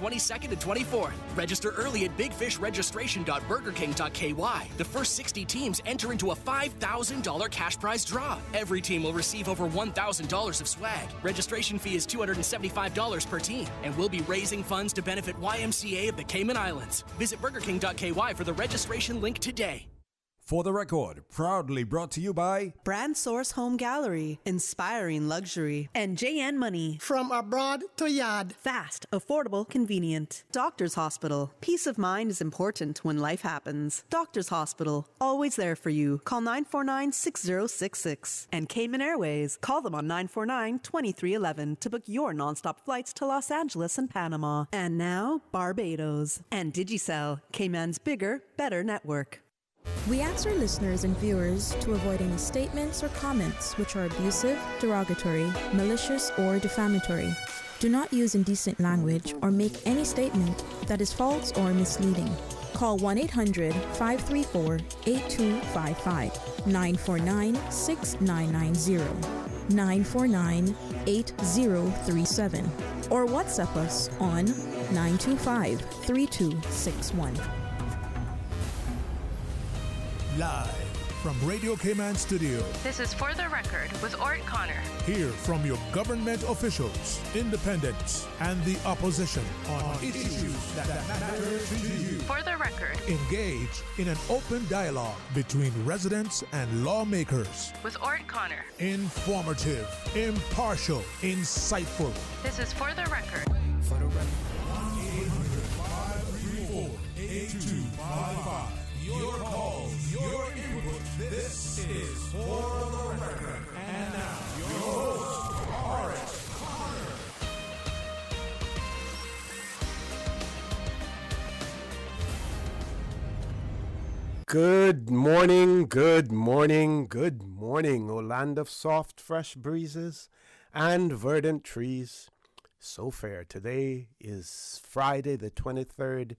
22nd and 24th. Register early at bigfishregistration.burgerking.ky. The first 60 teams enter into a $5,000 cash prize draw. Every team will receive over $1,000 of swag. Registration fee is $275 per team, and we'll be raising funds to benefit YMCA of the Cayman Islands. Visit burgerking.ky for the registration link today. For the Record, proudly brought to you by Brand Source Home Gallery, inspiring luxury, and JN Money. From abroad to yard. Fast, affordable, convenient. Doctor's Hospital. Peace of mind is important when life happens. Doctor's Hospital, always there for you. Call 949-6066. And Cayman Airways. Call them on 949-2311 to book your nonstop flights to Los Angeles and Panama. And now, Barbados. And Digicel, Cayman's bigger, better network. We ask our listeners and viewers to avoid any statements or comments which are abusive, derogatory, malicious, or defamatory. Do not use indecent language or make any statement that is false or misleading. Call 1-800-534-8255, 949-6990, 949-8037, or WhatsApp us on 925-3261. Live from Radio Cayman Studio. This is For the Record with Orrett Connor. Hear from your government officials, independents, and the opposition on issues that matter to you. For the Record. Engage in an open dialogue between residents and lawmakers. With Orrett Connor. Informative, impartial, insightful. This is For the Record. For the Record. 1-800-534-8255. Your calls, your input. This is For the Record. And now, your host, Orrett Connor. Good morning, good morning, good morning, O land of soft, fresh breezes and verdant trees. So fair. Today is Friday, the 23rd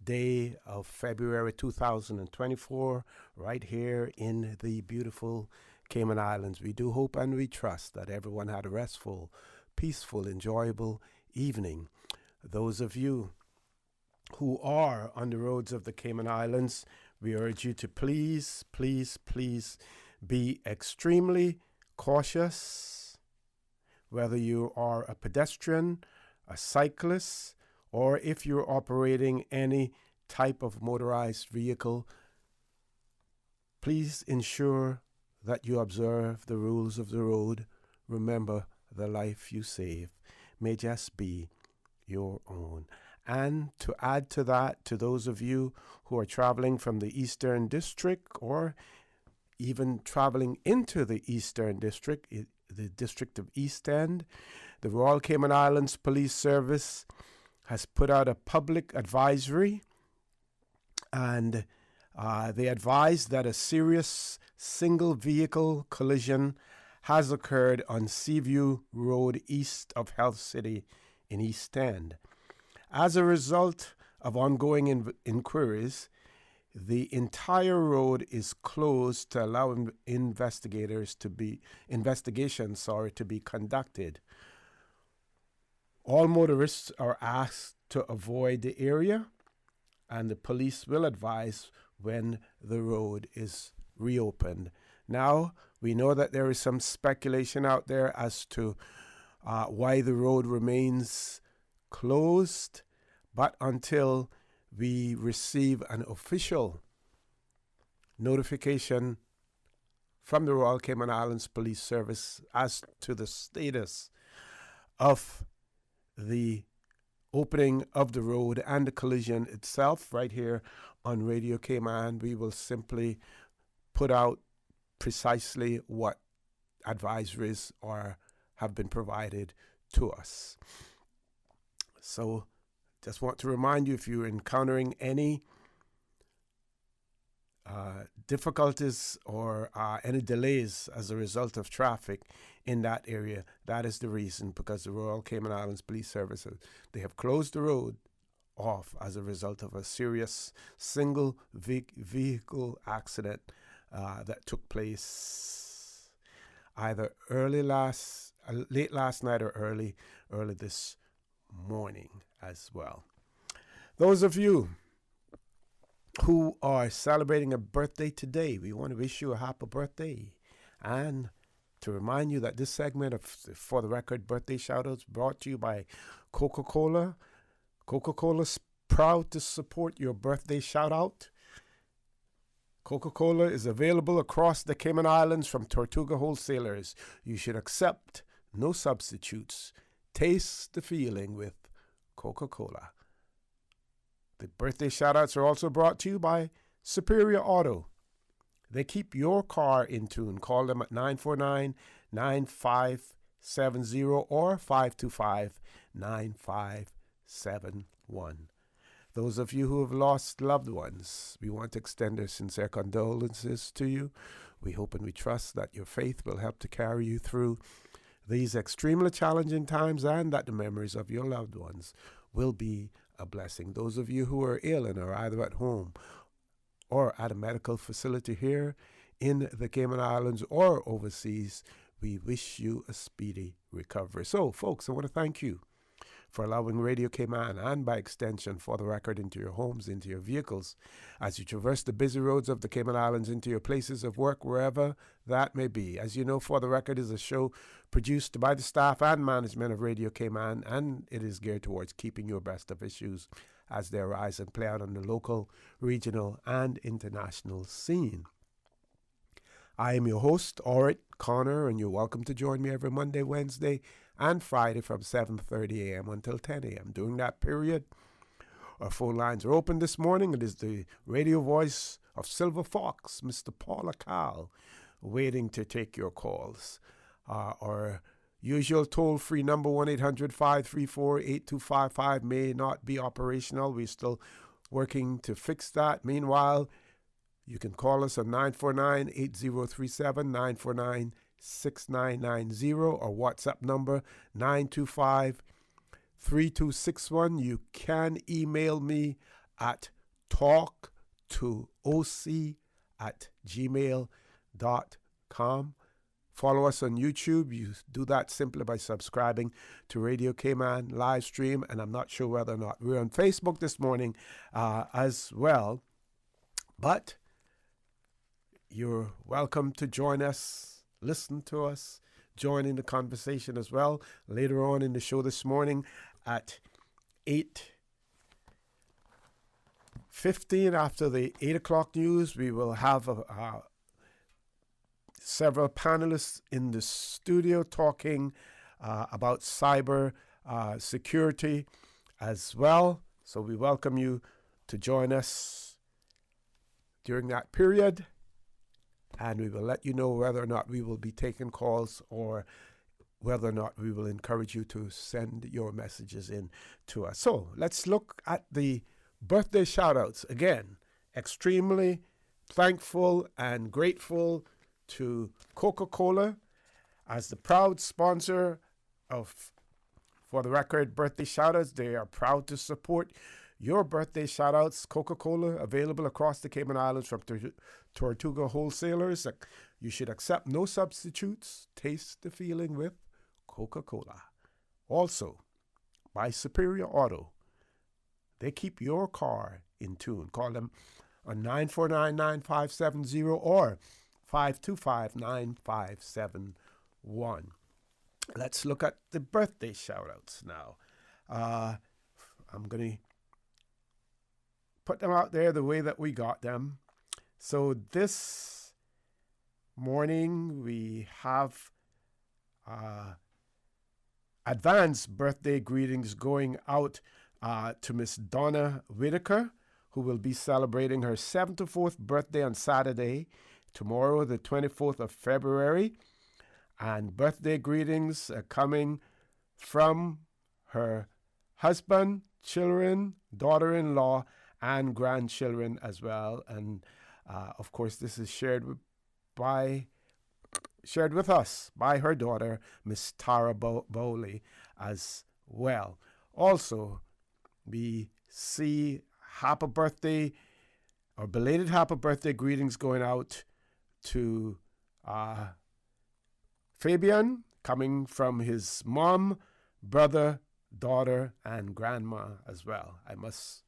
day of February 2024, right here in the beautiful Cayman Islands. We do hope and we trust that everyone had a restful, peaceful, enjoyable evening. Those of you who are on the roads of the Cayman Islands, we urge you to please be extremely cautious, whether you are a pedestrian, a cyclist, or if you're operating any type of motorized vehicle. Please ensure that you observe the rules of the road. Remember, the life you save may just be your own. And to add to that, to those of you who are traveling from the Eastern District or even traveling into the Eastern District, the District of East End, the Royal Cayman Islands Police Service has put out a public advisory, and they advise that a serious single vehicle collision has occurred on Seaview Road east of Health City in East End. As a result of ongoing inquiries, the entire road is closed to allow investigations to be conducted. All motorists are asked to avoid the area, and the police will advise when the road is reopened. Now, we know that there is some speculation out there as to why the road remains closed, but until we receive an official notification from the Royal Cayman Islands Police Service as to the status of the opening of the road and the collision itself, right here on Radio Cayman, we will simply put out precisely what advisories have been provided to us. So just want to remind you, if you're encountering any difficulties or any delays as a result of traffic in that area, that is the reason, because the Royal Cayman Islands Police Service, they have closed the road off as a result of a serious single vehicle accident that took place either late last night or early this morning. as well. Those of you who are celebrating a birthday today, we want to wish you a happy birthday. And to remind you that this segment of For the Record birthday shoutouts brought to you by Coca-Cola. Coca-Cola's proud to support your birthday shoutout. Coca-Cola is available across the Cayman Islands from Tortuga Wholesalers. You should accept no substitutes. Taste the feeling with Coca-Cola. The birthday shoutouts are also brought to you by Superior Auto. They keep your car in tune. Call them at 949-9570 or 525-9571. Those of you who have lost loved ones, we want to extend our sincere condolences to you. We hope and we trust that your faith will help to carry you through these extremely challenging times and that the memories of your loved ones will be a blessing. Those of you who are ill and are either at home or at a medical facility here in the Cayman Islands or overseas, we wish you a speedy recovery. So, folks, I want to thank you for allowing Radio Cayman and by extension For the Record into your homes, into your vehicles, as you traverse the busy roads of the Cayman Islands into your places of work, wherever that may be. As you know, For the Record is a show produced by the staff and management of Radio Cayman, and it is geared towards keeping you abreast of issues as they arise and play out on the local, regional, and international scene. I am your host, Orrett Connor, and you're welcome to join me every Monday, Wednesday, and Friday from 7:30 a.m. until 10 a.m. During that period, our phone lines are open this morning. It is the radio voice of Silver Fox, Mr. Paul Akal, waiting to take your calls. Our usual toll-free number, 1-800-534-8255, may not be operational. We're still working to fix that. Meanwhile, you can call us on 949-8037, 949-6990, or WhatsApp number 925-3261. You can email me at talktooc@gmail.com. Follow us on YouTube. You do that simply by subscribing to Radio Cayman live stream, and I'm not sure whether or not we're on Facebook this morning as well. But you're welcome to join us, listen to us, join in the conversation as well. Later on in the show this morning at 8:15, after the 8 o'clock news, we will have several panelists in the studio talking about cyber security as well. So we welcome you to join us during that period. And we will let you know whether or not we will be taking calls or whether or not we will encourage you to send your messages in to us. So let's look at the birthday shout-outs. Again, extremely thankful and grateful to Coca-Cola as the proud sponsor of For the Record birthday shout-outs. They are proud to support your birthday shout-outs. Coca-Cola, available across the Cayman Islands from Tortuga Wholesalers. You should accept no substitutes. Taste the feeling with Coca-Cola. Also, by Superior Auto. They keep your car in tune. Call them on 949-9570 or 525-9571. Let's look at the birthday shout-outs now. I'm going to put them out there the way that we got them. So this morning we have advanced birthday greetings going out to Miss Donna Whitaker, who will be celebrating her 74th birthday on Saturday, tomorrow, the 24th of February. And birthday greetings are coming from her husband, children, daughter-in-law, and grandchildren as well. And of course, this is shared with us by her daughter, Miss Tara Bowley, as well. Also, we see happy birthday or belated happy birthday greetings going out to Fabian, coming from his mom, brother, daughter and grandma as well. I must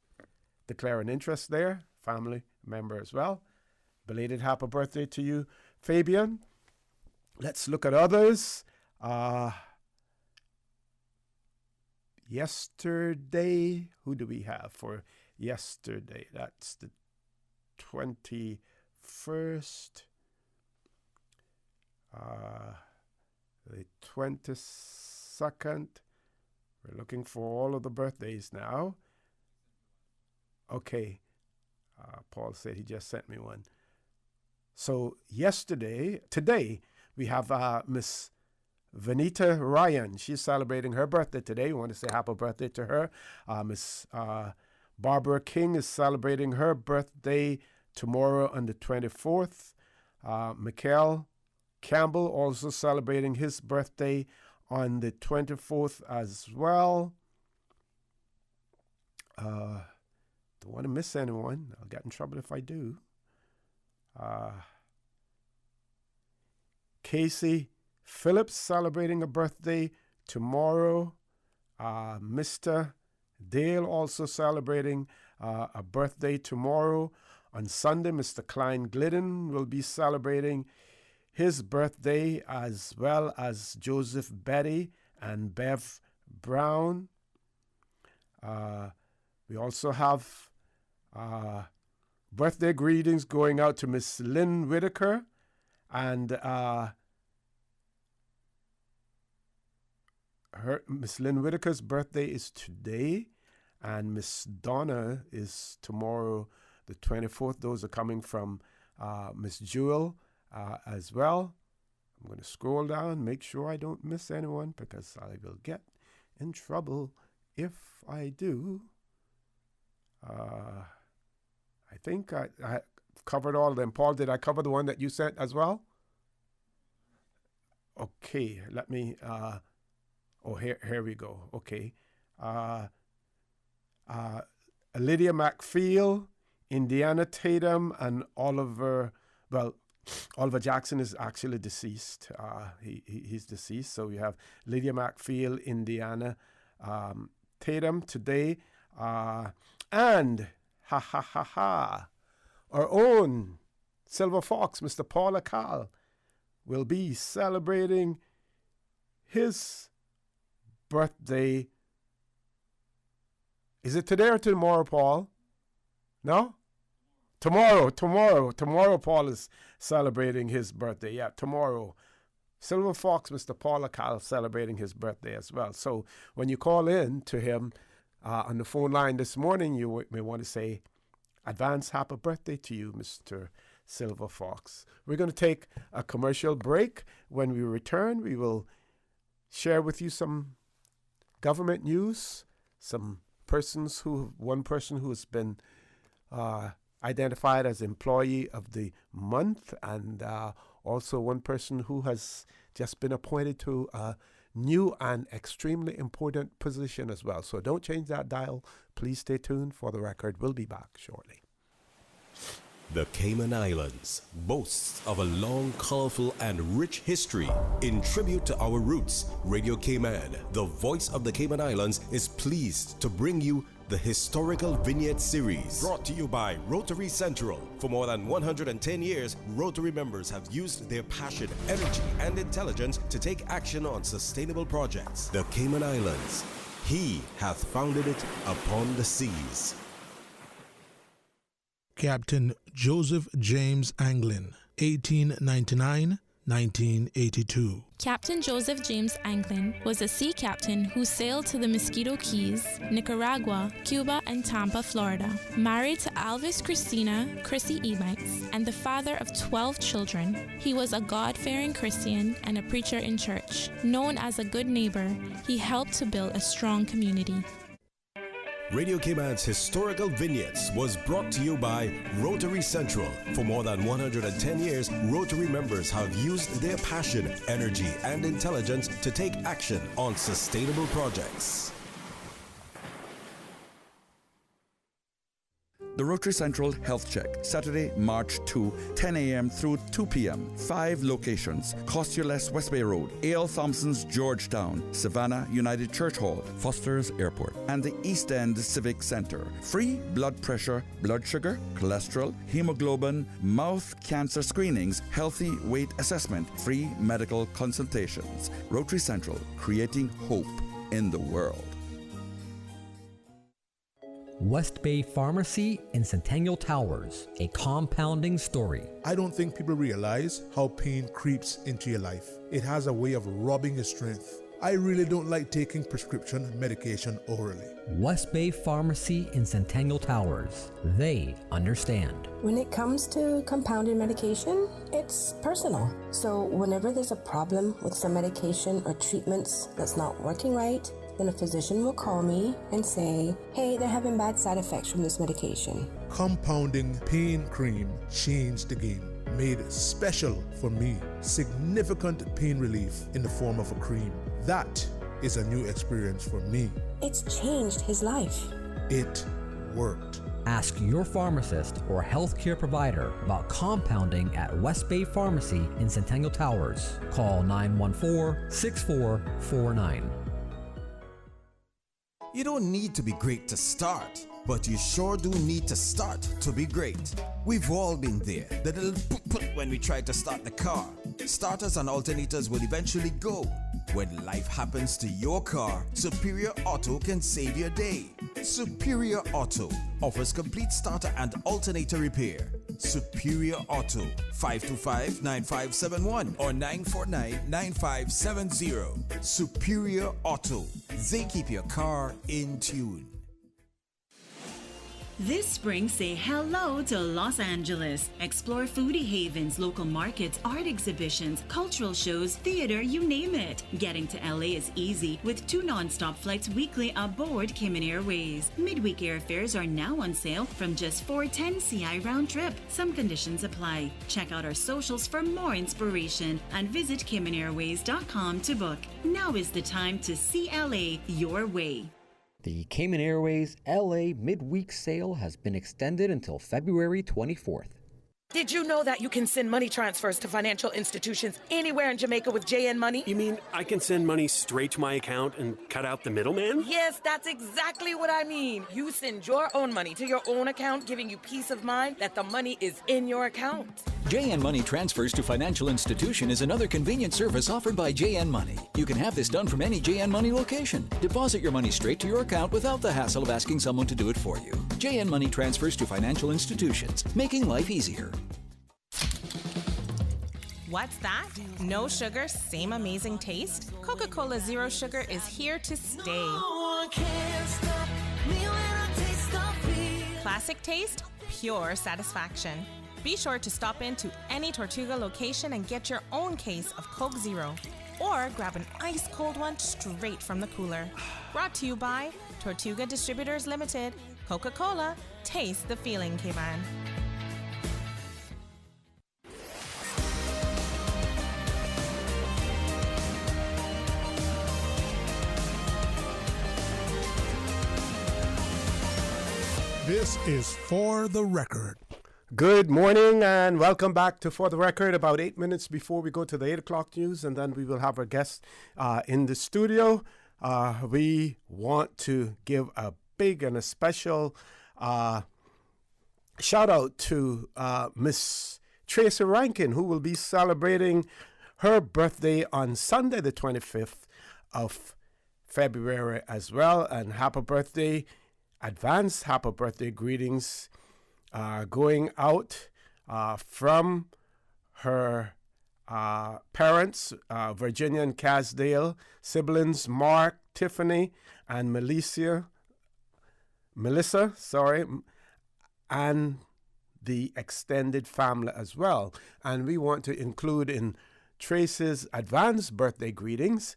declare an interest there, family member as well. Belated happy birthday to you, Fabian. Let's look at others. Yesterday, who do we have for yesterday? That's the 21st. The 22nd. We're looking for all of the birthdays now. Okay. Paul said he just sent me one. So today, we have Miss Vanita Ryan. She's celebrating her birthday today. We want to say happy birthday to her. Miss Barbara King is celebrating her birthday tomorrow on the 24th. Mikhail Campbell also celebrating his birthday on the 24th as well. Don't want to miss anyone. I'll get in trouble if I do. Casey Phillips celebrating a birthday tomorrow. Mr. Dale also celebrating a birthday tomorrow. On Sunday, Mr. Klein Glidden will be celebrating his birthday, as well as Joseph Betty and Bev Brown. We also have birthday greetings going out to Miss Lynn Whitaker, and Miss Lynn Whitaker's birthday is today, and Miss Donna is tomorrow, the 24th. Those are coming from Miss Jewel as well. I'm going to scroll down, make sure I don't miss anyone, because I will get in trouble if I do. I think I covered all of them. Paul, did I cover the one that you sent as well? Okay, let me... here we go. Okay. Lydia McPhail, Indiana Tatum, and Oliver Jackson is actually deceased. He's deceased. So we have Lydia McPhail, Indiana Tatum today. And, our own Silver Fox, Mr. Paul Akal, will be celebrating his birthday. Is it today or tomorrow, Paul? No? Tomorrow, Paul is celebrating his birthday. Yeah, tomorrow. Silver Fox, Mr. Paul Akal, celebrating his birthday as well. So when you call in to him on the phone line this morning, you may want to say, advance happy birthday to you, Mr. Silver Fox. We're going to take a commercial break. When we return, we will share with you some government news, one person who has been identified as Employee of the Month, and also one person who has just been appointed to a new and extremely important position as well. So don't change that dial. Please stay tuned for the record. We'll be back shortly. The Cayman Islands boasts of a long, colorful, and rich history. In tribute to our roots, Radio Cayman, the voice of the Cayman Islands, is pleased to bring you the Historical Vignette Series, brought to you by Rotary Central. For more than 110 years, Rotary members have used their passion, energy, and intelligence to take action on sustainable projects. The Cayman Islands, he hath founded it upon the seas. Captain Joseph James Anglin, 1899-1982. Captain Joseph James Anglin was a sea captain who sailed to the Mosquito Keys, Nicaragua, Cuba, and Tampa, Florida. Married to Alvis Chrissy Ebanks, and the father of 12 children, he was a God-fearing Christian and a preacher in church. Known as a good neighbor, he helped to build a strong community. Radio Cayman's Historical Vignettes was brought to you by Rotary Central. For more than 110 years, Rotary members have used their passion, energy, and intelligence to take action on sustainable projects. The Rotary Central Health Check, Saturday, March 2, 10 a.m. through 2 p.m. 5 locations. Cost You Less West Bay Road, A.L. Thompson's Georgetown, Savannah United Church Hall, Foster's Airport, and the East End Civic Center. Free blood pressure, blood sugar, cholesterol, hemoglobin, mouth cancer screenings, healthy weight assessment, free medical consultations. Rotary Central, creating hope in the world. West Bay Pharmacy in Centennial Towers, a compounding story. I don't think people realize how pain creeps into your life. It has a way of robbing your strength. I really don't like taking prescription medication orally. West Bay Pharmacy in Centennial Towers. They understand. When it comes to compounded medication, it's personal. So whenever there's a problem with some medication or treatments that's not working right, then a physician will call me and say, hey, they're having bad side effects from this medication. Compounding pain cream changed the game. Made special for me. Significant pain relief in the form of a cream. That is a new experience for me. It's changed his life. It worked. Ask your pharmacist or healthcare provider about compounding at West Bay Pharmacy in Centennial Towers. Call 914-6449. You don't need to be great to start, but you sure do need to start to be great. We've all been there. The little put when we try to start the car. Starters and alternators will eventually go. When life happens to your car, Superior Auto can save your day. Superior Auto offers complete starter and alternator repair. Superior Auto, 525-9571 or 949-9570. Superior Auto, they keep your car in tune. This spring, say hello to Los Angeles. Explore foodie havens, local markets, art exhibitions, cultural shows, theater, you name it. Getting to LA is easy with 2 non-stop flights weekly aboard Cayman Airways. Midweek airfares are now on sale from just $410 CI round trip. Some conditions apply. Check out our socials for more inspiration and visit CaymanAirways.com to book. Now is the time to see LA your way. The Cayman Airways LA midweek sale has been extended until February 24th. Did you know that you can send money transfers to financial institutions anywhere in Jamaica with JN Money? You mean I can send money straight to my account and cut out the middleman? Yes, that's exactly what I mean. You send your own money to your own account, giving you peace of mind that the money is in your account. JN Money Transfers to Financial Institution is another convenient service offered by JN Money. You can have this done from any JN Money location. Deposit your money straight to your account without the hassle of asking someone to do it for you. JN Money Transfers to Financial Institutions, making life easier. What's that? No sugar, same amazing taste? Coca-Cola Zero Sugar is here to stay. Classic taste, pure satisfaction. Be sure to stop into any Tortuga location and get your own case of Coke Zero. Or grab an ice-cold one straight from the cooler. Brought to you by Tortuga Distributors Limited. Coca-Cola, taste the feeling, Cayman. This is For the Record. Good morning and welcome back to For the Record. About 8 minutes before we go to the 8 o'clock news, and then we will have our guest in the studio. We want to give a big and a special shout out to Miss Tracy Rankin, who will be celebrating her birthday on Sunday, the 25th of February as well. And happy birthday, advance happy birthday greetings going out from her parents, Virginia and Casdale, siblings Mark, Tiffany, and Melissa, and the extended family as well. And we want to include in Tracy's advance birthday greetings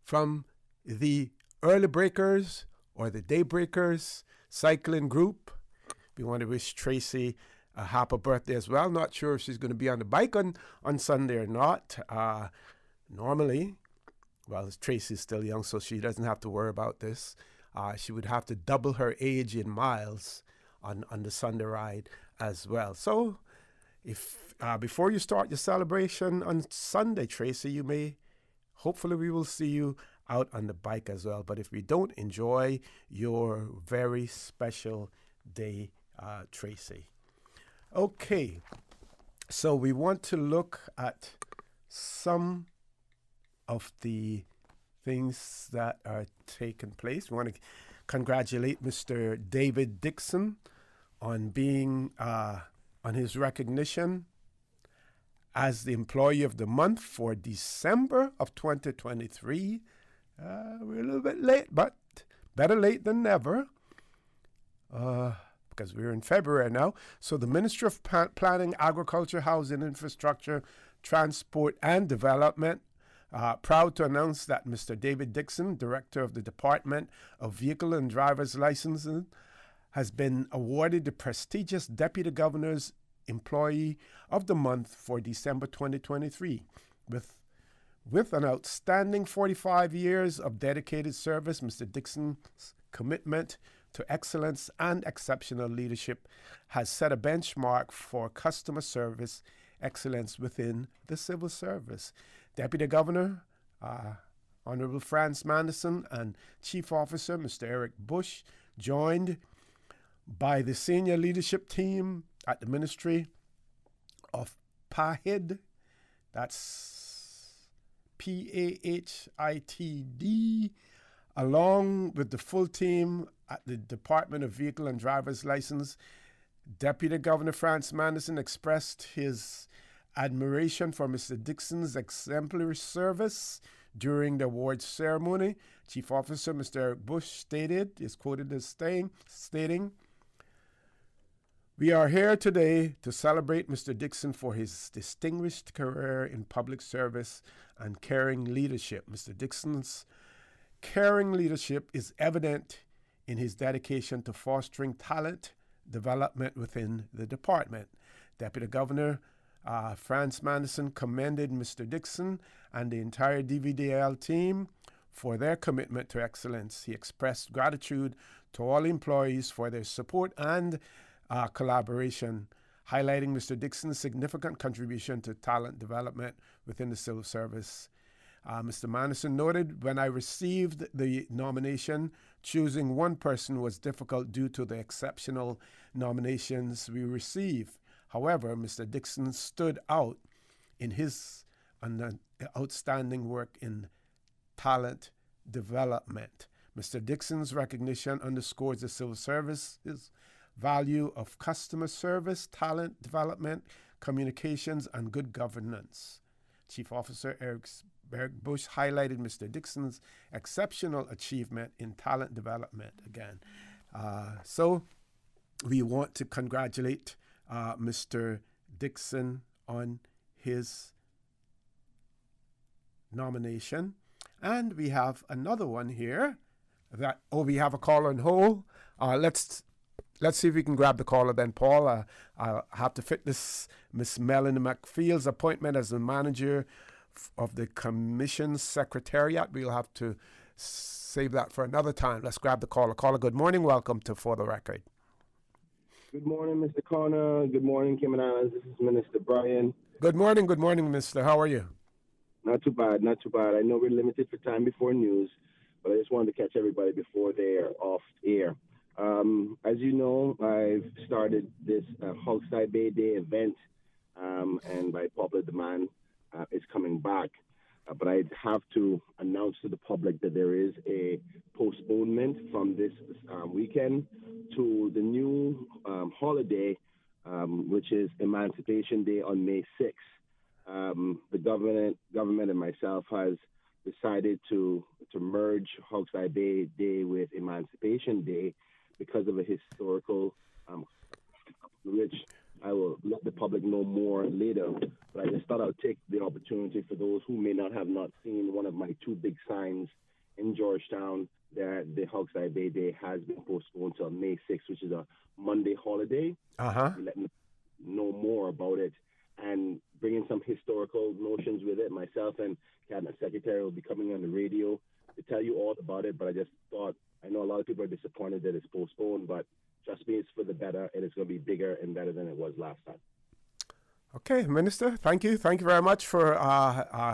from the Early Breakers or the Daybreakers cycling group. We want to wish Tracy a happy birthday as well. Not sure if she's going to be on the bike on Sunday or not. Normally, well, Tracy's still young, so she doesn't have to worry about this. She would have to double her age in miles on the Sunday ride as well. So if before you start your celebration on Sunday, Tracy, hopefully we will see you out on the bike as well. But if we don't, enjoy your very special day, Tracy. Okay, so we want to look at some of the things that are taking place. We want to congratulate Mr. David Dixon on being on his recognition as the Employee of the Month for December of 2023. We're a little bit late, but better late than never, because we're in February now. So the Ministry of Planning, Agriculture, Housing, Infrastructure, Transport and Development, proud to announce that Mr. David Dixon, Director of the Department of Vehicle and Driver's Licensing, has been awarded the prestigious Deputy Governor's Employee of the Month for December 2023. With an outstanding 45 years of dedicated service, Mr. Dixon's commitment to excellence and exceptional leadership has set a benchmark for customer service excellence within the civil service. Deputy Governor, Honorable Franz Manderson, and Chief Officer, Mr. Orrett Bush, joined by the senior leadership team at the Ministry of PAHID, that's PAHITD, along with the full team at the Department of Vehicle and Driver's License. Deputy Governor Franz Manderson expressed his admiration for Mr. Dixon's exemplary service during the awards ceremony. Chief Officer Mr. Orrett Bush is quoted as stating, "We are here today to celebrate Mr. Dixon for his distinguished career in public service and caring leadership. Mr. Dixon's caring leadership is evident in his dedication to fostering talent development within the department." Deputy Governor Franz Manderson commended Mr. Dixon and the entire DVDL team for their commitment to excellence. He expressed gratitude to all employees for their support and collaboration, highlighting Mr. Dixon's significant contribution to talent development within the civil service. Mr. Manderson noted, "When I received the nomination, choosing one person was difficult due to the exceptional nominations we received. However, Mr. Dixon stood out in his outstanding work in talent development. Mr. Dixon's recognition underscores the civil service's value of customer service, talent development, communications, and good governance." Chief Officer Orrett Bush highlighted Mr. Dixon's exceptional achievement in talent development again. So we want to congratulate Mr. Dixon on his nomination. And we have another one here we have a caller on hold. Let's see if we can grab the caller then, Paul. I'll have to fit this Miss Melanie McField's appointment as the manager of the Commission's Secretariat. We'll have to save that for another time. Let's grab the caller. Caller, good morning. Welcome to For the Record. Good morning, Mr. Connor. Good morning, Cayman Islands. This is Minister Brian. Good morning, Minister. How are you? Not too bad. I know we're limited for time before news, but I just wanted to catch everybody before they're off air. As you know, I've started this Hogside Bay Day event, and by popular demand, it's coming back. But I have to announce to the public that there is a postponement from this weekend to the new holiday, which is Emancipation Day on May 6th. The government and myself has decided to merge Hogside Bay Day with Emancipation Day because of a historical, which I will let the public know more later. But I just thought I would take the opportunity for those who may not have seen one of my two big signs in Georgetown that the Hogside Bay Day has been postponed till May 6th, which is a Monday holiday. Letting them know more about it and bringing some historical notions with it. Myself and Cabinet Secretary will be coming on the radio to tell you all about it. But I just thought, I know a lot of people are disappointed that it's postponed, but Trust me, it's for the better, and it's going to be bigger and better than it was last time. Okay, Minister, thank you. Thank you very much for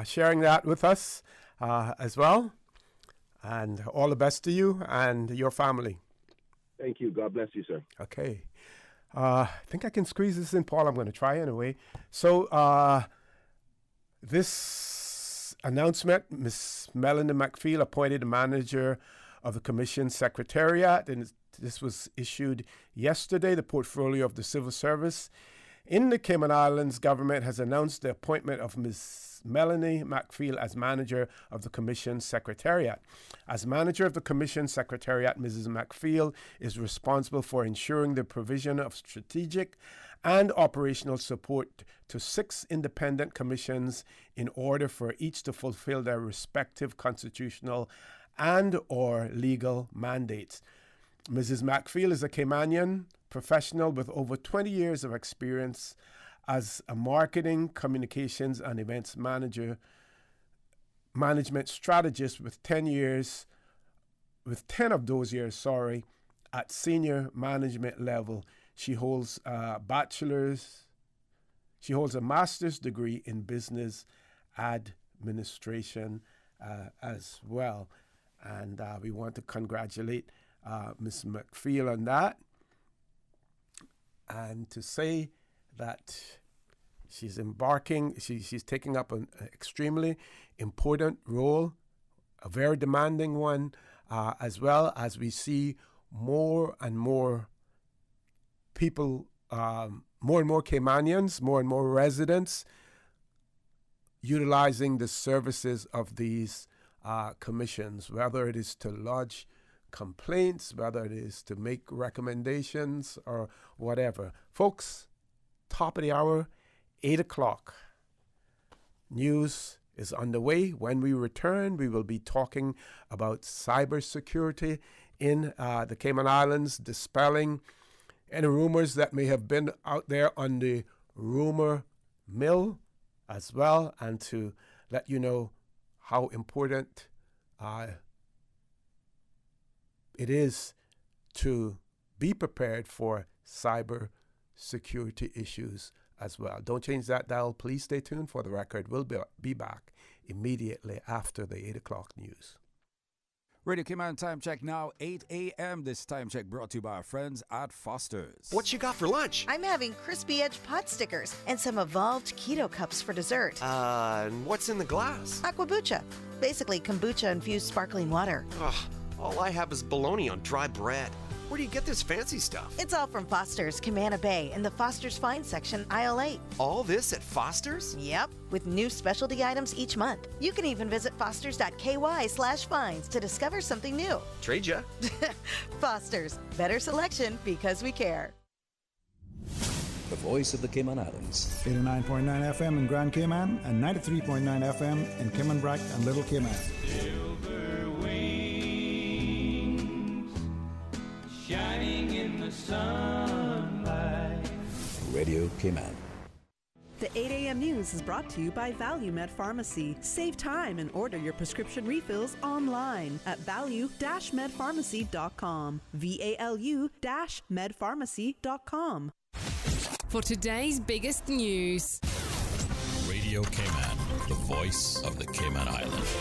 sharing that with us as well. And all the best to you and your family. Thank you. God bless you, sir. Okay. I think I can squeeze this in, Paul. I'm going to try anyway. So this announcement, Ms. Melanie McPhail appointed manager of the Commission Secretariat, and this was issued yesterday. The portfolio of the civil service in the Cayman Islands government has announced the appointment of Ms. Melanie McPhail as manager of the Commission Secretariat. As manager of the Commission Secretariat, Mrs. McPhail is responsible for ensuring the provision of strategic and operational support to 6 independent commissions in order for each to fulfill their respective constitutional and or legal mandates. Mrs. McPhail is a Caymanian professional with over 20 years of experience as a marketing, communications, and events management strategist with 10 of those years, at senior management level. She holds a master's degree in business administration as well. And we want to congratulate Ms. McPhail on that, and to say that she's taking up an extremely important role, a very demanding one, as well as we see more and more people, more and more Caymanians, more and more residents utilizing the services of these commissions, whether it is to lodge complaints, whether it is to make recommendations or whatever. Folks, top of the hour, 8 o'clock. News is underway. When we return, we will be talking about cybersecurity in the Cayman Islands, dispelling any rumors that may have been out there on the rumor mill as well, and to let you know how important it is to be prepared for cyber security issues as well. Don't change that dial. Please stay tuned for the record. We'll be back immediately after the 8 o'clock news. Radio Cayman time check now, 8 a.m. This time check brought to you by our friends at Foster's. What you got for lunch? I'm having crispy edge pot stickers and some evolved keto cups for dessert. And what's in the glass? Aquabucha. Basically kombucha-infused sparkling water. Ugh, all I have is bologna on dry bread. Where do you get this fancy stuff? It's all from Foster's, Camana Bay, in the Foster's Fine section, aisle 8. All this at Foster's? Yep, with new specialty items each month. You can even visit fosters.ky/finds to discover something new. Trade ya. Foster's, better selection because we care. The voice of the Cayman Islands. 89.9 FM in Grand Cayman and 93.9 FM in Cayman Brac and Little Cayman. Shining in the sunlight. Radio Cayman. The 8 a.m. news is brought to you by ValueMed Pharmacy. Save time and order your prescription refills online at value-medpharmacy.com. VALU-medpharmacy.com. For today's biggest news. Radio Cayman, the voice of the Cayman Islands.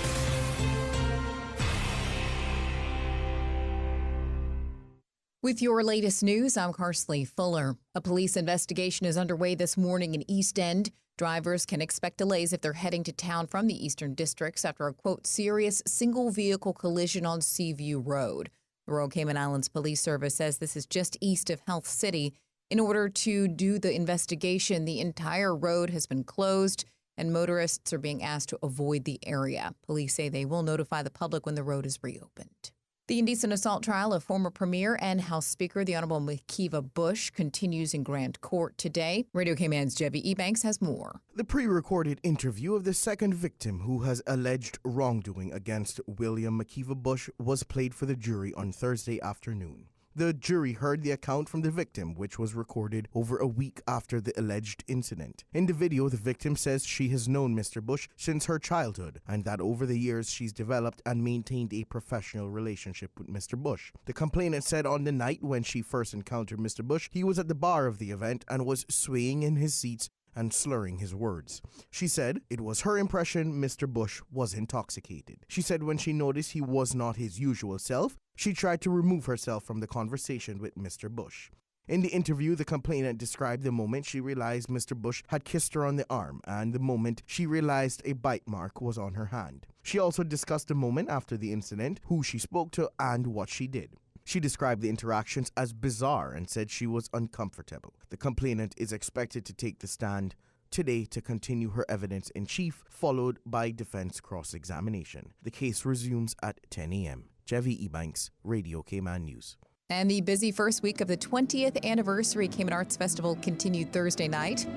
With your latest news, I'm Carsley Fuller. A police investigation is underway this morning in East End. Drivers can expect delays if they're heading to town from the Eastern Districts after a, quote, serious single-vehicle collision on Seaview Road. The Royal Cayman Islands Police Service says this is just east of Health City. In order to do the investigation, the entire road has been closed, and motorists are being asked to avoid the area. Police say they will notify the public when the road is reopened. The indecent assault trial of former Premier and House Speaker, the Honorable Makiva Bush, continues in Grand Court today. Radio Cayman's Jevi Ebanks has more. The pre-recorded interview of the second victim who has alleged wrongdoing against William Makiva Bush was played for the jury on Thursday afternoon. The jury heard the account from the victim, which was recorded over a week after the alleged incident. In the video, the victim says she has known Mr. Bush since her childhood and that over the years she's developed and maintained a professional relationship with Mr. Bush. The complainant said on the night when she first encountered Mr. Bush, he was at the bar of the event and was swaying in his seats and slurring his words. She said it was her impression Mr. Bush was intoxicated. She said when she noticed he was not his usual self, she tried to remove herself from the conversation with Mr. Bush. In the interview, the complainant described the moment she realized Mr. Bush had kissed her on the arm and the moment she realized a bite mark was on her hand. She also discussed the moment after the incident, who she spoke to, and what she did. She described the interactions as bizarre and said she was uncomfortable. The complainant is expected to take the stand today to continue her evidence in chief, followed by defense cross-examination. The case resumes at 10 a.m. Jevi Ebanks, Radio Cayman News. And the busy first week of the 20th anniversary Cayman Arts Festival continued Thursday night.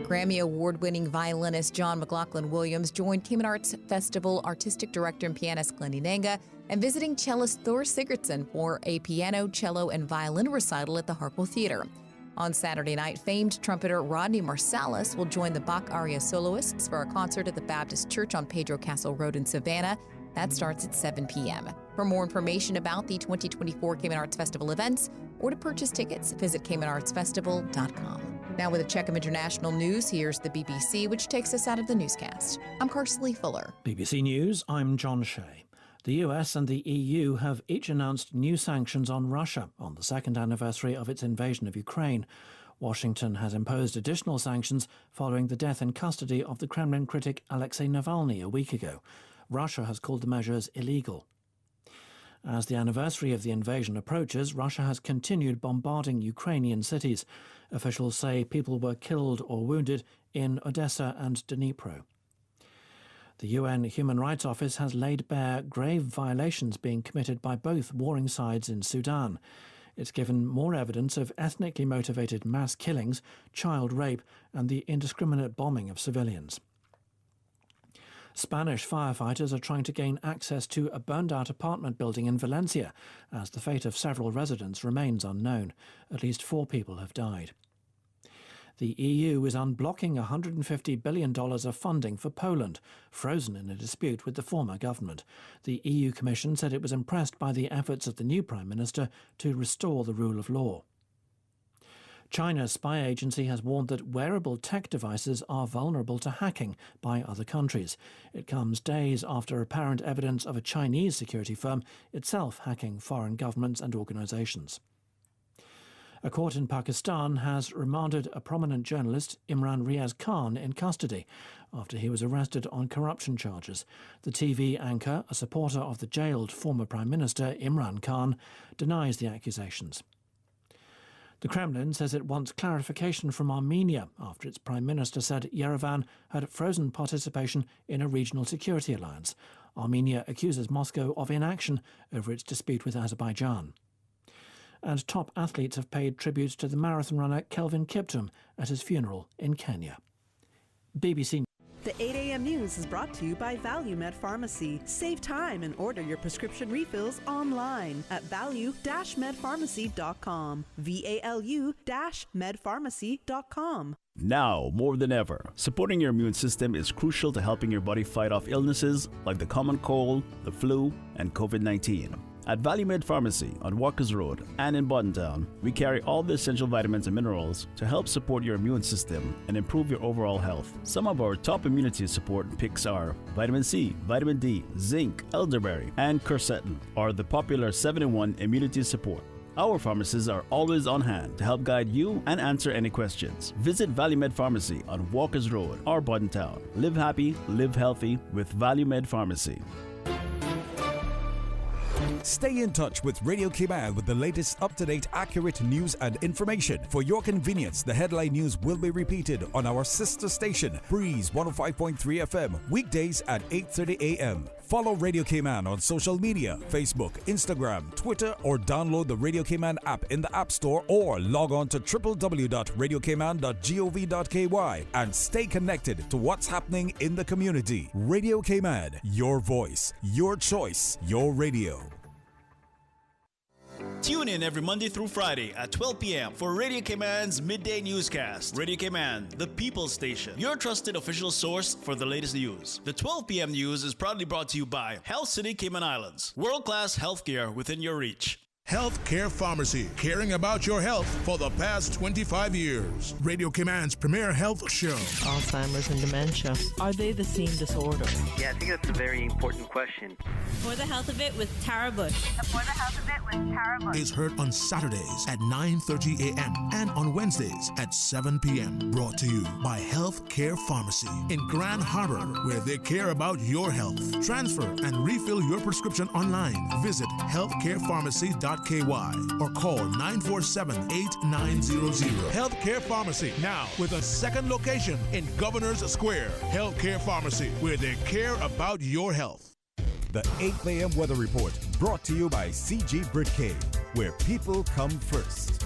Grammy Award-winning violinist John McLaughlin Williams joined Cayman Arts Festival artistic director and pianist Glennie Nanga and visiting cellist Thor Sigurdsson for a piano, cello, and violin recital at the Harpo Theater. On Saturday night, famed trumpeter Rodney Marsalis will join the Bach aria soloists for a concert at the Baptist Church on Pedro Castle Road in Savannah. That starts at 7 p.m. For more information about the 2024 Cayman Arts Festival events or to purchase tickets, visit CaymanArtsFestival.com. Now with a check of international news, here's the BBC, which takes us out of the newscast. I'm Karsley Fuller. BBC News, I'm John Shea. The US and the EU have each announced new sanctions on Russia on the second anniversary of its invasion of Ukraine. Washington has imposed additional sanctions following the death in custody of the Kremlin critic Alexei Navalny a week ago. Russia has called the measures illegal. As the anniversary of the invasion approaches, Russia has continued bombarding Ukrainian cities. Officials say people were killed or wounded in Odessa and Dnipro. The UN Human Rights Office has laid bare grave violations being committed by both warring sides in Sudan. It's given more evidence of ethnically motivated mass killings, child rape, and the indiscriminate bombing of civilians. Spanish firefighters are trying to gain access to a burned-out apartment building in Valencia, as the fate of several residents remains unknown. At least 4 people have died. The EU is unblocking $150 billion of funding for Poland, frozen in a dispute with the former government. The EU Commission said it was impressed by the efforts of the new Prime Minister to restore the rule of law. China's spy agency has warned that wearable tech devices are vulnerable to hacking by other countries. It comes days after apparent evidence of a Chinese security firm itself hacking foreign governments and organizations. A court in Pakistan has remanded a prominent journalist, Imran Riaz Khan, in custody after he was arrested on corruption charges. The TV anchor, a supporter of the jailed former Prime Minister Imran Khan, denies the accusations. The Kremlin says it wants clarification from Armenia after its Prime Minister said Yerevan had frozen participation in a regional security alliance. Armenia accuses Moscow of inaction over its dispute with Azerbaijan. And top athletes have paid tribute to the marathon runner Kelvin Kiptum at his funeral in Kenya. BBC. The 8 a.m. news is brought to you by ValueMed Pharmacy. Save time and order your prescription refills online at value-medpharmacy.com. VALU-medpharmacy.com. Now, more than ever, supporting your immune system is crucial to helping your body fight off illnesses like the common cold, the flu, and COVID-19. At ValueMed Pharmacy on Walkers Road and in Buttontown, we carry all the essential vitamins and minerals to help support your immune system and improve your overall health. Some of our top immunity support picks are vitamin C, vitamin D, zinc, elderberry, and quercetin are the popular 7-in-1 immunity support. Our pharmacists are always on hand to help guide you and answer any questions. Visit ValueMed Pharmacy on Walkers Road or Buttontown. Live happy, live healthy with ValueMed Pharmacy. Stay in touch with Radio Cayman with the latest up-to-date, accurate news and information. For your convenience, the headline news will be repeated on our sister station, Breeze 105.3 FM, weekdays at 8:30 a.m. Follow Radio Cayman on social media, Facebook, Instagram, Twitter, or download the Radio Cayman app in the App Store or log on to www.radiocayman.gov.ky and stay connected to what's happening in the community. Radio Cayman, your voice, your choice, your radio. Tune in every Monday through Friday at 12 p.m. for Radio Cayman's Midday Newscast. Radio Cayman, the People's Station, your trusted official source for the latest news. The 12 p.m. news is proudly brought to you by Health City Cayman Islands. World-class healthcare within your reach. Healthcare Pharmacy, caring about your health for the past 25 years. Radio Cayman's premier health show. Alzheimer's and dementia, are they the same disorder? Yeah, I think that's a very important question. For the Health of It with Tara Bush. For the Health of It with Tara Bush. Is heard on Saturdays at 9:30 a.m. and on Wednesdays at 7 p.m. Brought to you by Healthcare Pharmacy in Grand Harbor, where they care about your health. Transfer and refill your prescription online. Visit healthcarepharmacy.com or call 947-8900. Healthcare Pharmacy, now with a second location in Governor's Square. Healthcare Pharmacy, where they care about your health. The 8 a.m. weather report brought to you by CG Britcay, where people come first.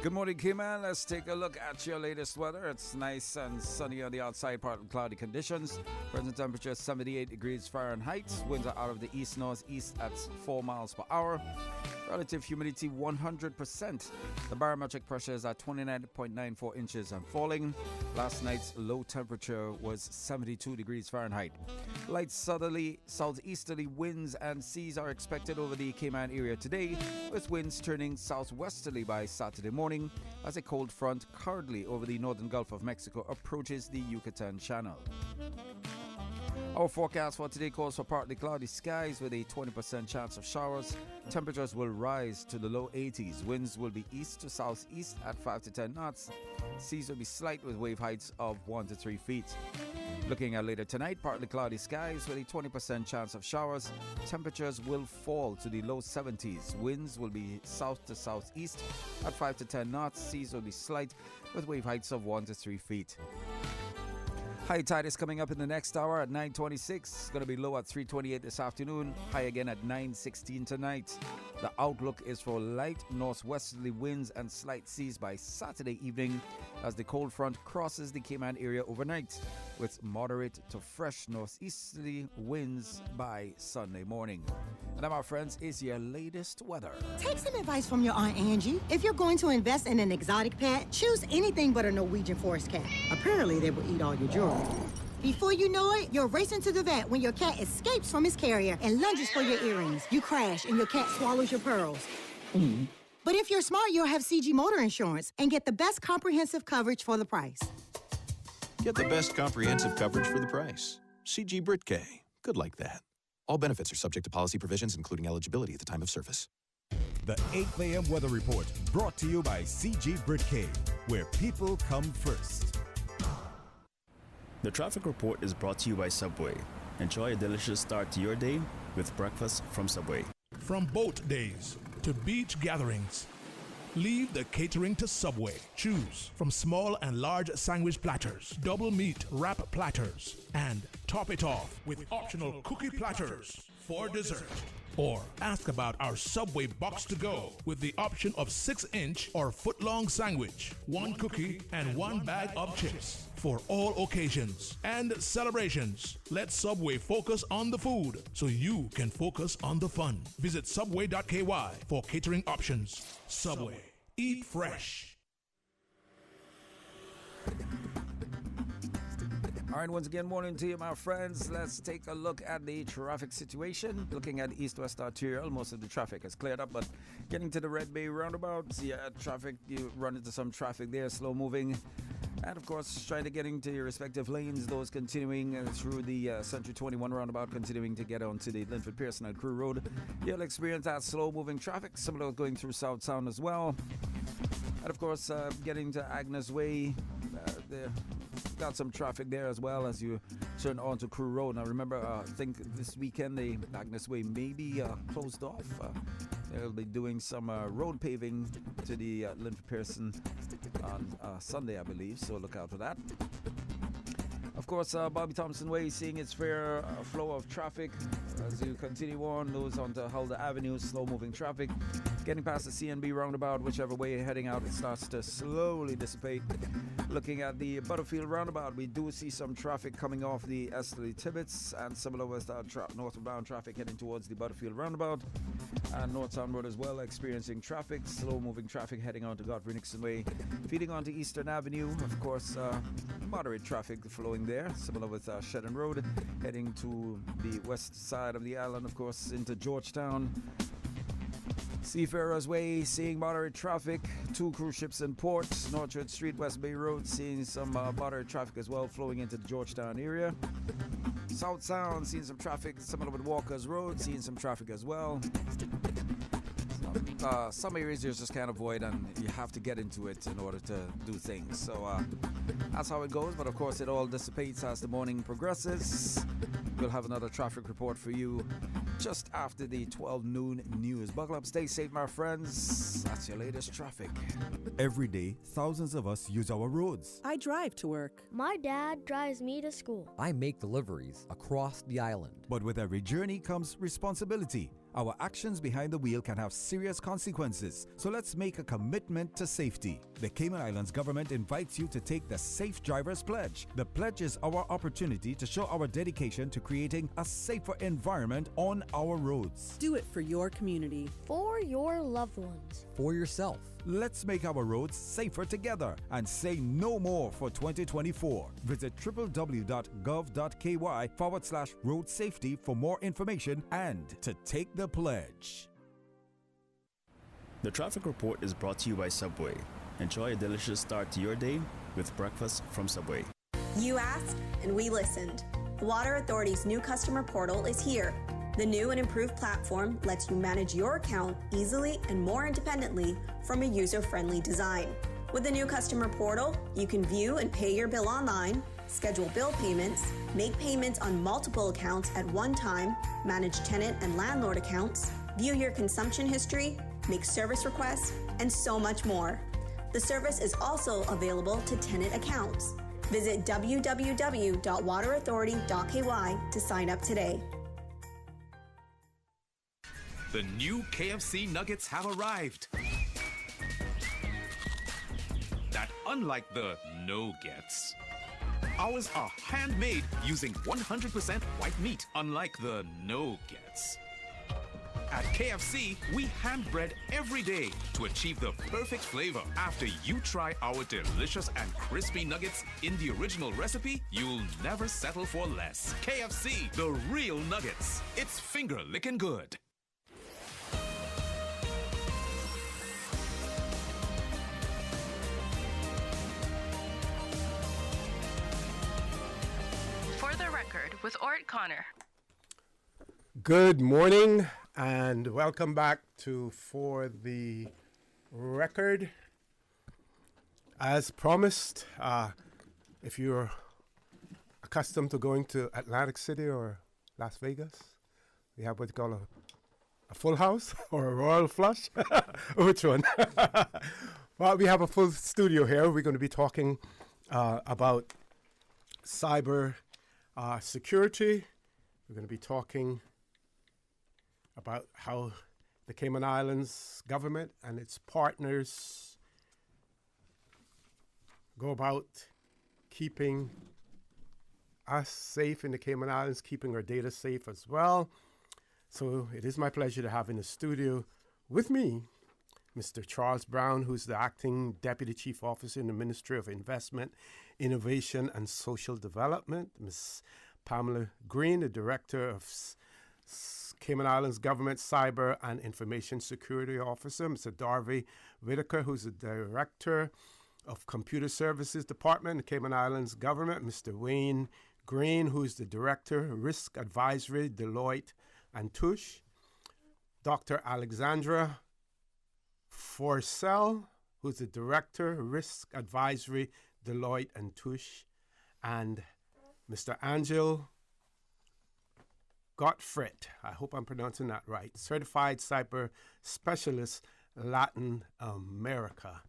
Good morning, Cayman. Let's take a look at your latest weather. It's nice and sunny on the outside, partly cloudy conditions. Present temperature 78 degrees Fahrenheit. Winds are out of the east-northeast at 4 miles per hour. Relative humidity 100%. The barometric pressure is at 29.94 inches and falling. Last night's low temperature was 72 degrees Fahrenheit. Light southerly, southeasterly winds and seas are expected over the Cayman area today, with winds turning southwesterly by Saturday morning as a cold front currently over the northern Gulf of Mexico approaches the Yucatan Channel. Our forecast for today calls for partly cloudy skies with a 20% chance of showers. Temperatures will rise to the low 80s. Winds will be east to southeast at 5 to 10 knots. Seas will be slight with wave heights of 1 to 3 feet. Looking at later tonight, partly cloudy skies with a 20% chance of showers. Temperatures will fall to the low 70s. Winds will be south to southeast at 5 to 10 knots. Seas will be slight with wave heights of 1 to 3 feet. High tide is coming up in the next hour at 9:26. It's going to be low at 3:28 this afternoon. High again at 9:16 tonight. The outlook is for light northwesterly winds and slight seas by Saturday evening as the cold front crosses the Cayman area overnight, with moderate to fresh northeasterly winds by Sunday morning. And now, my friends, is your latest weather. Take some advice from your Aunt Angie. If you're going to invest in an exotic pet, choose anything but a Norwegian forest cat. Apparently, they will eat all your jewelry. Before you know it, you're racing to the vet when your cat escapes from his carrier and lunges for your earrings. You crash and your cat swallows your pearls. But if you're smart, you'll have CG Motor Insurance and get the best comprehensive coverage for the price. Get the best comprehensive coverage for the price. CG Britcay. Good like that. All benefits are subject to policy provisions, including eligibility at the time of service. The 8 a.m. weather report brought to you by CG Britcay, where people come first. The traffic report is brought to you by Subway. Enjoy a delicious start to your day with breakfast from Subway. From boat days to beach gatherings, leave the catering to Subway. Choose from small and large sandwich platters, double meat wrap platters, and top it off with optional cookie platters for dessert. Or ask about our Subway box to go with the option of 6-inch or foot-long sandwich, 1 cookie, and 1 bag of chips. For all occasions and celebrations, let Subway focus on the food so you can focus on the fun. Visit subway.ky for catering options. Subway. Eat fresh. All right, once again, morning to you, my friends. Let's take a look at the traffic situation. Looking at the east-west arterial, most of the traffic has cleared up, but getting to the Red Bay roundabouts, traffic, you run into some traffic there, slow moving. And of course, trying to get into your respective lanes, those continuing through the Century 21 roundabout, continuing to get onto the Linford Pearson and Crew Road. You'll experience that slow moving traffic, similar going through South Sound as well. And of course, getting to Agnes Way, got some traffic there as well as you turn onto Crew Road. Now remember, I think this weekend the Agnes Way may be closed off. They'll be doing some road paving to the Linford Pearson on Sunday, I believe, so look out for that. Of course, Bobby Thompson Way seeing its fair flow of traffic as you continue on, those onto Huldah Avenue, slow moving traffic. Getting past the CNB roundabout, whichever way you're heading out, it starts to slowly dissipate. Looking at the Butterfield roundabout, we do see some traffic coming off the Esterly Tibbetts and similar northbound traffic heading towards the Butterfield roundabout. And Northtown Road as well, experiencing traffic, slow-moving traffic heading on to Godfrey Nixon Way. Feeding onto Eastern Avenue, of course, moderate traffic flowing there, similar with Shedden Road, heading to the west side of the island, of course, into Georgetown. Seafarers Way, seeing moderate traffic. 2 cruise ships in port. Northwood Street, West Bay Road, seeing some moderate traffic as well, flowing into the Georgetown area. South Sound, seeing some traffic, similar with Walker's Road, seeing some traffic as well. Some areas you just can't avoid, and you have to get into it in order to do things. So that's how it goes, but of course it all dissipates as the morning progresses. We'll have another traffic report for you just after the 12 noon news. Buckle up, stay safe, my friends. That's your latest traffic. Every day, thousands of us use our roads. I drive to work. My dad drives me to school. I make deliveries across the island. But with every journey comes responsibility. Our actions behind the wheel can have serious consequences, so let's make a commitment to safety. The Cayman Islands government invites you to take the Safe Drivers Pledge. The pledge is our opportunity to show our dedication to creating a safer environment on our roads. Do it for your community. For your loved ones. For yourself. Let's make our roads safer together and say no more for 2024. Visit www.gov.ky/road safety for more information and to take the pledge. The traffic report is brought to you by Subway. Enjoy a delicious start to your day with breakfast from Subway. You asked, and we listened. The Water Authority's new customer portal is here. The new and improved platform lets you manage your account easily and more independently from a user-friendly design. With the new customer portal, you can view and pay your bill online, schedule bill payments, make payments on multiple accounts at one time, manage tenant and landlord accounts, view your consumption history, make service requests, and so much more. The service is also available to tenant accounts. Visit www.waterauthority.ky to sign up today. The new KFC nuggets have arrived. That unlike the no-gets. Ours are handmade using 100% white meat, unlike the no-gets. At KFC, we hand-bread every day to achieve the perfect flavor. After you try our delicious and crispy nuggets in the original recipe, you'll never settle for less. KFC, the real nuggets. It's finger-licking good. For the record, with Orrett Connor. Good morning and welcome back to For the Record. As promised, if you're accustomed to going to Atlantic City or Las Vegas, we have what you call a full house or a royal flush. Which one? Well, we have a full studio here. We're going to be talking about cyber security. We're going to be talking about how the Cayman Islands government and its partners go about keeping us safe in the Cayman Islands, keeping our data safe as well. So it is my pleasure to have in the studio with me Mr. Charles Brown, who's the acting Deputy Chief Officer in the Ministry of Investment, Innovation and Social Development, Ms. Pamela Green, the Director of Cayman Islands Government Cyber and Information Security Officer, Mr. Darby Whitaker, who's the Director of Computer Services Department, the Cayman Islands Government, Mr. Wayne Green, who's the Director, Risk Advisory, Deloitte and Touche, Dr. Alexandra Forcell, who's the Director, Risk Advisory, Deloitte and Touche, and Mr. Angel Gottfried, I hope I'm pronouncing that right, Certified Cyber Specialist, Latin America.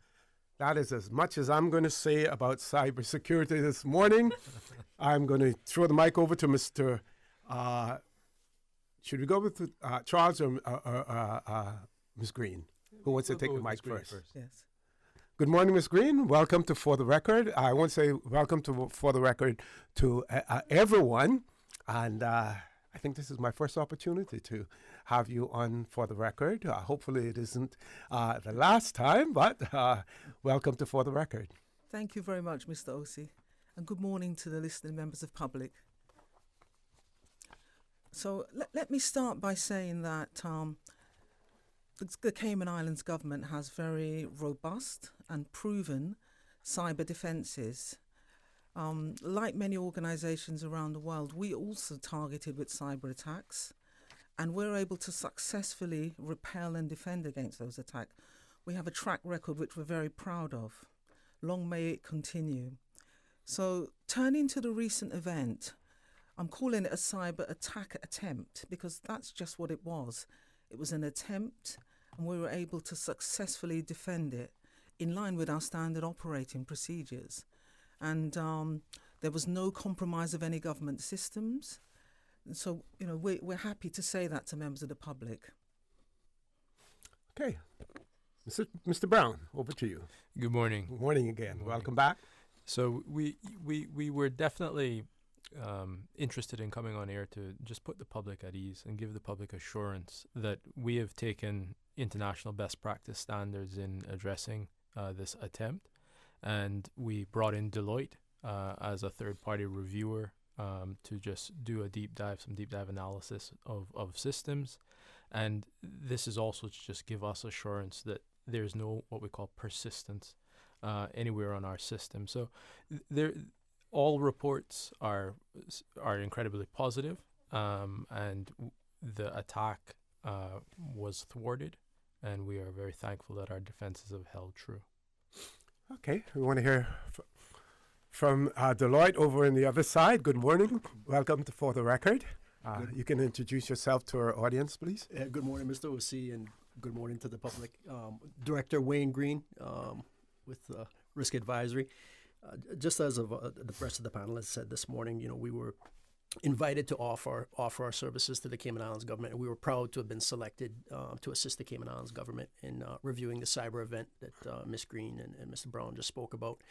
That is as much as I'm going to say about cybersecurity this morning. I'm going to throw the mic over to Mr. Should we go with Charles or Ms. Green? Who wants to take the mic first? Yes. Good morning, Ms. Green. Welcome to For the Record. I want to say welcome to For the Record to everyone. And I think this is my first opportunity to have you on For the Record. Hopefully it isn't the last time, but welcome to For the Record. Thank you very much, Mr. Osi. And good morning to the listening members of public. So let me start by saying that the Cayman Islands government has very robust and proven cyber defences. Like many organisations around the world, we also targeted with cyber attacks, and we're able to successfully repel and defend against those attacks. We have a track record which we're very proud of. Long may it continue. So turning to the recent event, I'm calling it a cyber attack attempt because that's just what it was. It was an attempt, and we were able to successfully defend it in line with our standard operating procedures. And there was no compromise of any government systems. And so, we're happy to say that to members of the public. Okay. Mr. Brown, over to you. Good morning. Good morning again. Good morning. Welcome back. So we were definitely interested in coming on air to just put the public at ease and give the public assurance that we have taken international best practice standards in addressing this attempt. And we brought in Deloitte as a third-party reviewer to just do some deep dive analysis of systems. And this is also to just give us assurance that there's no what we call persistence anywhere on our system. So all reports are incredibly positive, and the attack was thwarted, and we are very thankful that our defenses have held true. Okay, we want to hear from Deloitte over on the other side. Good morning. Welcome to For the Record. You can introduce yourself to our audience, please. Good morning, Mr. O.C., and good morning to the public. Director Wayne Green with Risk Advisory. Just as the rest of the panelists said this morning, we were invited to offer our services to the Cayman Islands government, and we were proud to have been selected to assist the Cayman Islands government in reviewing the cyber event that Ms. Green and Mr. Brown just spoke about.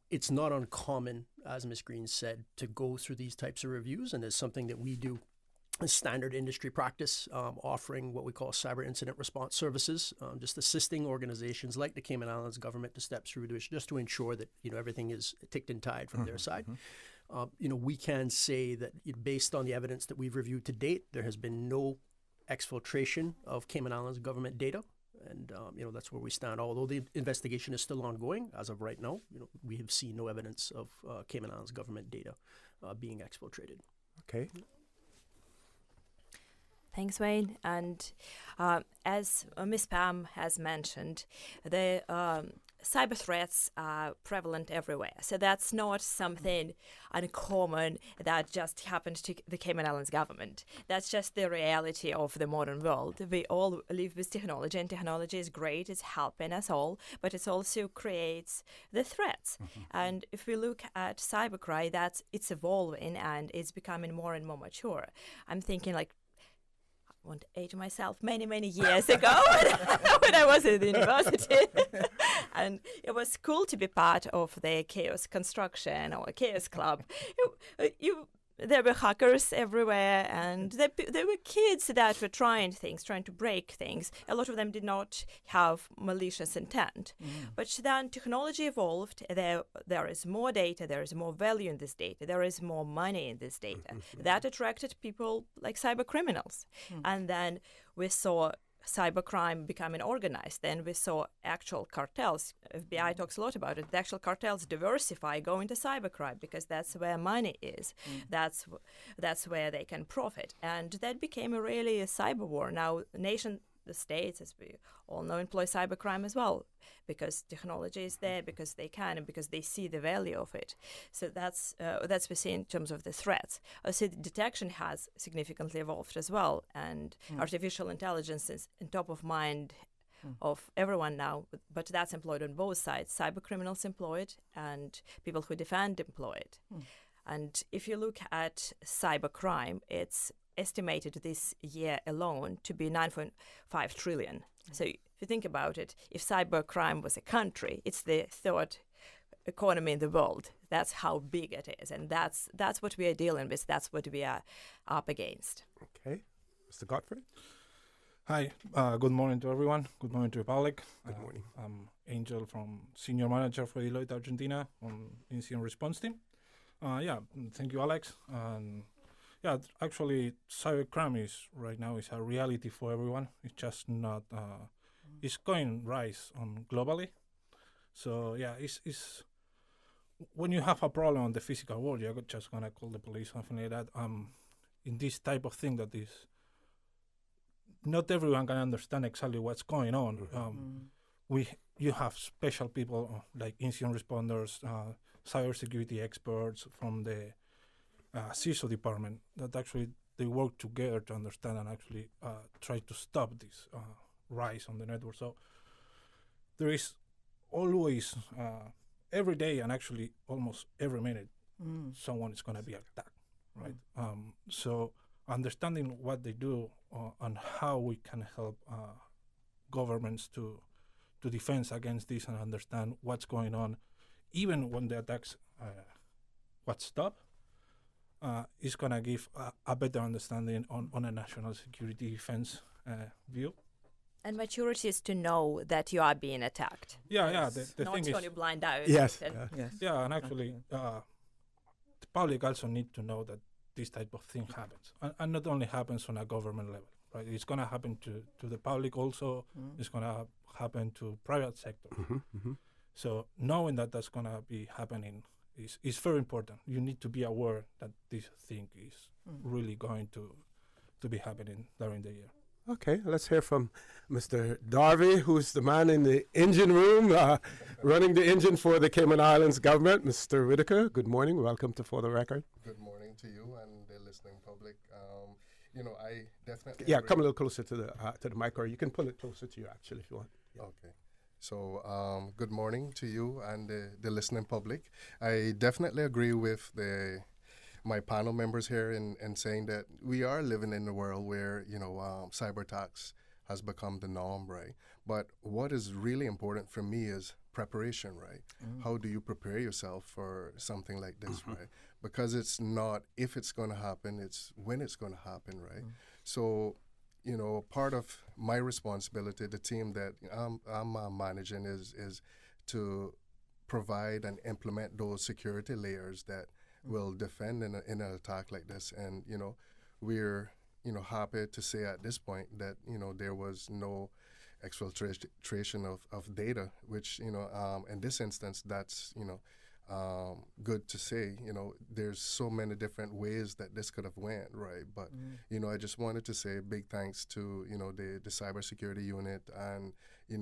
It's not uncommon, as Ms. Green said, to go through these types of reviews, and it's something that we do as standard industry practice, offering what we call cyber incident response services, just assisting organizations like the Cayman Islands government to step through this, just to ensure that everything is ticked and tied from their side. We can say that based on the evidence that we've reviewed to date, there has been no exfiltration of Cayman Islands government data. And, that's where we stand. Although the investigation is still ongoing, as of right now, we have seen no evidence of Cayman Islands government data being exfiltrated. Okay. Thanks, Wayne. And as Ms. Pam has mentioned, the cyber threats are prevalent everywhere. So that's not something uncommon that just happened to the Cayman Islands government. That's just the reality of the modern world. We all live with technology, and technology is great. It's helping us all, but it also creates the threats. And if we look at cybercrime, it's evolving and it's becoming more and more mature. I'm thinking I want to age myself many years ago when I was at the university. And it was cool to be part of the chaos construction or chaos club. There were hackers everywhere, and there were kids that were trying to break things. A lot of them did not have malicious intent. But then technology evolved. There is more data. There is more value in this data. There is more money in this data. That attracted people like cyber criminals. And then we saw cybercrime becoming organized. Then we saw actual cartels. FBI talks a lot about it. The actual cartels diversify, go into cybercrime because that's where money is. That's where they can profit. And that became really a cyber war. Now, the states, as we all know, employ cybercrime as well because technology is there, because they can, and because they see the value of it. So that's we see in terms of the threats. Also, the detection has significantly evolved as well, and artificial intelligence is in top of mind of everyone now, but that's employed on both sides. Cyber criminals employ it, and people who defend employ it. And if you look at cybercrime, it's estimated this year alone to be 9.5 trillion. So if you think about it, if cybercrime was a country, it's the third economy in the world. That's how big it is, and that's what we are dealing with. That's what we are up against. Okay, Mr. Godfrey. Hi, good morning to everyone. Good morning to the public. Good morning. I'm Angel from Senior Manager for Deloitte Argentina on Incident Response Team. Thank you, Alex. Actually, cybercrime is right now is a reality for everyone. It's just not. It's going rise on globally. So it's when you have a problem on the physical world, you're just gonna call the police, something like that. In this type of thing that is. Not everyone can understand exactly what's going on. You have special people like incident responders, cybersecurity experts from the CISO department that actually they work together to understand and actually try to stop this rise on the network. So there is always, every day and actually almost every minute, someone is going to be attacked, right? So understanding what they do and how we can help governments to defend against this and understand what's going on, even when the attacks stop, is going to give a better understanding on a national security defense view. And maturity is to know that you are being attacked. The not thing turn is, a blind eye. Yes. And actually, the public also need to know that this type of thing happens, and not only happens on a government level, right? It's going to happen to the public also. It's going to happen to private sector. So knowing that that's going to be happening is very important. You need to be aware that this thing is really going to be happening during the year. Okay, let's hear from Mr. Darby, who's the man in the engine room, running the engine for the Cayman Islands government. Mr. Whitaker, good morning. Welcome to For the Record. Good morning to you and the listening public. I definitely agree. Come a little closer to the mic, or you can pull it closer to you, actually, if you want. Yeah. Okay. So, good morning to you and the listening public. I definitely agree with my panel members here in saying that we are living in a world where, cyber attacks has become the norm, right? But what is really important for me is preparation, right? How do you prepare yourself for something like this, right? Because it's not if it's going to happen, it's when it's going to happen, right? So, part of my responsibility, the team that I'm managing is to provide and implement those security layers that will defend in an attack like this. And, we're, happy to say at this point that, there was no exfiltration of data, which, in this instance, that's, good to say. There's so many different ways that this could have went, right? But, I just wanted to say big thanks to, the cybersecurity unit and,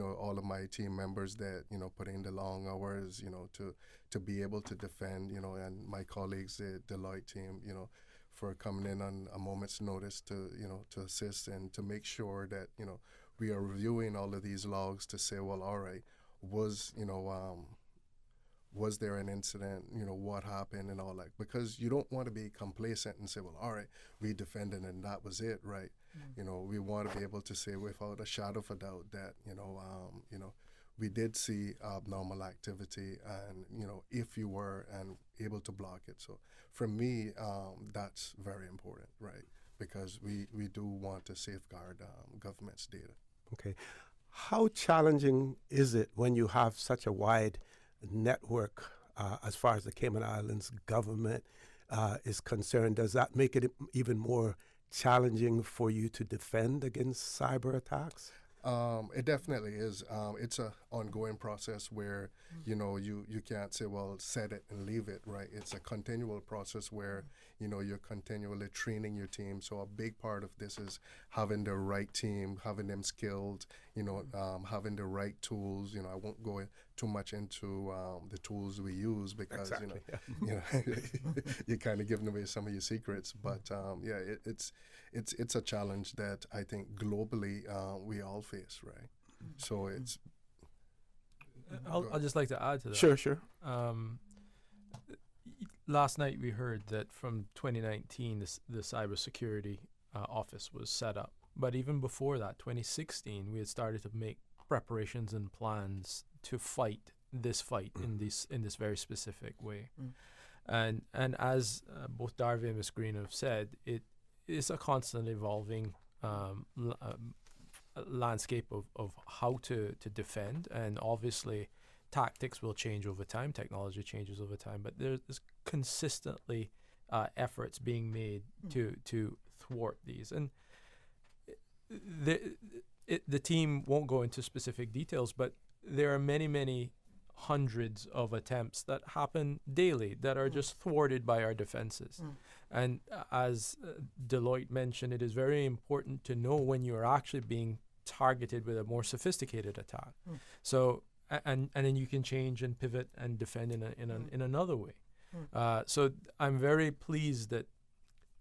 all of my team members that, put in the long hours, to be able to defend, and my colleagues, the Deloitte team, for coming in on a moment's notice to, to assist and to make sure that, we are reviewing all of these logs to say, well, all right, was there an incident, what happened and all that, because you don't want to be complacent and say, well, all right, we defended and that was it, right? We want to be able to say without a shadow of a doubt that, we did see abnormal activity and, if you were and able to block it. So for me, that's very important, right? Because we do want to safeguard government's data. Okay. How challenging is it when you have such a wide network as far as the Cayman Islands government is concerned? Does that make it even more challenging for you to defend against cyber attacks? It definitely is. It's an ongoing process where, you can't say, well, set it and leave it, right? It's a continual process where, you're continually training your team. So a big part of this is having the right team, having them skilled, having the right tools. I won't go too much into the tools we use because, you're kind of giving away some of your secrets. But, it's a challenge that I think globally we all face, right? So it's... I'll just like to add to that. Sure. Last night we heard that from 2019, the cybersecurity office was set up. But even before that, 2016, we had started to make preparations and plans to fight this fight in this very specific way. And as both Darby and Ms. Green have said, it is a constantly evolving landscape of how to defend, and obviously tactics will change over time, technology changes over time, but there's consistently efforts being made to thwart these. And the team won't go into specific details, but there are many hundreds of attempts that happen daily that are just thwarted by our defenses. And as Deloitte mentioned, it is very important to know when you're actually being targeted with a more sophisticated attack. So and then you can change and pivot and defend in another way. So I'm very pleased that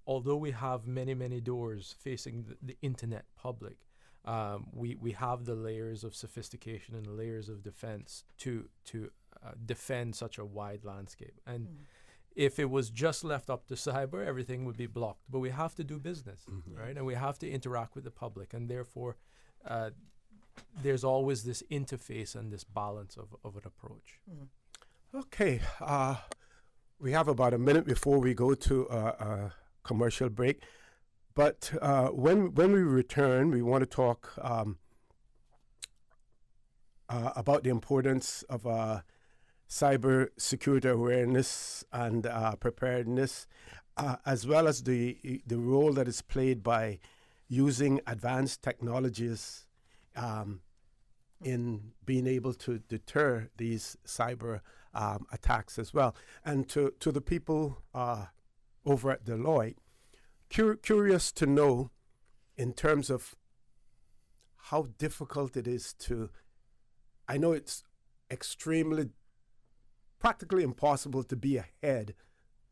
although we have many doors facing the internet public, we have the layers of sophistication and the layers of defense to defend such a wide landscape. And if it was just left up to cyber, everything would be blocked. But we have to do business, right? And we have to interact with the public, and therefore there's always this interface and this balance of an approach. Okay, we have about a minute before we go to a commercial break. But when we return, we want to talk about the importance of cyber security awareness and preparedness, as well as the role that is played by using advanced technologies in being able to deter these cyber attacks as well. And to the people over at Deloitte, curious to know in terms of how difficult it is to, I know it's practically impossible to be ahead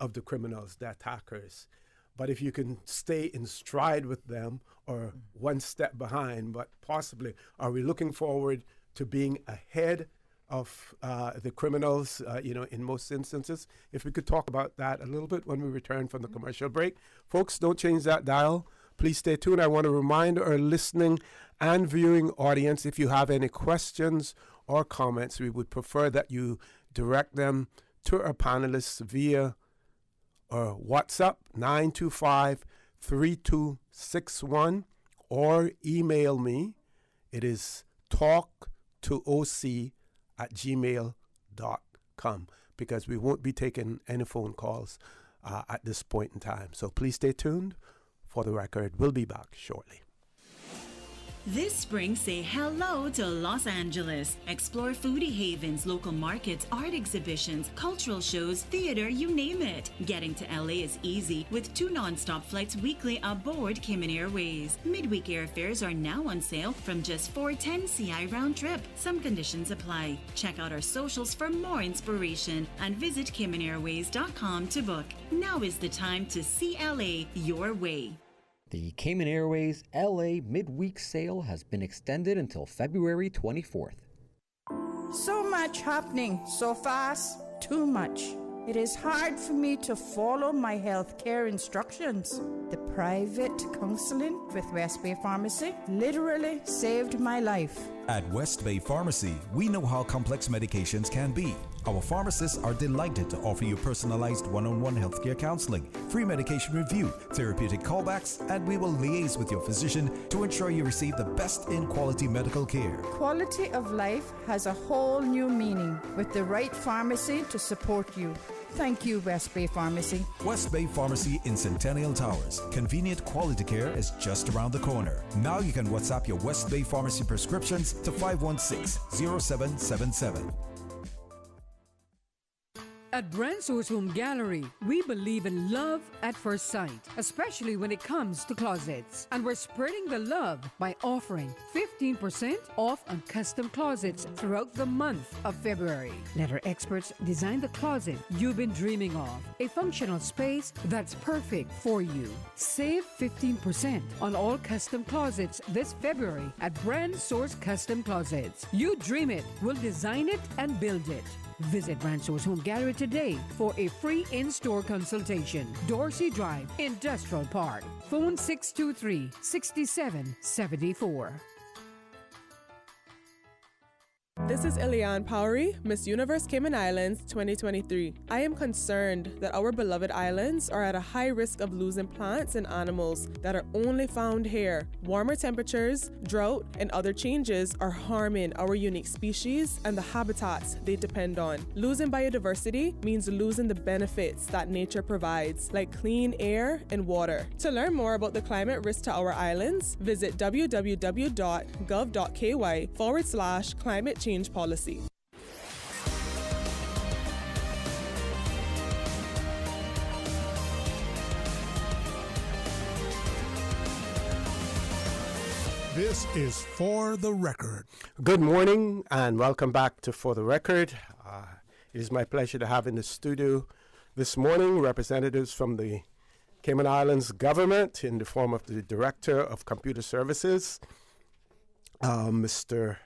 of the criminals, the attackers. But if you can stay in stride with them or one step behind, but possibly, are we looking forward to being ahead of the criminals, in most instances? If we could talk about that a little bit when we return from the commercial break. Folks, don't change that dial. Please stay tuned. I want to remind our listening and viewing audience, if you have any questions or comments, we would prefer that you direct them to our panelists via or WhatsApp 925-3261 or email me. It is talk2oc@gmail.com, because we won't be taking any phone calls at this point in time. So please stay tuned. For the record, we'll be back shortly. This spring, say hello to Los Angeles. Explore foodie havens, local markets, art exhibitions, cultural shows, theater, you name it. Getting to LA is easy with 2 nonstop flights weekly aboard Cayman Airways. Midweek airfares are now on sale from just $410 CI round trip. Some conditions apply. Check out our socials for more inspiration and visit CaymanAirways.com to book. Now is the time to see LA your way. The Cayman Airways LA midweek sale has been extended until February 24th. So much happening so fast, too much. It is hard for me to follow my health care instructions. The private counseling with West Bay Pharmacy literally saved my life. At West Bay Pharmacy, we know how complex medications can be. Our pharmacists are delighted to offer you personalized one-on-one healthcare counseling, free medication review, therapeutic callbacks, and we will liaise with your physician to ensure you receive the best in quality medical care. Quality of life has a whole new meaning with the right pharmacy to support you. Thank you, West Bay Pharmacy. West Bay Pharmacy in Centennial Towers. Convenient quality care is just around the corner. Now you can WhatsApp your West Bay Pharmacy prescriptions to 516-0777. At Bransour's Home Gallery, we believe in love at first sight, especially when it comes to closets. And we're spreading the love by offering 15% off on custom closets throughout the month of February. Let our experts design the closet you've been dreaming of, a functional space that's perfect for you. Save 15% on all custom closets this February at Bransour's Custom Closets. You dream it, we'll design it and build it. Visit Ranso's Home Gallery today for a free in-store consultation. Dorsey Drive, Industrial Park. Phone 623-6774. This is Eliane Powery, Miss Universe Cayman Islands 2023. I am concerned that our beloved islands are at a high risk of losing plants and animals that are only found here. Warmer temperatures, drought, and other changes are harming our unique species and the habitats they depend on. Losing biodiversity means losing the benefits that nature provides, like clean air and water. To learn more about the climate risk to our islands, visit www.gov.ky/climate change policy. This is For the Record. Good morning and welcome back to For the Record. It is my pleasure to have in the studio this morning representatives from the Cayman Islands government in the form of the Director of Computer Services, Mr.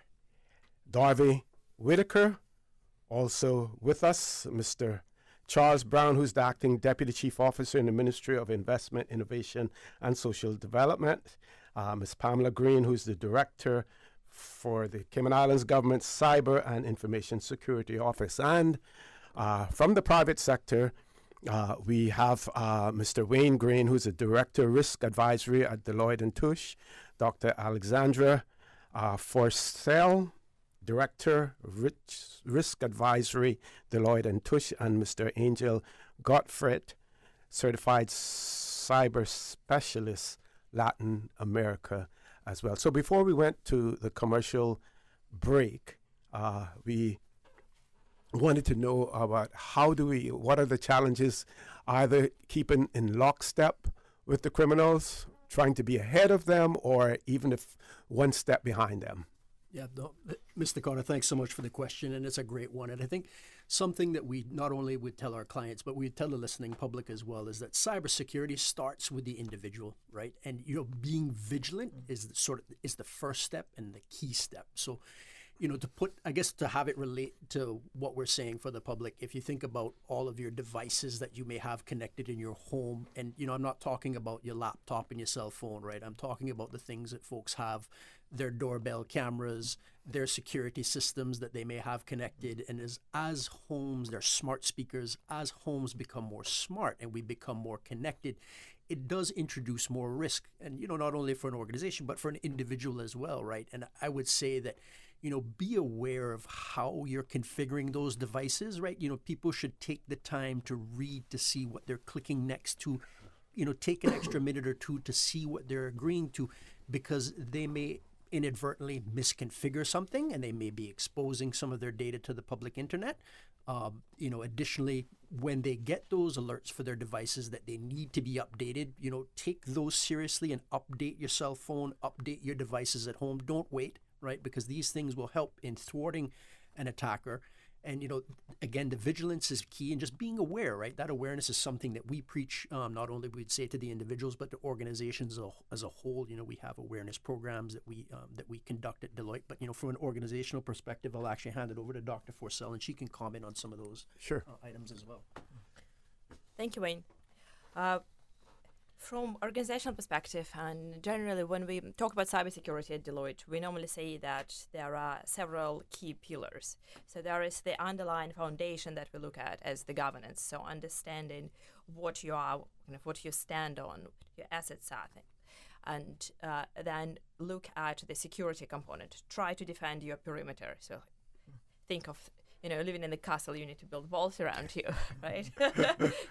Darby Whitaker. Also with us, Mr. Charles Brown, who's the Acting Deputy Chief Officer in the Ministry of Investment, Innovation and Social Development. Ms. Pamela Green, who's the Director for the Cayman Islands Government Cyber and Information Security Office. And from the private sector, we have Mr. Wayne Green, who's the Director Risk Advisory at Deloitte & Touche, Dr. Alexandra Forcell, Director Risk Advisory, Deloitte & Touche, and Mr. Angel Gottfried, Certified Cyber Specialist, Latin America as well. So before we went to the commercial break, we wanted to know about what are the challenges, either keeping in lockstep with the criminals, trying to be ahead of them, or even if one step behind them. Yeah, no, Mr. Connor, thanks so much for the question, and it's a great one. And I think something that we not only would tell our clients, but we tell the listening public as well, is that cybersecurity starts with the individual, right? And being vigilant is the first step and the key step. So, to have it relate to what we're saying for the public, if you think about all of your devices that you may have connected in your home, and I'm not talking about your laptop and your cell phone, right? I'm talking about the things that folks have, their doorbell cameras, their security systems that they may have connected. And as homes, their smart speakers, as homes become more smart and we become more connected, it does introduce more risk. And, not only for an organization, but for an individual as well, right? And I would say that, be aware of how you're configuring those devices, right? People should take the time to read to see what they're clicking next to, take an extra minute or two to see what they're agreeing to, because they may inadvertently misconfigure something and they may be exposing some of their data to the public internet. Additionally, when they get those alerts for their devices that they need to be updated, take those seriously and update your cell phone, update your devices at home. Don't wait, right? Because these things will help in thwarting an attacker. And, again, the vigilance is key, and just being aware, right? That awareness is something that we preach, not only we'd say to the individuals, but to organizations as a whole. We have awareness programs that we conduct at Deloitte. But, from an organizational perspective, I'll actually hand it over to Dr. Forcell, and she can comment on some of those items as well. Thank you, Wayne. From organizational perspective, and generally when we talk about cybersecurity at Deloitte, we normally say that there are several key pillars. So there is the underlying foundation that we look at as the governance, so understanding what you are, what you stand on, what your assets are, and then look at the security component. Try to defend your perimeter. So think of living in the castle, you need to build walls around you, right?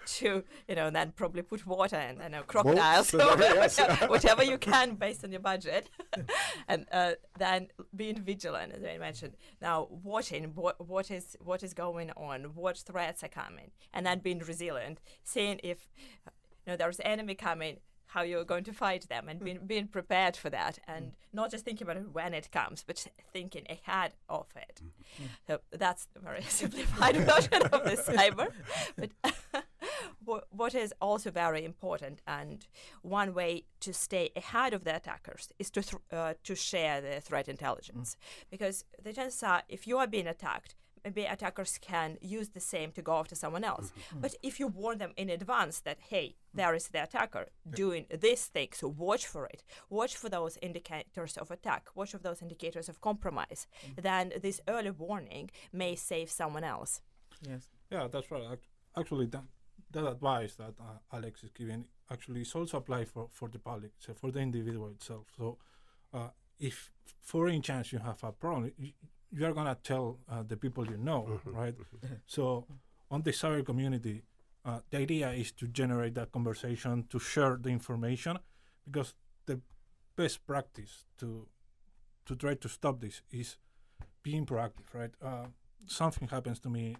To, then probably put water and crocodiles, whatever you can based on your budget. And then being vigilant, as I mentioned. Now, watching what is going on, what threats are coming, and then being resilient, seeing if there's an enemy coming, how you're going to fight them, and being prepared for that, and not just thinking about it when it comes, but thinking ahead of it. So that's a very simplified version of the cyber. But what is also very important, and one way to stay ahead of the attackers, is to share the threat intelligence. Because the chances are, if you are being attacked, maybe attackers can use the same to go after someone else. But if you warn them in advance that, hey, there is the attacker doing this thing, so watch for it, watch for those indicators of attack, watch for those indicators of compromise, then this early warning may save someone else. Yes. Yeah, that's right. Actually, that advice that Alex is giving actually is also applied for the public, so for the individual itself. So if for any chance you have a problem, you are going to tell the people you know, right? So on the cyber community, the idea is to generate that conversation, to share the information, because the best practice to try to stop this is being proactive, right? Something happens to me,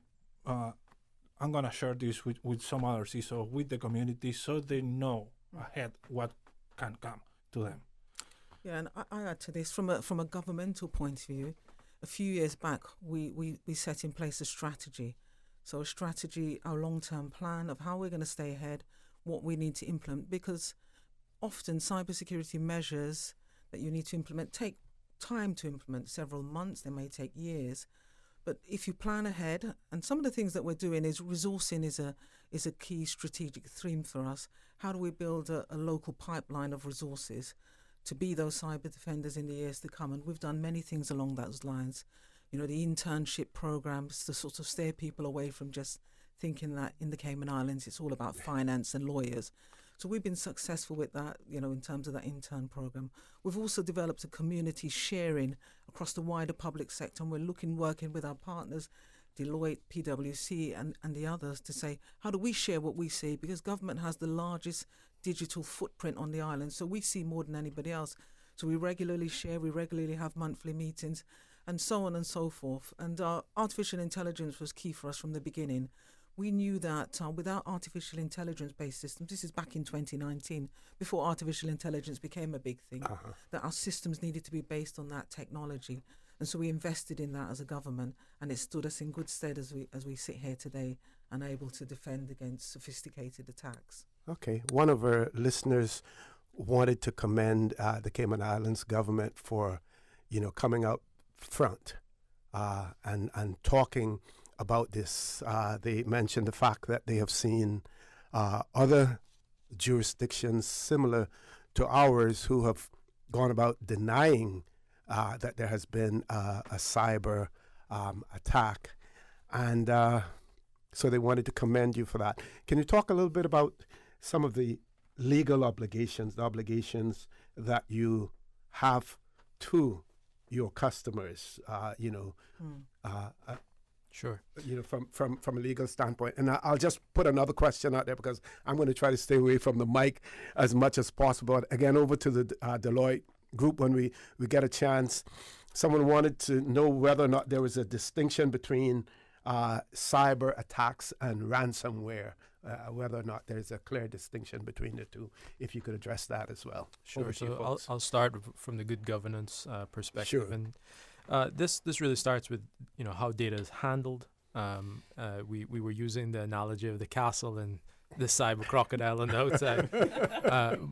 I'm going to share this with some other CISO, with the community, so they know ahead what can come to them. Yeah, and I add to this, from a governmental point of view, a few years back, we set in place a strategy. So a strategy, our long-term plan of how we're going to stay ahead, what we need to implement, because often cybersecurity measures that you need to implement take time to implement, several months, they may take years. But if you plan ahead, and some of the things that we're doing is resourcing is a key strategic theme for us. How do we build a local pipeline of resources to be those cyber defenders in the years to come? And we've done many things along those lines. You know, the internship programs to sort of steer people away from just thinking that in the Cayman Islands it's all about finance and lawyers. So we've been successful with that, you know, in terms of that intern program. We've also developed a community sharing across the wider public sector, and we're working with our partners, Deloitte, PwC, and the others, to say, how do we share what we see? Because government has the largest digital footprint on the island, so we see more than anybody else. So we regularly share, we regularly have monthly meetings, and so on and so forth. And artificial intelligence was key for us from the beginning. We knew that without artificial intelligence-based systems, this is back in 2019, before artificial intelligence became a big thing, that our systems needed to be based on that technology. And so we invested in that as a government, and it stood us in good stead as we sit here today and able to defend against sophisticated attacks. Okay. One of our listeners wanted to commend the Cayman Islands government for, you know, coming out front and talking about this. They mentioned the fact that they have seen other jurisdictions similar to ours who have gone about denying that there has been a cyber attack. And so they wanted to commend you for that. Can you talk a little bit about some of the legal obligations, the obligations that you have to your customers, Sure. You know, from a legal standpoint. And I'll just put another question out there because I'm going to try to stay away from the mic as much as possible. Again, over to the Deloitte group when we get a chance. Someone wanted to know whether or not there was a distinction between cyber attacks and ransomware, whether or not there's a clear distinction between the two. If you could address that as well. Sure. So I'll start from the good governance perspective. Sure. And this really starts with, you know, how data is handled. We were using the analogy of the castle and the cyber crocodile on the outside.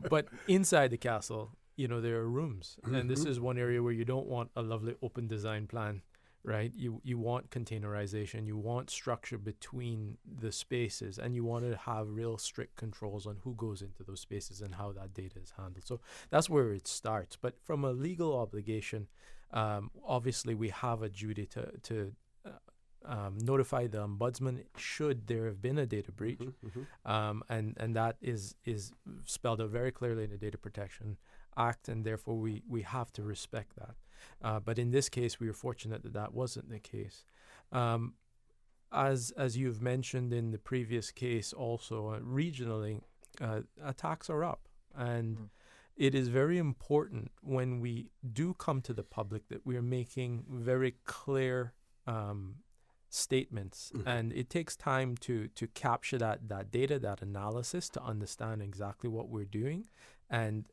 But inside the castle, you know, there are rooms. And this is one area where you don't want a lovely open design plan, right? You want containerization, you want structure between the spaces, and you want to have real strict controls on who goes into those spaces and how that data is handled. So that's where it starts. But from a legal obligation, obviously we have a duty to notify the ombudsman should there have been a data breach, and that is spelled out very clearly in the Data Protection Act, and therefore we have to respect that. But in this case, we were fortunate that wasn't the case. As you've mentioned in the previous case, also regionally, attacks are up, and it is very important when we do come to the public that we are making very clear statements, and it takes time to capture that data, that analysis, to understand exactly what we're doing. And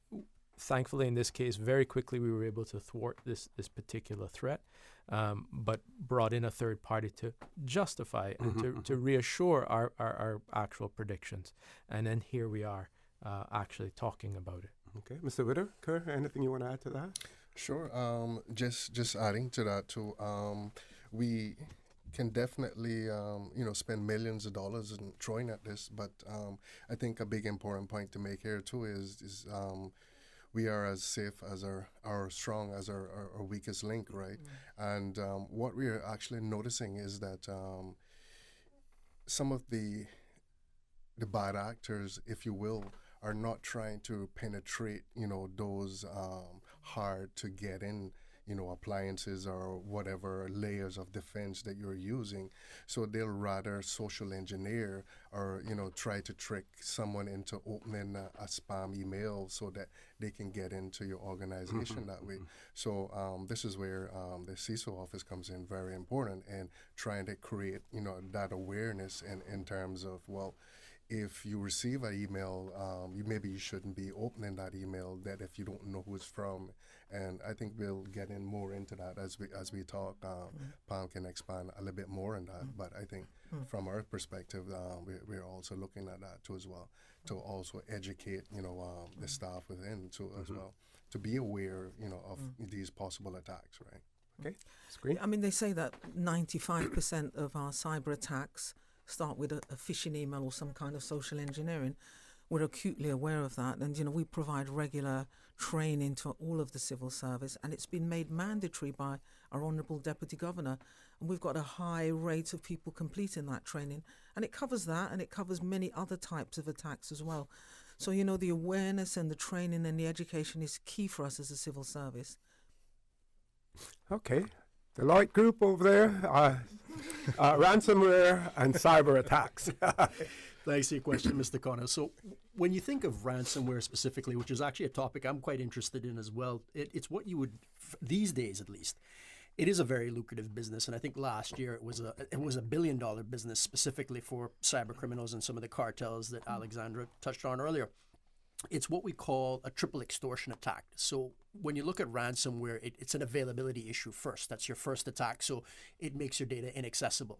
thankfully, in this case, very quickly we were able to thwart this particular threat, but brought in a third party to justify and to reassure our actual predictions. And then here we are actually talking about it. Okay, Mr. Whitaker, anything you want to add to that? Sure. Just adding to that too. We can definitely, spend millions of dollars in throwing at this. But I think a big important point to make here too is we are as safe as our strong as our weakest link, right? And what we are actually noticing is that some of the bad actors, if you will, are not trying to penetrate, those hard to get in, appliances or whatever layers of defense that you're using. So they'll rather social engineer or, try to trick someone into opening a spam email so that they can get into your organization that way. So this is where the CISO office comes in very important, and trying to create, that awareness in terms of, well, if you receive an email, maybe you shouldn't be opening that email, that if you don't know who it's from. And I think we'll get in more into that as we talk. Pam can expand a little bit more on that. But I think from our perspective, we're also looking at that too as well, to also educate, the staff within too as well, to be aware, of these possible attacks, right? Okay, that's great. I mean, they say that 95% of our cyber attacks start with a phishing email or some kind of social engineering. We're acutely aware of that, and we provide regular training to all of the civil service, and it's been made mandatory by our Honourable Deputy Governor, and we've got a high rate of people completing that training, and it covers that, and it covers many other types of attacks as well. So the awareness and the training and the education is key for us as a civil service. Okay, the light group over there, ransomware and cyber attacks. Thanks for your question, Mr. Connor. So when you think of ransomware specifically, which is actually a topic I'm quite interested in as well, it's what you would, these days at least, it is a very lucrative business. And I think last year it was a $1 billion business specifically for cyber criminals and some of the cartels that Alexandra touched on earlier. It's what we call a triple extortion attack. So when you look at ransomware, it's an availability issue first. That's your first attack. So it makes your data inaccessible.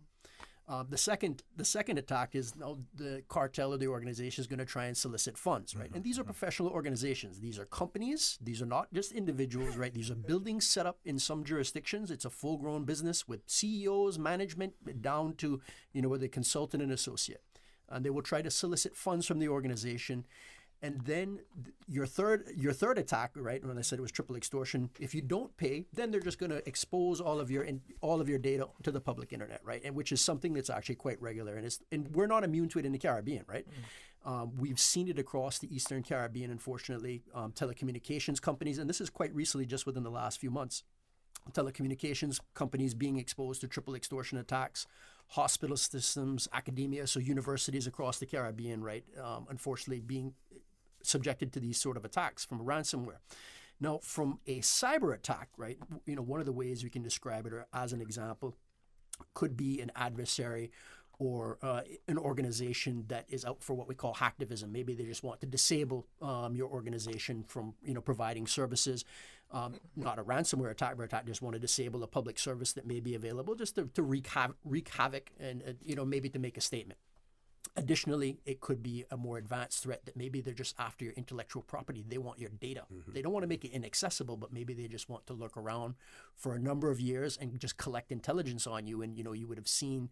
The second attack is the cartel or the organization is going to try and solicit funds, right? And these are professional organizations. These are companies. These are not just individuals, right? These are buildings set up in some jurisdictions. It's a full-grown business with CEOs, management, down to, where the consultant and associate. And they will try to solicit funds from the organization. And then your third attack, right? When I said it was triple extortion, if you don't pay, then they're just going to expose all of your data to the public internet, right? And which is something that's actually quite regular, and we're not immune to it in the Caribbean, right? We've seen it across the Eastern Caribbean, unfortunately. Telecommunications companies, and this is quite recently, just within the last few months, telecommunications companies being exposed to triple extortion attacks. Hospital systems, academia, so universities across the Caribbean, right, unfortunately being subjected to these sort of attacks from ransomware. Now, from a cyber attack, right, one of the ways we can describe it, or as an example, could be an adversary or an organization that is out for what we call hacktivism. Maybe they just want to disable your organization from providing services. Not a ransomware attack, but attack just want to disable a public service that may be available, just to wreak havoc and maybe to make a statement. Additionally, it could be a more advanced threat that maybe they're just after your intellectual property. They want your data. They don't want to make it inaccessible, but maybe they just want to lurk around for a number of years and just collect intelligence on you. And you would have seen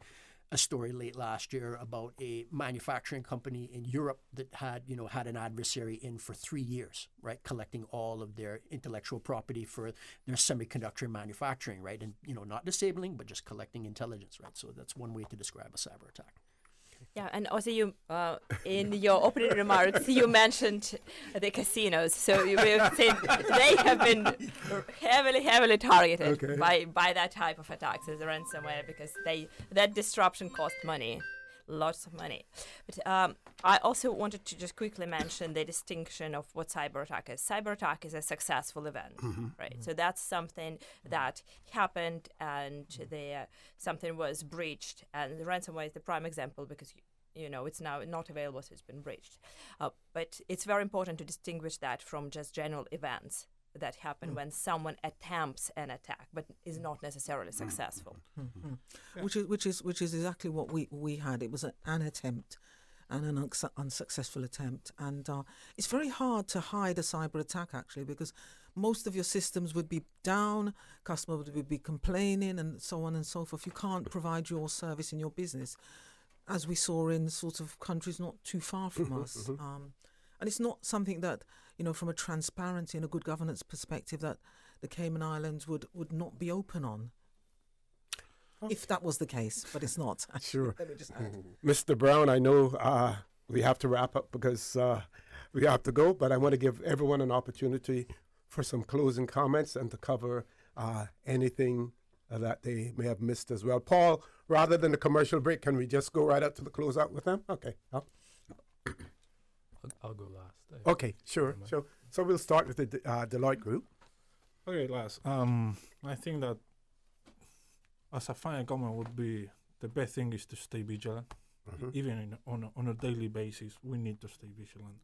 a story late last year about a manufacturing company in Europe that had an adversary in for 3 years, right, collecting all of their intellectual property for their semiconductor manufacturing, right, and not disabling, but just collecting intelligence, right. So that's one way to describe a cyber attack. Yeah, and also you, in your opening remarks, you mentioned the casinos. So you will say they have been heavily targeted by that type of attacks as a ransomware, because that disruption cost money. Lots of money. But I also wanted to just quickly mention the distinction of what cyber attack is. Cyber attack is a successful event, right? So that's something that happened and something was breached. And the ransomware is the prime example because, it's now not available, so it's been breached. But it's very important to distinguish that from just general events that happen when someone attempts an attack but is not necessarily successful. Which is exactly what we had. It was an attempt, and an unsuccessful attempt. And it's very hard to hide a cyber attack, actually, because most of your systems would be down, customer would be complaining, and so on and so forth. You can't provide your service in your business, as we saw in sort of countries not too far from us. And it's not something that, from a transparency and a good governance perspective, that the Cayman Islands would not be open on. If that was the case, but it's not. Sure. Let me just add. Mr. Brown, I know we have to wrap up because we have to go, but I want to give everyone an opportunity for some closing comments and to cover anything that they may have missed as well. Paul, rather than the commercial break, can we just go right up to the closeout with them? Okay. I'll go last. Okay, sure. So we'll start with the Deloitte Group. Okay, last. I think that as a final comment would be the best thing is to stay vigilant. Even on a daily basis, we need to stay vigilant.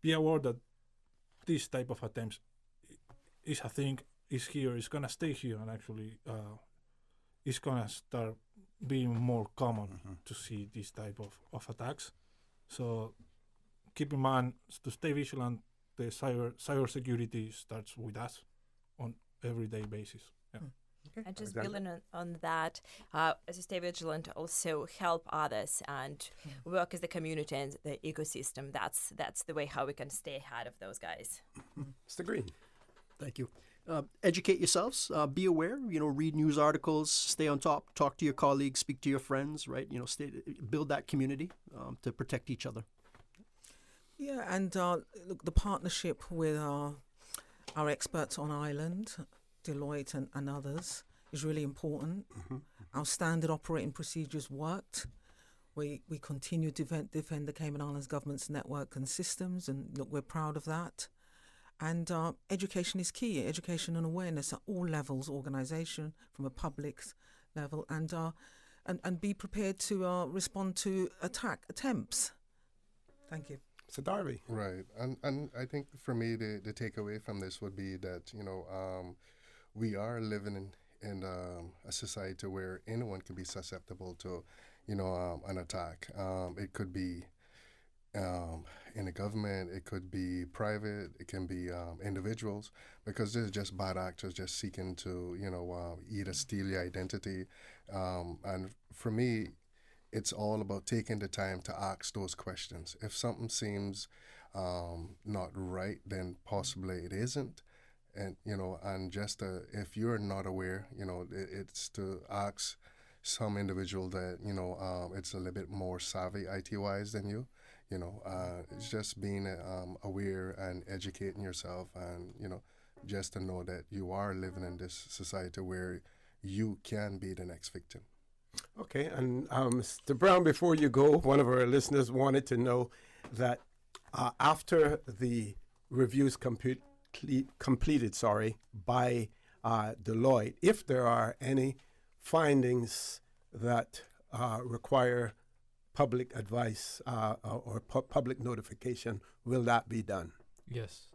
Be aware that this type of attempts is a thing, is here, it's gonna stay here, and actually it's gonna start being more common to see this type of attacks. So keep in mind to stay vigilant. The cyber security starts with us on everyday basis. Yeah. Okay. And just building on that, as you stay vigilant, also help others and work as the community and the ecosystem. That's the way how we can stay ahead of those guys. Mr. Green. Thank you. Educate yourselves. Be aware. Read news articles. Stay on top. Talk to your colleagues. Speak to your friends. Right. Build that community to protect each other. Yeah, and look, the partnership with our experts on island, Deloitte and others, is really important. Our standard operating procedures worked. We continue to defend the Cayman Islands government's network and systems, and look, we're proud of that. And education is key. Education and awareness at all levels, organisation, from a public level, and be prepared to respond to attack attempts. Thank you. So Darby. Right. And I think for me, the takeaway from this would be that, we are living in a society where anyone can be susceptible to, an attack. It could be in the government, it could be private, it can be individuals, because there's just bad actors just seeking to, either steal your identity. And for me, it's all about taking the time to ask those questions. If something seems not right, then possibly it isn't. And, and just if you're not aware, it's to ask some individual that, it's a little bit more savvy IT-wise than you. It's just being aware and educating yourself, and, just to know that you are living in this society where you can be the next victim. Okay, and Mr. Brown, before you go, one of our listeners wanted to know that after the reviews completed by Deloitte, if there are any findings that require public advice or public notification, will that be done? Yes.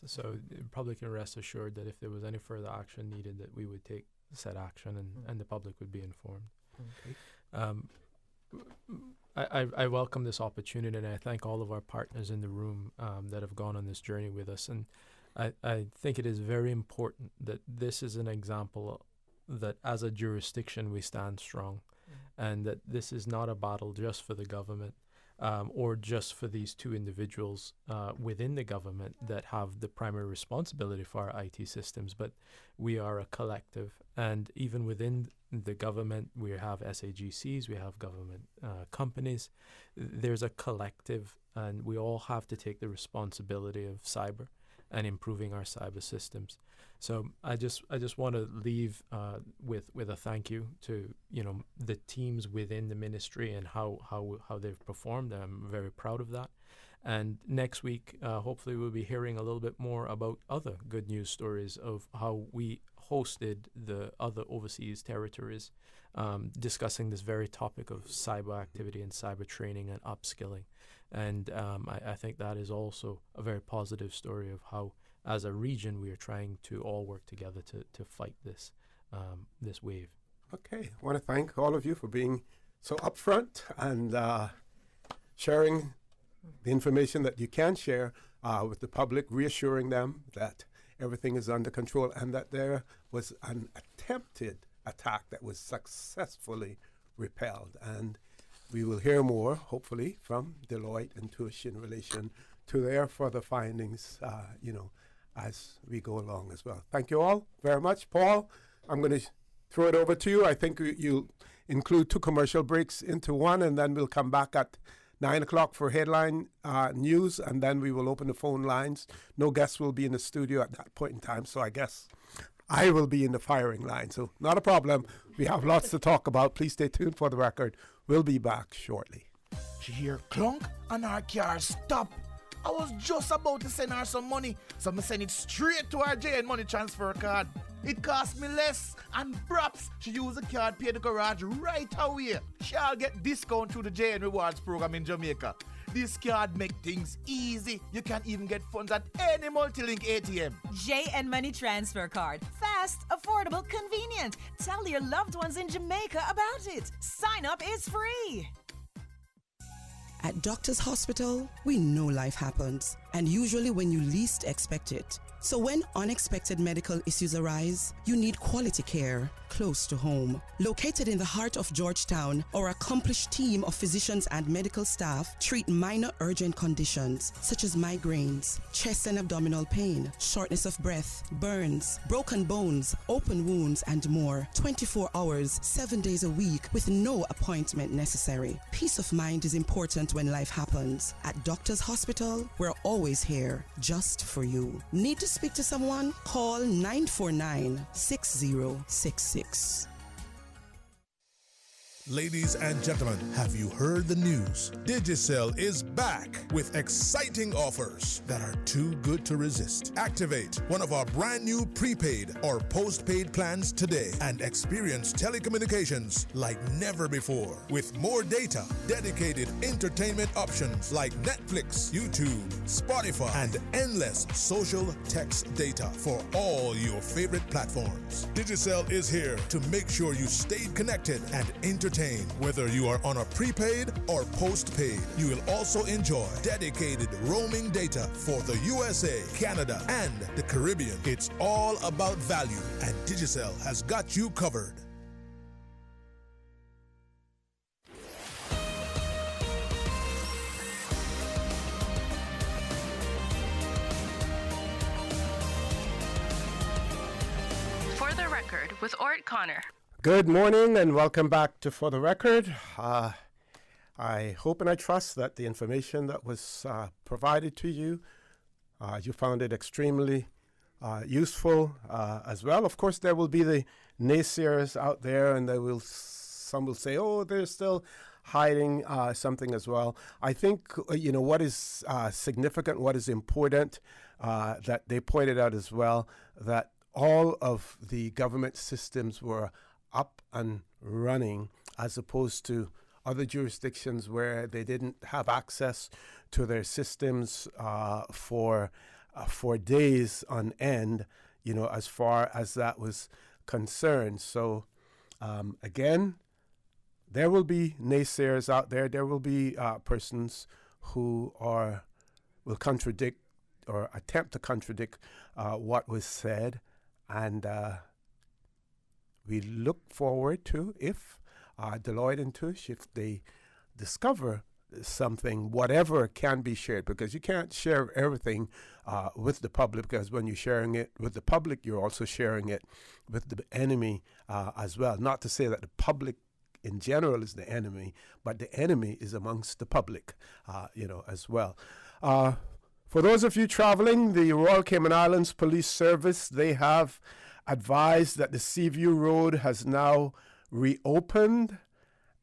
So the public can rest assured that if there was any further action needed, that we would take said action, and the public would be informed. Okay. I welcome this opportunity, and I thank all of our partners in the room that have gone on this journey with us. And I think it is very important that this is an example that as a jurisdiction we stand strong, and that this is not a battle just for the government or just for these two individuals within the government that have the primary responsibility for our IT systems, but we are a collective. And even within the government, we have SAGCs, we have government companies. There's a collective, and we all have to take the responsibility of cyber and improving our cyber systems. So I just want to leave with a thank you to the teams within the ministry and how they've performed. I'm very proud of that. And next week, hopefully, we'll be hearing a little bit more about other good news stories of how we hosted the other overseas territories, discussing this very topic of cyber activity and cyber training and upskilling. And I think that is also a very positive story of how, as a region, we are trying to all work together to fight this wave. Okay, I want to thank all of you for being so upfront and sharing the information that you can share with the public, reassuring them that everything is under control and that there was an attempted attack that was successfully repelled. And we will hear more, hopefully, from Deloitte and Touche in relation to their further findings, as we go along as well. Thank you all very much. Paul, I'm going to throw it over to you. I think you'll include 2 commercial breaks into one, and then we'll come back at 9 o'clock for headline news, and then we will open the phone lines. No guests will be in the studio at that point in time, so I guess I will be in the firing line. So not a problem. We have lots to talk about. Please stay tuned for the record. We'll be back shortly. She hear clunk and her car stop. I was just about to send her some money, so I send it straight to her JN Money Transfer card. It cost me less, and perhaps she use the card, pay the garage right away. She'll get discount through the JN Rewards program in Jamaica. This card make things easy. You can even get funds at any multi-link ATM. JN Money Transfer Card. Fast, affordable, convenient. Tell your loved ones in Jamaica about it. Sign up is free. At Doctors Hospital, we know life happens, and usually when you least expect it. So when unexpected medical issues arise, you need quality care close to home. Located in the heart of Georgetown, our accomplished team of physicians and medical staff treat minor urgent conditions such as migraines, chest and abdominal pain, shortness of breath, burns, broken bones, open wounds, and more. 24 hours, 7 days a week with no appointment necessary. Peace of mind is important when life happens. At Doctors Hospital, we're always here just for you. Need to speak to someone? Call 949-6066. Ladies and gentlemen, have you heard the news? Digicel is back with exciting offers that are too good to resist. Activate one of our brand new prepaid or postpaid plans today and experience telecommunications like never before. With more data, dedicated entertainment options like Netflix, YouTube, Spotify, and endless social text data for all your favorite platforms. Digicel is here to make sure you stay connected and entertained. Whether you are on a prepaid or postpaid, you will also enjoy dedicated roaming data for the USA, Canada, and the Caribbean. It's all about value, and Digicel has got you covered. For the Record with Orrett Connor. Good morning and welcome back to For the Record. I hope and I trust that the information that was provided to you, you found it extremely useful as well. Of course, there will be the naysayers out there, and some will say, oh, they're still hiding something as well. I think, what is significant, what is important, that they pointed out as well, that all of the government systems were up and running, as opposed to other jurisdictions where they didn't have access to their systems for days on end, as far as that was concerned. So again, there will be naysayers out there. There will be persons who will contradict or attempt to contradict what was said, and we look forward to, if Deloitte and Touche, if they discover something, whatever can be shared, because you can't share everything with the public, because when you're sharing it with the public, you're also sharing it with the enemy as well. Not to say that the public in general is the enemy, but the enemy is amongst the public, as well. For those of you traveling, the Royal Cayman Islands Police Service, they have advised that the Seaview Road has now reopened,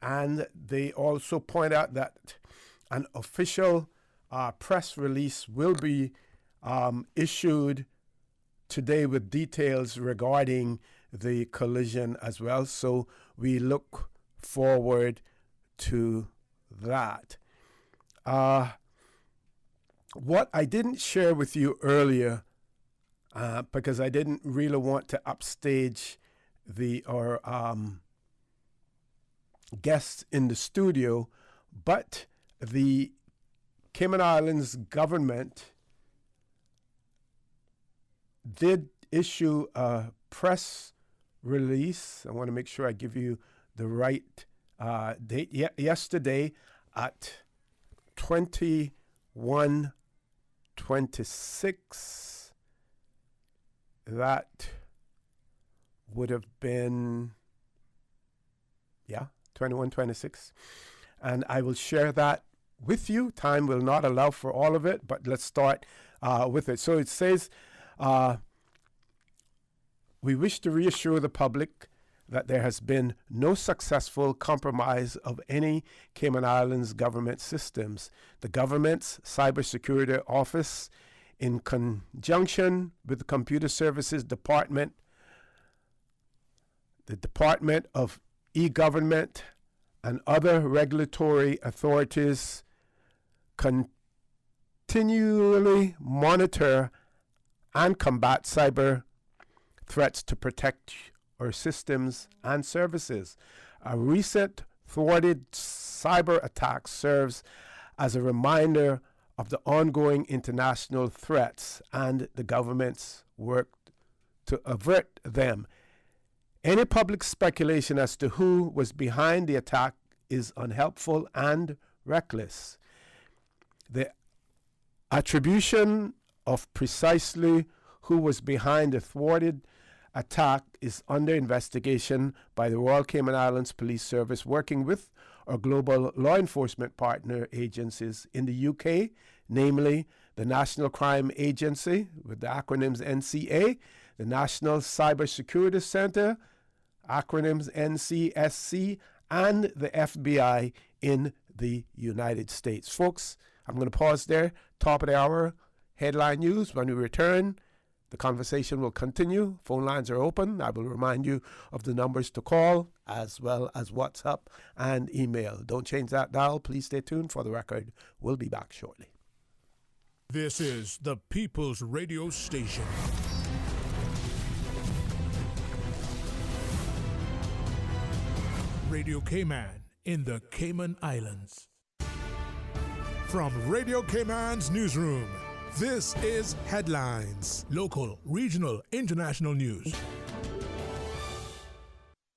and they also point out that an official press release will be issued today with details regarding the collision as well. So we look forward to that. What I didn't share with you earlier, because I didn't really want to upstage guests in the studio, but the Cayman Islands government did issue a press release. I want to make sure I give you the right date. Yesterday at 21:26, that would have been 21:26, and I will share that with you. Time will not allow for all of it, but let's start with it. So it says, we wish to reassure the public that there has been no successful compromise of any Cayman Islands government systems. The government's cybersecurity office, in conjunction with the Computer Services Department, the Department of E-Government, and other regulatory authorities, continually monitor and combat cyber threats to protect our systems and services. A recent thwarted cyber attack serves as a reminder of the ongoing international threats and the government's work to avert them. Any public speculation as to who was behind the attack is unhelpful and reckless. The attribution of precisely who was behind the thwarted attack is under investigation by the Royal Cayman Islands Police Service, working with our global law enforcement partner agencies in the UK, namely the National Crime Agency, with the acronyms NCA, the National Cybersecurity Center, acronyms NCSC, and the FBI in the United States. Folks, I'm going to pause there. Top of the hour, headline news. When we return, the conversation will continue. Phone lines are open. I will remind you of the numbers to call, as well as WhatsApp and email. Don't change that dial. Please stay tuned. For the record, we'll be back shortly. This is the People's Radio Station. Radio Cayman in the Cayman Islands. From Radio Cayman's newsroom, this is Headlines. Local, regional, international news.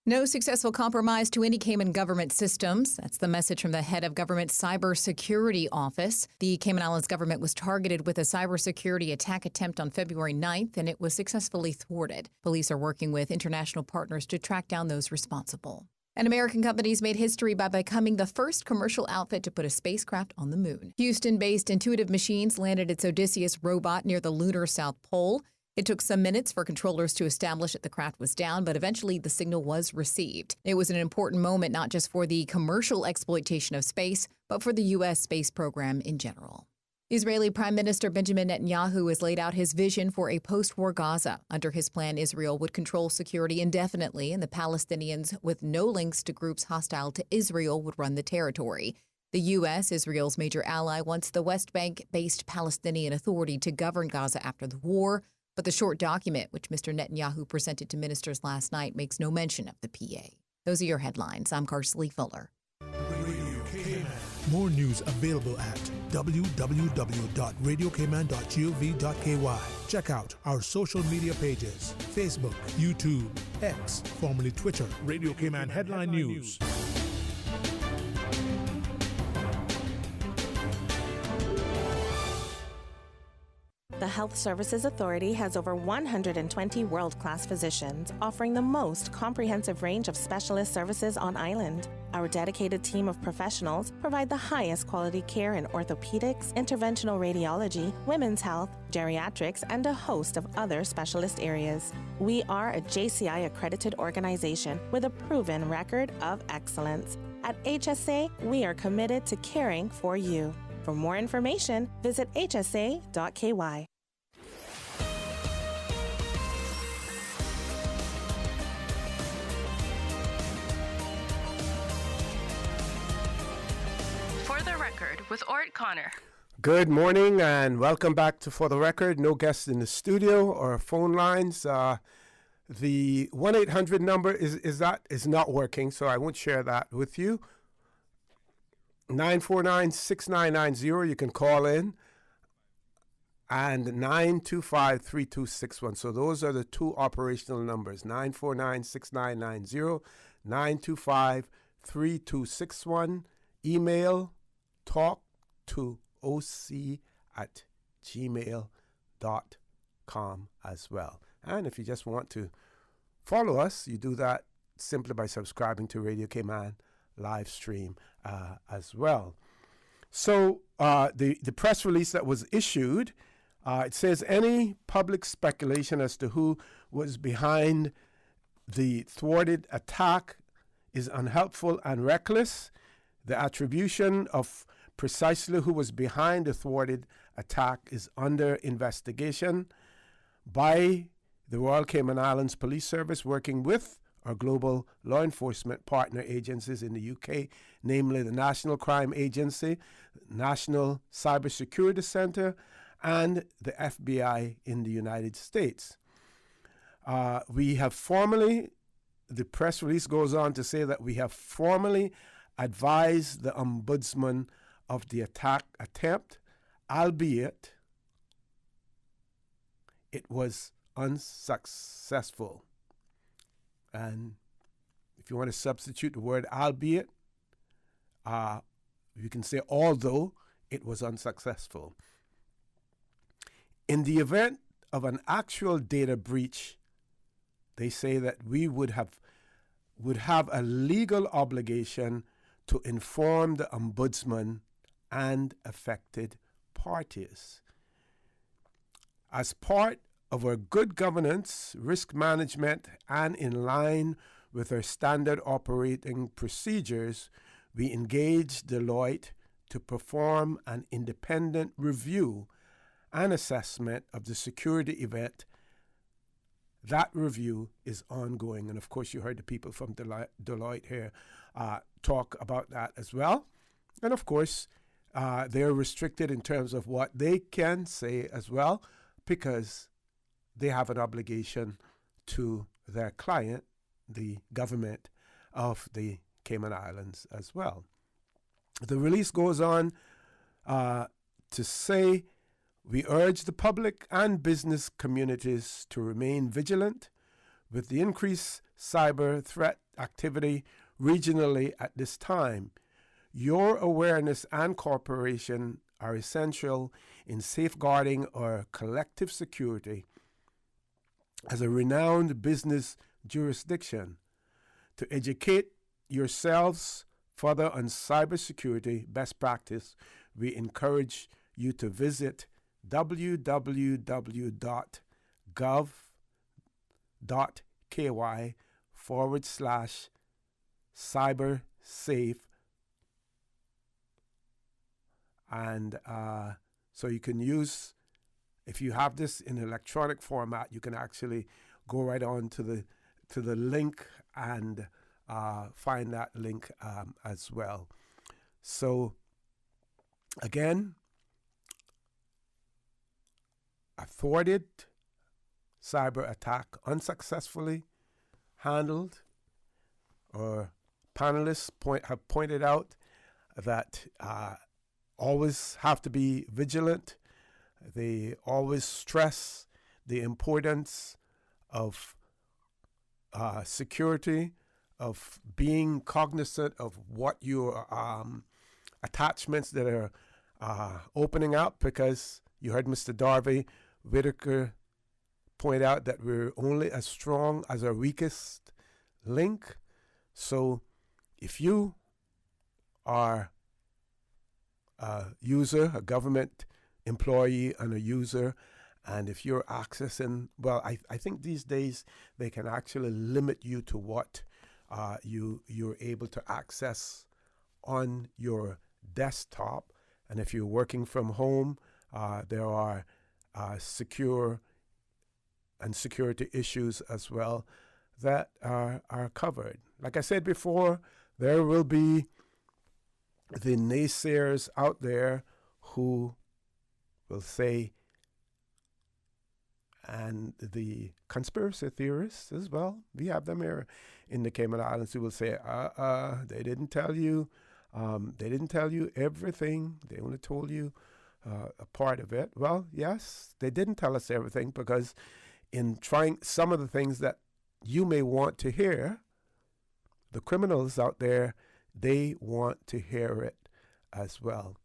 No successful compromise to any Cayman government systems. That's the message from the head of government cybersecurity office. The Cayman Islands government was targeted with a cybersecurity attack attempt on February 9th, and it was successfully thwarted. Police are working with international partners to track down those responsible. And American companies made history by becoming the first commercial outfit to put a spacecraft on the moon. Houston-based Intuitive Machines landed its Odysseus robot near the lunar South Pole. It took some minutes for controllers to establish that the craft was down, but eventually the signal was received. It was an important moment not just for the commercial exploitation of space, but for the U.S. space program in general. Israeli Prime Minister Benjamin Netanyahu has laid out his vision for a post-war Gaza. Under his plan, Israel would control security indefinitely, and the Palestinians with no links to groups hostile to Israel would run the territory. The U.S., Israel's major ally, wants the West Bank-based Palestinian Authority to govern Gaza after the war, but the short document, which Mr. Netanyahu presented to ministers last night, makes no mention of the PA. Those are your headlines. I'm Carsley Fuller. More news available at www.radiocayman.gov.ky. Check out our social media pages: Facebook, YouTube, X, formerly Twitter, Radio Cayman Headline News. The Health Services Authority has over 120 world-class physicians offering the most comprehensive range of specialist services on island. Our dedicated team of professionals provide the highest quality care in orthopedics, interventional radiology, women's health, geriatrics, and a host of other specialist areas. We are a JCI accredited organization with a proven record of excellence. At HSA, we are committed to caring for you. For more information, visit hsa.ky. For the Record with Orrett Connor. Good morning and welcome back to For the Record. No guests in the studio or phone lines. The 1-800 number is not working, so I won't share that with you. 949-6990, you can call in, and 925-3261. So those are the two operational numbers, 949-6990, 925-3261. Email talktooc@gmail.com as well. And if you just want to follow us, you do that simply by subscribing to Radio Cayman live stream as well. So the press release that was issued, it says any public speculation as to who was behind the thwarted attack is unhelpful and reckless. The attribution of precisely who was behind the thwarted attack is under investigation by the Royal Cayman Islands Police Service, working with our global law enforcement partner agencies in the UK, namely the National Crime Agency, National Cybersecurity Center, and the FBI in the United States. We have formally, the press release goes on to say that we have formally advised the Ombudsman of the attack attempt, albeit it was unsuccessful. And if you want to substitute the word albeit, you can say although it was unsuccessful. In the event of an actual data breach, they say that we would have a legal obligation to inform the Ombudsman and affected parties. As part of our good governance, risk management, and in line with our standard operating procedures, we engaged Deloitte to perform an independent review and assessment of the security event. That review is ongoing. And of course, you heard the people from Deloitte here talk about that as well. And of course, they're restricted in terms of what they can say as well, because they have an obligation to their client, the government of the Cayman Islands as well. The release goes on to say, we urge the public and business communities to remain vigilant with the increased cyber threat activity regionally at this time. Your awareness and cooperation are essential in safeguarding our collective security as a renowned business jurisdiction. To educate yourselves further on cybersecurity best practice, we encourage you to visit www.gov.ky/cybersafe. And so you can use, if you have this in electronic format, you can actually go right on to the link and find that link as well. So again, a thwarted cyber attack unsuccessfully handled. Our panelists have pointed out that always have to be vigilant. They always stress the importance of security, of being cognizant of what your attachments that are opening up, because you heard Mr. Darby Whitaker point out that we're only as strong as our weakest link. So if you are a user, a government employee and a user, and if you're accessing, well, I think these days they can actually limit you to what you're able to access on your desktop. And if you're working from home, there are security issues as well that are covered. Like I said before, there will be the naysayers out there who will say and the conspiracy theorists as well. We have them here in the Cayman Islands who will say, they didn't tell you. They didn't tell you everything. They only told you a part of it. Well, yes, they didn't tell us everything, because in trying some of the things that you may want to hear, the criminals out there, they want to hear it as well.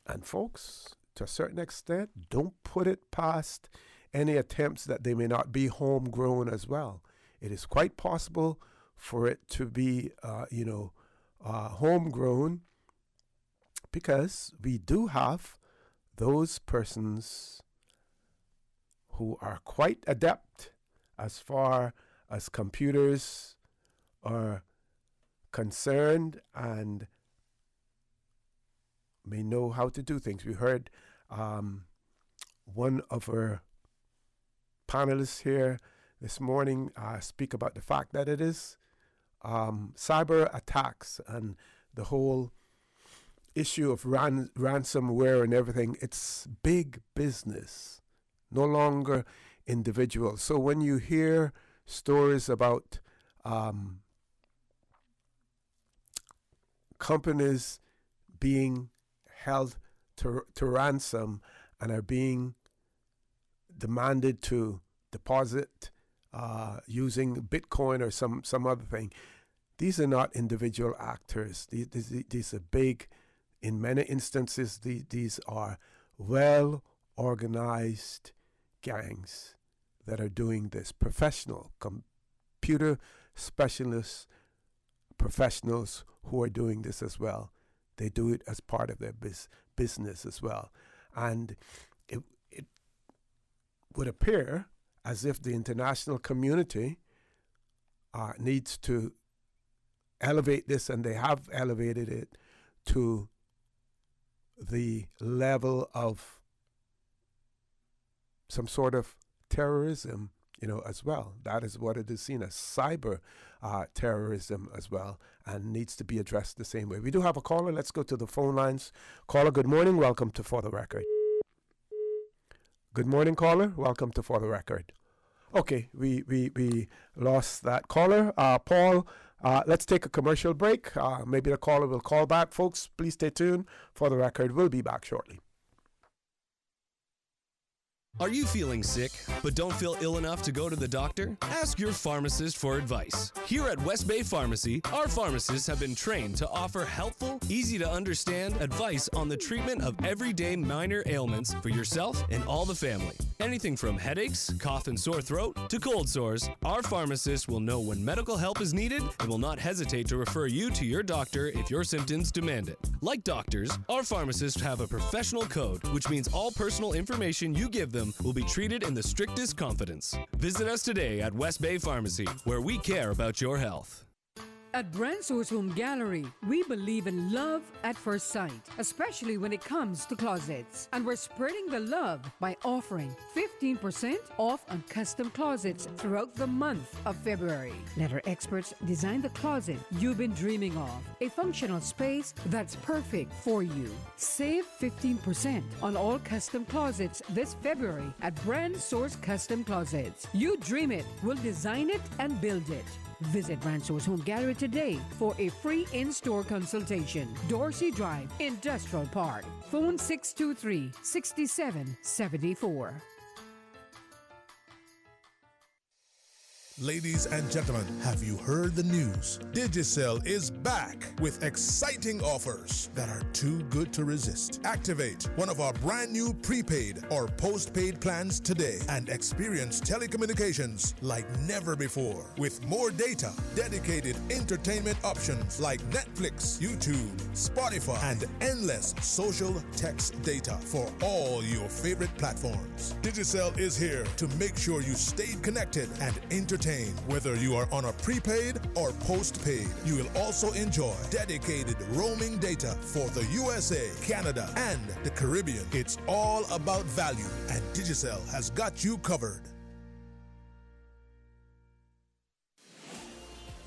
And folks, to a certain extent, don't put it past any attempts that they may not be homegrown as well. It is quite possible for it to be, homegrown, because we do have those persons who are quite adept as far as computers are concerned and may know how to do things. We heard one of our panelists here this morning speak about the fact that it is cyber attacks and the whole issue of ransomware and everything. It's big business, no longer individual. So when you hear stories about companies being held to ransom and are being demanded to deposit using Bitcoin or some other thing, these are not individual actors. These are big, in many instances, these are well-organized gangs that are doing this. Professional, computer specialists, professionals who are doing this as well. They do it as part of their business as well. And it would appear as if the international community needs to elevate this, and they have elevated it to the level of some sort of terrorism, as well. That is what it is seen as, cyber terrorism as well, and needs to be addressed the same way. We do have a caller. Let's go to the phone lines. Caller, good morning. Welcome to For the Record. Good morning, caller. Welcome to For the Record. Okay, we lost that caller. Paul, let's take a commercial break. Maybe the caller will call back. Folks, please stay tuned. For the Record, we'll be back shortly. Are you feeling sick, but don't feel ill enough to go to the doctor? Ask your pharmacist for advice. Here at West Bay Pharmacy, our pharmacists have been trained to offer helpful, easy-to-understand advice on the treatment of everyday minor ailments for yourself and all the family. Anything from headaches, cough and sore throat, to cold sores, our pharmacists will know when medical help is needed and will not hesitate to refer you to your doctor if your symptoms demand it. Like doctors, our pharmacists have a professional code, which means all personal information you give them will be treated in the strictest confidence. Visit us today at West Bay Pharmacy, where we care about your health. At Bransour's Home Gallery, we believe in love at first sight, especially when it comes to closets. And we're spreading the love by offering 15% off on custom closets throughout the month of February. Let our experts design the closet you've been dreaming of, a functional space that's perfect for you. Save 15% on all custom closets this February at Bransour's Custom Closets. You dream it, we'll design it and build it. Visit Bransour's Home Gallery today for a free in-store consultation. Dorsey Drive, Industrial Park. Phone 623-6774. Ladies and gentlemen, have you heard the news? Digicel is back with exciting offers that are too good to resist. Activate one of our brand new prepaid or postpaid plans today and experience telecommunications like never before. With more data, dedicated entertainment options like Netflix, YouTube, Spotify, and endless social text data for all your favorite platforms. Digicel is here to make sure you stay connected and entertained. Whether you are on a prepaid or postpaid, you will also enjoy dedicated roaming data for the USA, Canada, and the Caribbean. It's all about value, and Digicel has got you covered.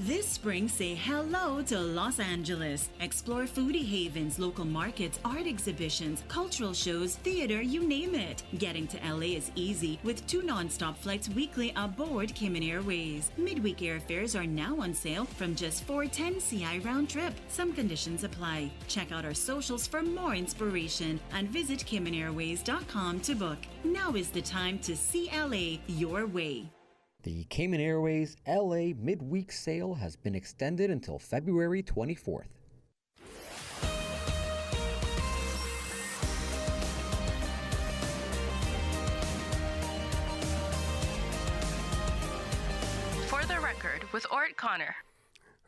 This spring, say hello to Los Angeles. Explore foodie havens, local markets, art exhibitions, cultural shows, theater, you name it. Getting to LA is easy with 2 non-stop flights weekly aboard Cayman Airways. Midweek airfares are now on sale from just $410 CI round trip. Some conditions apply. Check out our socials for more inspiration and visit CaymanAirways.com to book. Now is the time to see LA your way. The Cayman Airways LA midweek sale has been extended until February 24th. For the Record with Orrett Connor.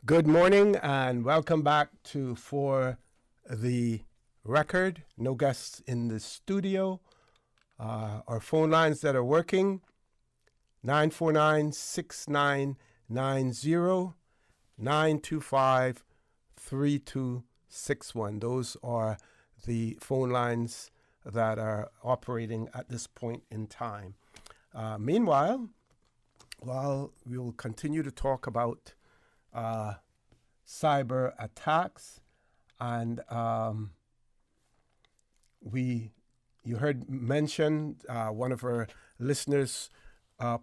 Good morning and welcome back to For the Record. No guests in the studio. Our phone lines that are working, 949-6990, 925-3261. Those are the phone lines that are operating at this point in time. Meanwhile, while we will continue to talk about cyber attacks, and you heard mentioned, one of our listeners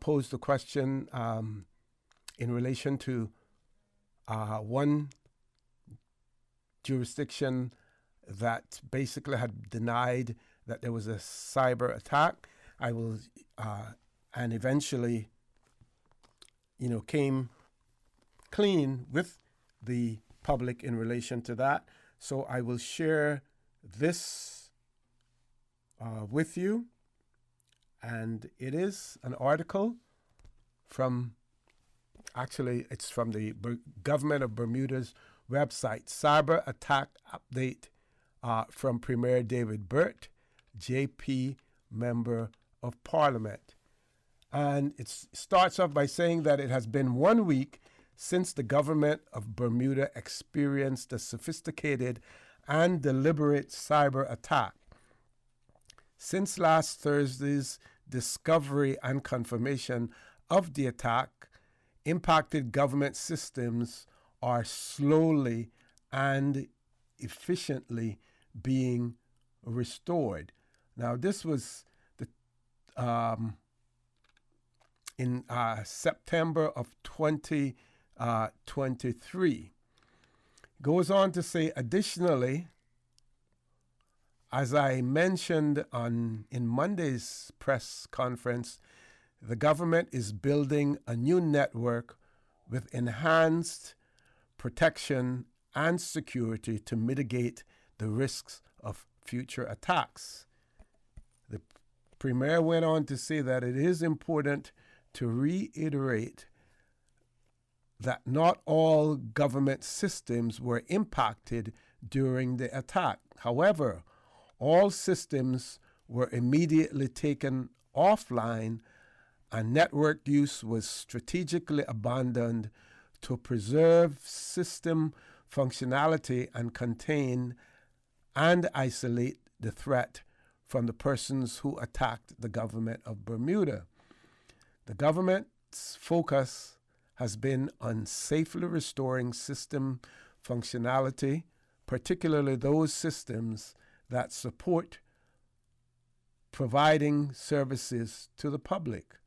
posed a question in relation to one jurisdiction that basically had denied that there was a cyber attack. I will, and eventually, came clean with the public in relation to that. So I will share this with you. And it is an article from, actually, it's from the Government of Bermuda's website, Cyber Attack Update from Premier David Burt, JP Member of Parliament. And it starts off by saying that it has been 1 week since the Government of Bermuda experienced a sophisticated and deliberate cyber attack. Since last Thursday's discovery and confirmation of the attack, impacted government systems are slowly and efficiently being restored. Now, this was in September of 2023. Goes on to say, additionally, as I mentioned in Monday's press conference, the government is building a new network with enhanced protection and security to mitigate the risks of future attacks. The Premier went on to say that it is important to reiterate that not all government systems were impacted during the attack. However, all systems were immediately taken offline and network use was strategically abandoned to preserve system functionality and contain and isolate the threat from the persons who attacked the government of Bermuda. The government's focus has been on safely restoring system functionality, particularly those systems that support providing services to the public.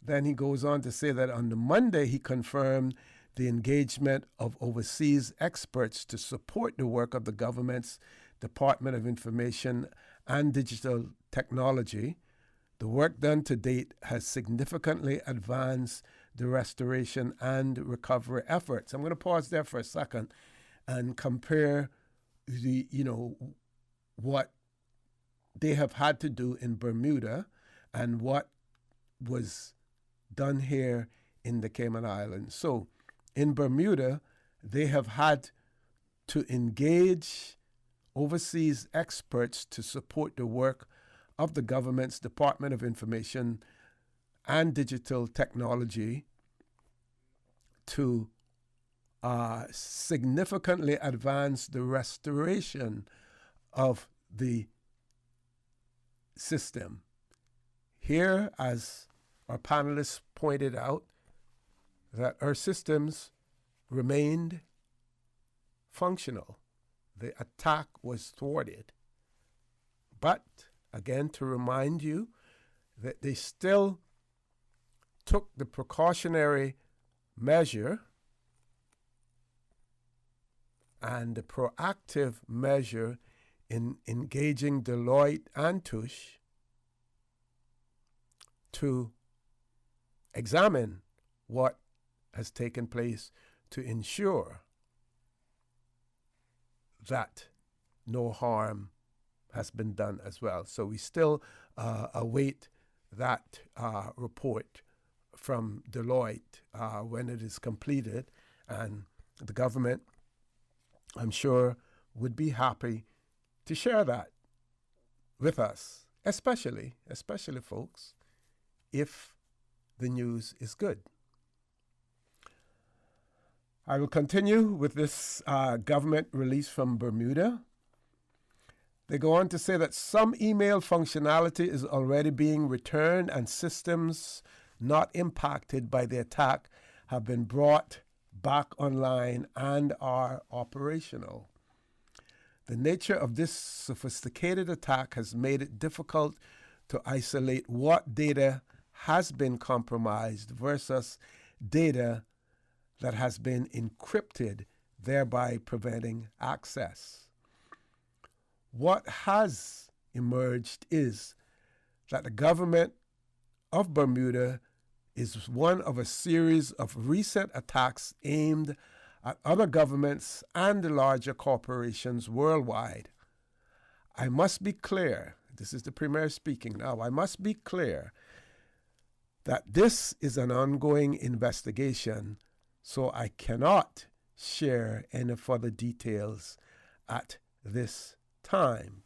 Then he goes on to say that on the Monday, he confirmed the engagement of overseas experts to support the work of the government's Department of Information and Digital Technology. The work done to date has significantly advanced the restoration and recovery efforts. I'm going to pause there for a second and compare what they have had to do in Bermuda and what was done here in the Cayman Islands. So in Bermuda, they have had to engage overseas experts to support the work of the government's Department of Information and Digital Technology to significantly advance the restoration of the system. Here, as our panelists pointed out, that our systems remained functional. The attack was thwarted. But, again, to remind you that they still took the precautionary measure and the proactive measure in engaging Deloitte and Touche to examine what has taken place to ensure that no harm has been done as well. So we still await that report from Deloitte when it is completed, and the government, I'm sure, would be happy to share that with us, especially folks, if the news is good. I will continue with this government release from Bermuda. They go on to say that some email functionality is already being returned and systems not impacted by the attack have been brought back online and are operational. The nature of this sophisticated attack has made it difficult to isolate what data has been compromised versus data that has been encrypted, thereby preventing access. What has emerged is that the government of Bermuda is one of a series of recent attacks aimed at other governments and larger corporations worldwide. I must be clear, this is the Premier speaking now, I must be clear that this is an ongoing investigation, so I cannot share any further details at this time.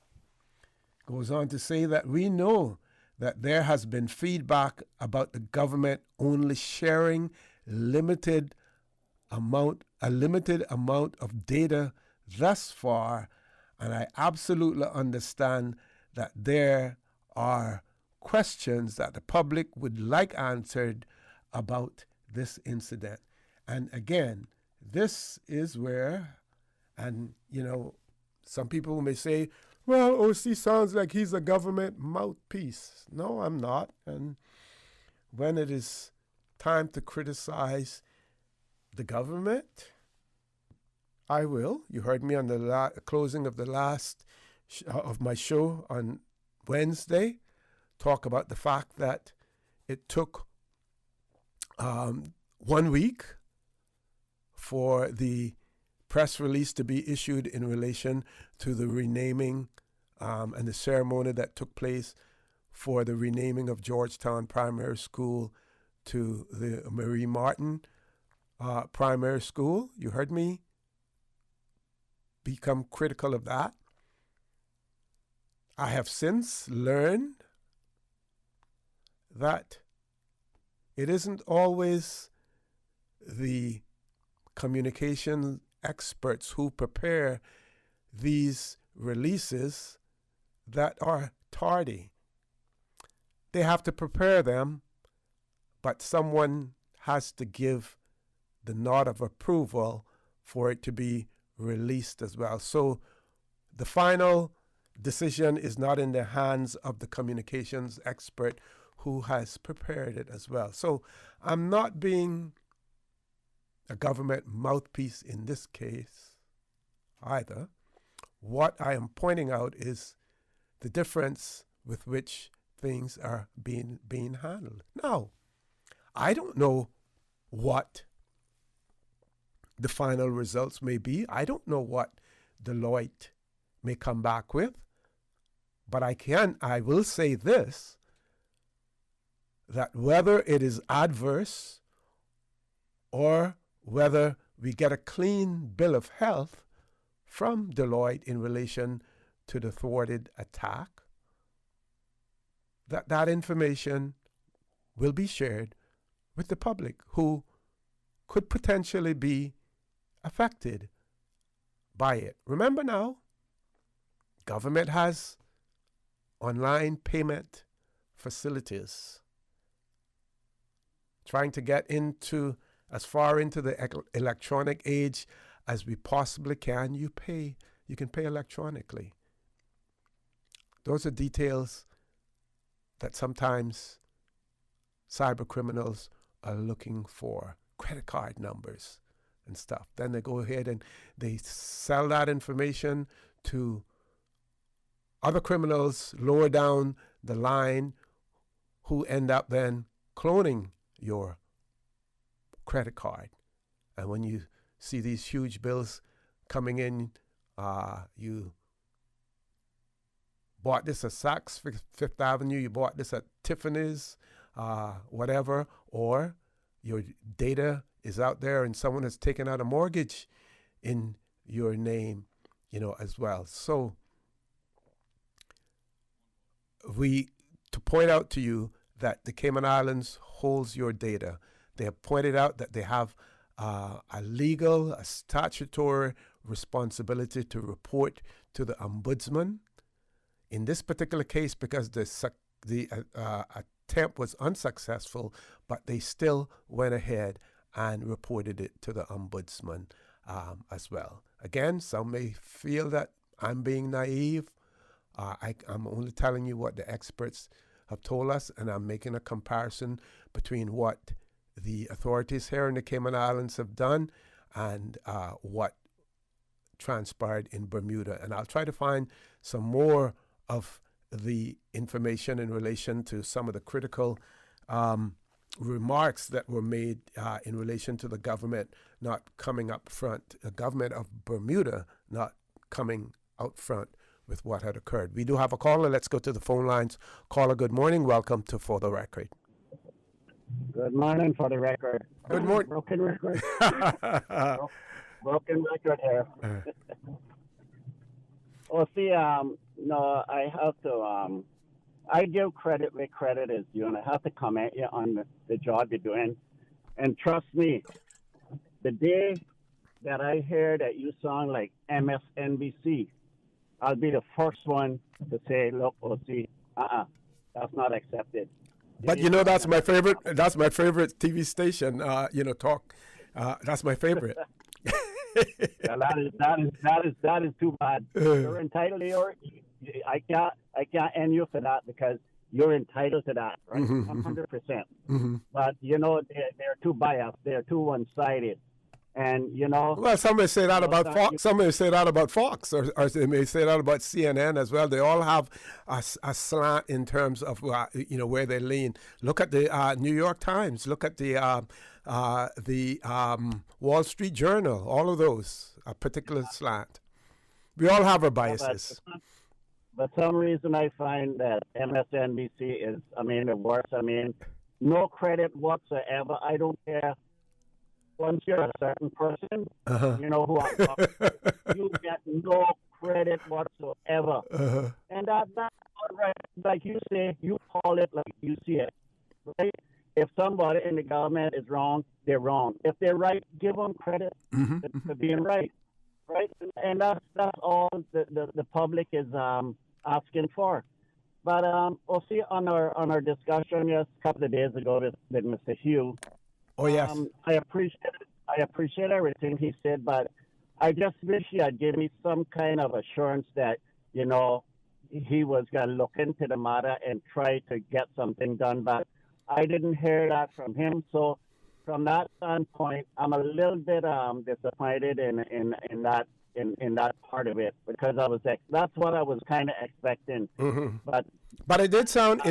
Goes on to say that we know that there has been feedback about the government only sharing a limited amount of data thus far, and I absolutely understand that there are questions that the public would like answered about this incident. And again, this is where, and some people may say, well, OC sounds like he's a government mouthpiece. No, I'm not. And when it is time to criticize the government, I will. You heard me on the closing of the last of my show on Wednesday talk about the fact that it took 1 week for the press release to be issued in relation to the renaming and the ceremony that took place for the renaming of Georgetown Primary School to the Marie Martin Primary School. You heard me become critical of that. I have since learned that it isn't always the communication experts who prepare these releases that are tardy. They have to prepare them, but someone has to give the nod of approval for it to be released as well. So the final decision is not in the hands of the communications expert who has prepared it as well. So I'm not being a government mouthpiece in this case either. What I am pointing out is the difference with which things are being handled. Now, I don't know what the final results may be. I don't know what Deloitte may come back with. But I will say this, that whether it is adverse or whether we get a clean bill of health from Deloitte in relation to the thwarted attack, that information will be shared with the public who could potentially be affected by it. Remember now, government has online payment facilities. Trying to get into as far into the electronic age as we possibly can. You can pay electronically. Those are details that sometimes cyber criminals are looking for, credit card numbers and stuff. Then they go ahead and they sell that information to other criminals lower down the line who end up then cloning your credit card. And when you see these huge bills coming in, you bought this at Saks Fifth Avenue, you bought this at Tiffany's, whatever, or your data is out there and someone has taken out a mortgage in your name, as well. So to point out to you that the Cayman Islands holds your data. They have pointed out that they have a statutory responsibility to report to the ombudsman. In this particular case, because the attempt was unsuccessful, but they still went ahead and reported it to the ombudsman as well. Again, some may feel that I'm being naive. I'm only telling you what the experts have told us, and I'm making a comparison between what the authorities here in the Cayman Islands have done and what transpired in Bermuda. And I'll try to find some more of the information in relation to some of the critical remarks that were made in relation to the government not coming up front, the government of Bermuda not coming out front with what had occurred. We do have a caller. Let's go to the phone lines. Caller, good morning. Welcome to For the Record. Good morning, For the Record. Good morning. Broken record. Broken record here. I have to, I give credit where credit is due, and I have to comment you on the job you're doing. And trust me, the day that I hear that you sound like MSNBC, I'll be the first one to say, look, OC, that's not accepted. But that's my favorite. That's my favorite TV station. Talk. That's my favorite. That is too bad. You're entitled to I can't end you for that because you're entitled to that, right? 100%. Mm-hmm. But they're too biased. They're too one-sided. And well, some may say that about Fox. Some may say that about Fox, or they may say that about CNN as well. They all have a slant in terms of where they lean. Look at the New York Times. Look at the Wall Street Journal. All of those a particular slant. We all have our biases. But some reason I find that MSNBC is, the worst. No credit whatsoever. I don't care. Once you're a certain person, you know who I'm talking about, you get no credit whatsoever. And that's not right. Like you say, you call it like you see it. Right? If somebody in the government is wrong, they're wrong. If they're right, give them credit for being right. Right? And that's all the public is asking for. But we'll see on our discussion a couple of days ago with Mr. Hugh. Oh yes, I appreciate everything he said, but I just wish he had given me some kind of assurance that he was going to look into the matter and try to get something done. But I didn't hear that from him. So from that standpoint, I'm a little bit disappointed in that part of it because that's what I was kind of expecting. Mm-hmm. But it did sound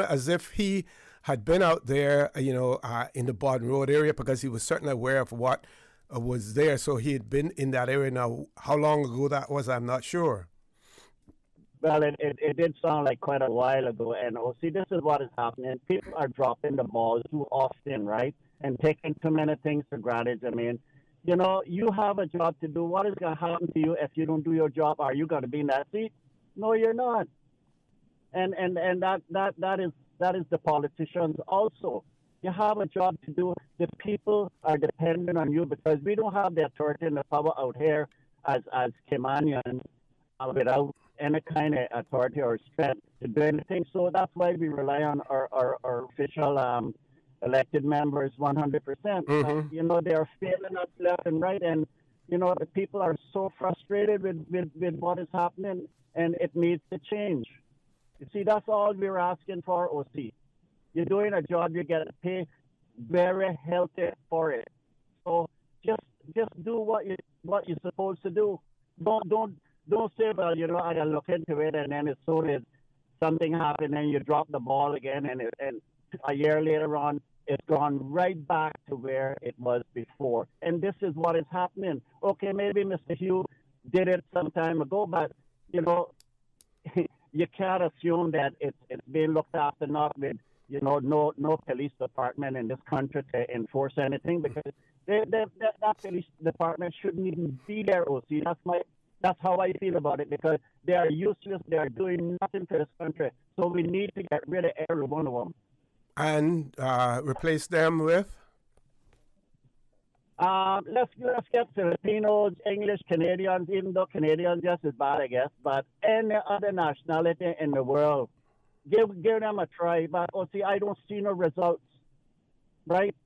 as if he had been out there, in the Baden Road area because he was certainly aware of what was there. So he had been in that area. Now, how long ago that was, I'm not sure. Well, it did sound like quite a while ago. And this is what is happening. People are dropping the ball too often, right? And taking too many things for granted. You have a job to do. What is going to happen to you if you don't do your job? Are you going to be in that seat? No, you're not. And that is the politicians also. You have a job to do. The people are dependent on you because we don't have the authority and the power out here as Caymanians without any kind of authority or strength to do anything. So that's why we rely on our official elected members 100%. Mm-hmm. You know, they are failing us left and right, and you know, the people are so frustrated with what is happening, and it needs to change. You see, that's all we're asking for, OC. You're doing a job, you get paid very healthy for it. So just do what you're supposed to do. Don't say, well, you know, I gotta look into it, and then as soon as something happens, then you drop the ball again, and a year later on, it's gone right back to where it was before. And this is what is happening. Okay, maybe Mr. Hugh did it some time ago, but, you know, you can't assume that it's being looked after, not with, you know, no police department in this country to enforce anything, because that police department shouldn't even be there, OC. That's how I feel about it, because they are useless. They are doing nothing for this country. So we need to get rid of every one of them. And replace them with? Let's get Filipinos, English, Canadians, even though Canadians just as bad, I guess, but any other nationality in the world, give them a try. But see, I don't see no results, right?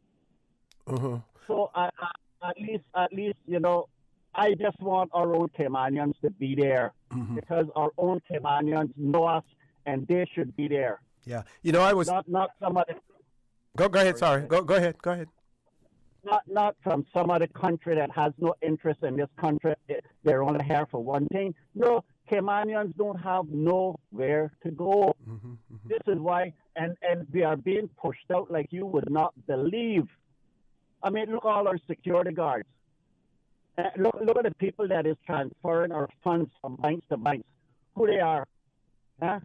Uh-huh. So at least, you know, I just want our own Caymanians to be there, because our own Caymanians know us, and they should be there. Yeah, you know, I was not somebody. Go ahead. Sorry, go ahead. Not from some other country that has no interest in this country. They're only here for one thing. No, Caymanians don't have nowhere to go. This is why, and we are being pushed out like you would not believe. I mean, look at all our security guards. Look at the people that is transferring our funds from banks to banks. Who they are? Huh?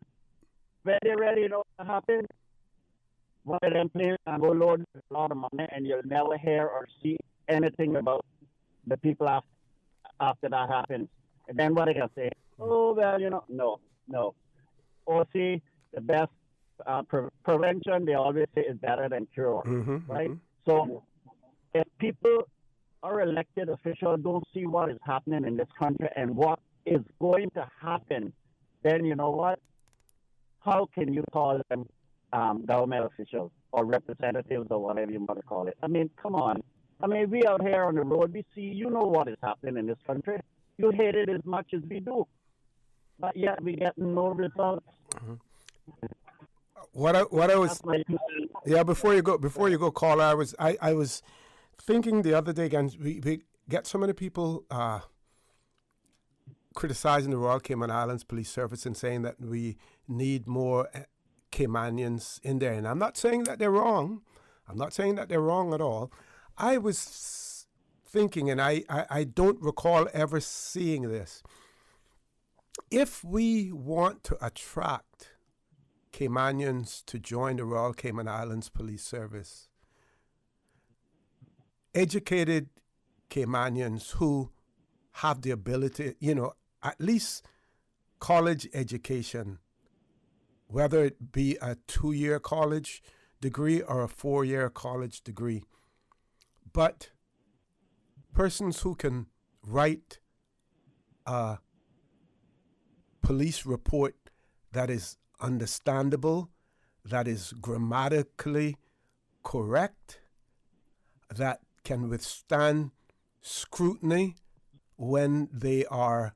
Ready, you know what happened? One of them planes and go load a lot of money, and you'll never hear or see anything about the people after that happens. And then what are they going to say? Oh, well, you know, no. Or see, the best prevention, they always say, is better than cure, right? So if people, our elected officials, don't see what is happening in this country and what is going to happen, then you know what? How can you call them government officials or representatives or whatever you want to call it? I mean, come on. I mean, we out here on the road, we see, you know what is happening in this country. You hate it as much as we do. But yet we get no results. What I was, before you go, caller, I was thinking the other day, again, we get so many people criticizing the Royal Cayman Islands Police Service and saying that we need more Caymanians in there. And I'm not saying that they're wrong. I'm not saying that they're wrong at all. I was thinking, and I don't recall ever seeing this. If we want to attract Caymanians to join the Royal Cayman Islands Police Service, educated Caymanians who have the ability, you know, at least college education, whether it be a 2-year college degree or a 4-year college degree, but persons who can write a police report that is understandable, that is grammatically correct, that can withstand scrutiny when they are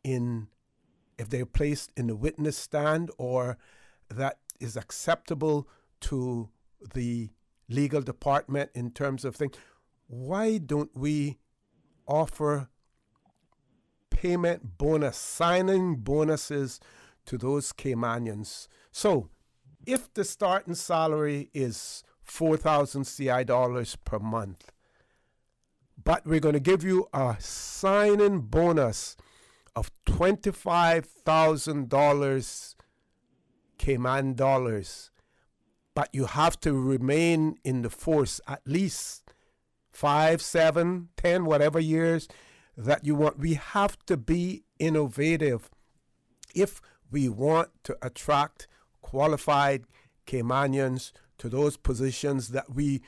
if they're placed in the witness stand, or that is acceptable to the legal department in terms of things. Why don't we offer payment bonus, signing bonuses to those Caymanians? So if the starting salary is 4,000 CI dollars per month, but we're going to give you a sign-in bonus of $25,000 Cayman dollars, but you have to remain in the force at least 5, 7, 10, whatever years that you want. We have to be innovative if we want to attract qualified Caymanians to those positions that we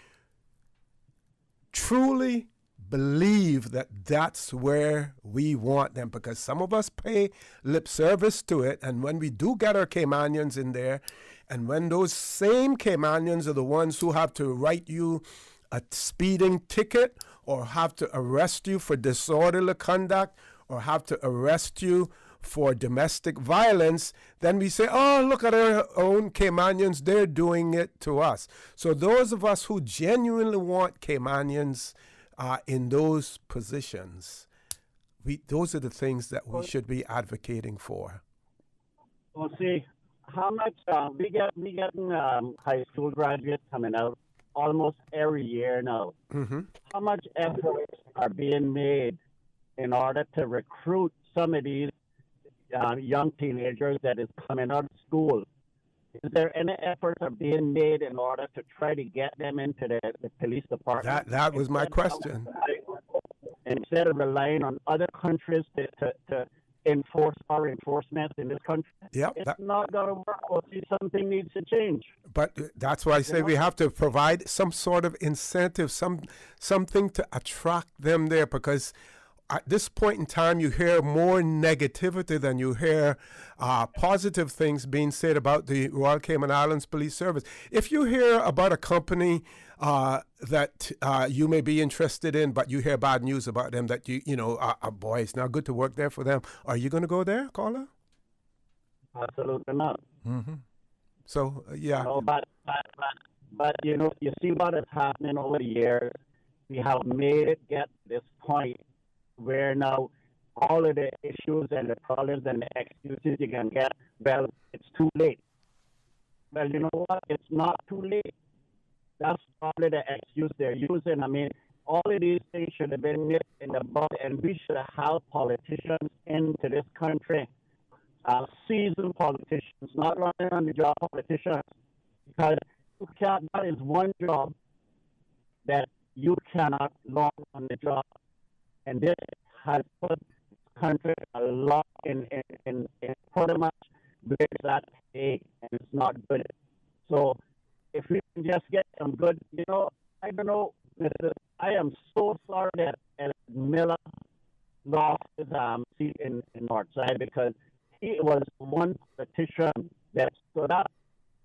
truly believe that that's where we want them, because some of us pay lip service to it, and when we do get our Caymanians in there And when those same Caymanians are the ones who have to write you a speeding ticket or have to arrest you for disorderly conduct or have to arrest you for domestic violence, then we say, oh, look at our own Caymanians, they're doing it to us. So those of us who genuinely want Caymanians in those positions, those are the things that we should be advocating for. Well, see, how much we getting high school graduates coming out almost every year now. Mm-hmm. How much efforts are being made in order to recruit some of these young teenagers that is coming out of school? Is there any efforts are being made in order to try to get them into the police department? That was my question. Instead of relying on other countries to enforce our enforcement in this country, it's not going to work. Well, see, something needs to change. But that's why I say we have to provide some sort of incentive, something to attract them there, because at this point in time, you hear more negativity than you hear positive things being said about the Royal Cayman Islands Police Service. If you hear about a company that you may be interested in, but you hear bad news about them, that boy, it's not good to work there for them, are you going to go there, caller? Absolutely not. Mm-hmm. So, yeah. No, but you see what is happening over the years. We have made it get to this point where now all of the issues and the problems and the excuses you can get, well, it's too late. Well, you know what? It's not too late. That's probably the excuse they're using. I mean, all of these things should have been nipped in the bud, and we should have politicians into this country, seasoned politicians, not running on the job politicians, because that is one job that you cannot learn on the job. And this has put the country a lot in pretty much where it's at today, and it's not good. So if we can just get some good, I don't know, I am so sorry that Miller lost his seat in Northside, because he was one politician that stood up.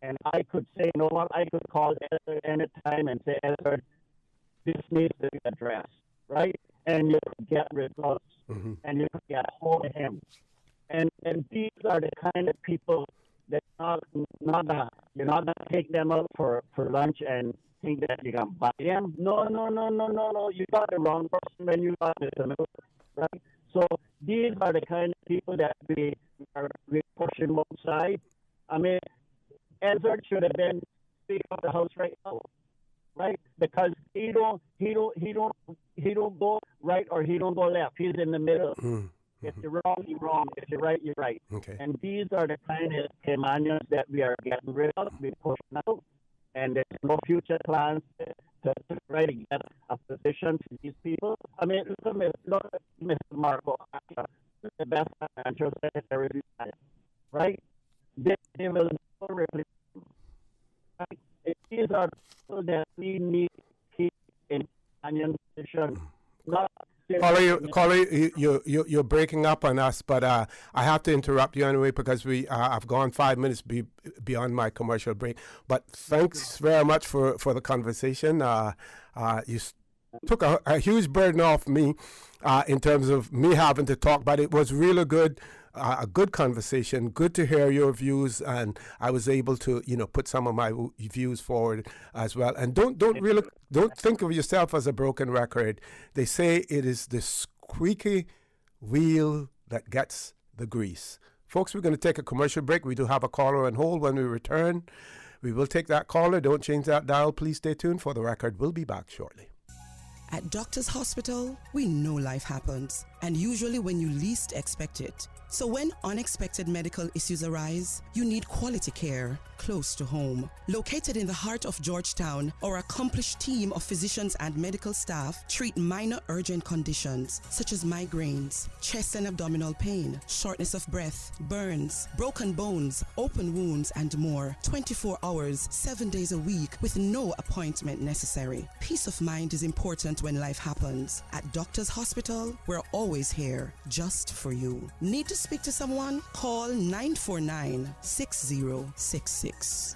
And I could say, you know what, I could call Ezra any time and say, Ezra, this needs to be addressed, right? And you could get results, and you could get hold of him. And these are the kind of people that you're not gonna take them out for lunch and think that you can buy them. No. You got the wrong person when you got the middle, right? So these are the kind of people that we are pushing both sides. I mean, Ezra should have been Speaker of the House right now, right? Because he don't go right or he don't go left. He's in the middle. If you're wrong, you're wrong. If you're right, you're right. Okay. And these are the kind of Caymanians that we are getting rid of. We push them out, and there's no future plans to try to get a position for these people. I mean, look at Mr. Marco, the best financial secretary we had, right? They will never replace him. Right? These are people that we need to keep in Canyon position. Caller, you're breaking up on us, but I have to interrupt you anyway, because I've gone 5 minutes beyond my commercial break. But thanks very much for the conversation. You took a huge burden off me in terms of me having to talk, but it was really good. A good conversation, good to hear your views, and I was able to, put some of my views forward as well. And don't think of yourself as a broken record. They say it is the squeaky wheel that gets the grease. Folks, we're going to take a commercial break. We do have a caller on hold. When we return, we will take that caller. Don't change that dial. Please stay tuned for the record. We'll be back shortly. At Doctors Hospital, we know life happens, and usually when you least expect it. So when unexpected medical issues arise, you need quality care close to home. Located in the heart of Georgetown, our accomplished team of physicians and medical staff treat minor urgent conditions such as migraines, chest and abdominal pain, shortness of breath, burns, broken bones, open wounds, and more. 24 hours, 7 days a week with no appointment necessary. Peace of mind is important when life happens. At Doctors Hospital, we're always here just for you. Need to speak to someone? Call 949-6066.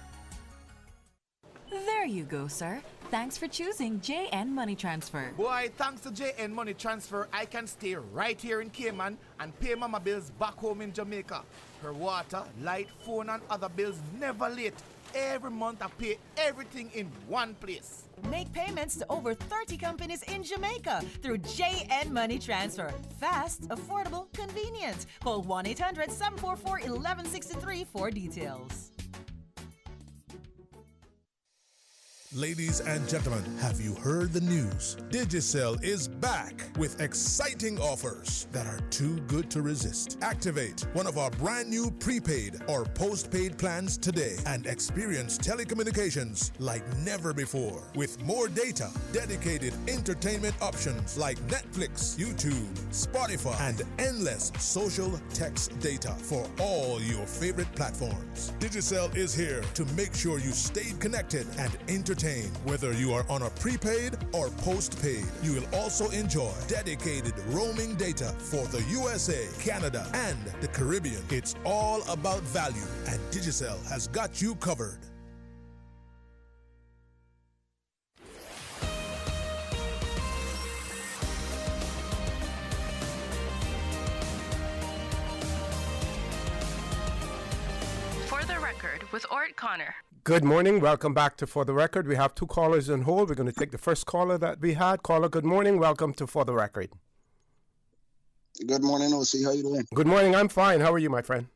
There you go, sir. Thanks for choosing JN Money Transfer. Boy, thanks to JN Money Transfer, I can stay right here in Cayman and pay mama bills back home in Jamaica. Her water, light, phone and other bills never late. Every month I pay everything in one place. Make payments to over 30 companies in Jamaica through JN Money Transfer. Fast, affordable, convenient. Call 1-800-744-1163 for details. Ladies and gentlemen, have you heard the news? Digicel is back with exciting offers that are too good to resist. Activate one of our brand new prepaid or postpaid plans today and experience telecommunications like never before. With more data, dedicated entertainment options like Netflix, YouTube, Spotify, and endless social text data for all your favorite platforms. Digicel is here to make sure you stay connected and entertained. Whether you are on a prepaid or postpaid, you will also enjoy dedicated roaming data for the USA, Canada, and the Caribbean. It's all about value, and Digicel has got you covered. For the Record with Orrett Connor. Good morning. Welcome back to For the Record. We have two callers on hold. We're going to take the first caller that we had. Caller, good morning. Welcome to For the Record. Good morning, OC. How you doing? Good morning. I'm fine. How are you, my friend?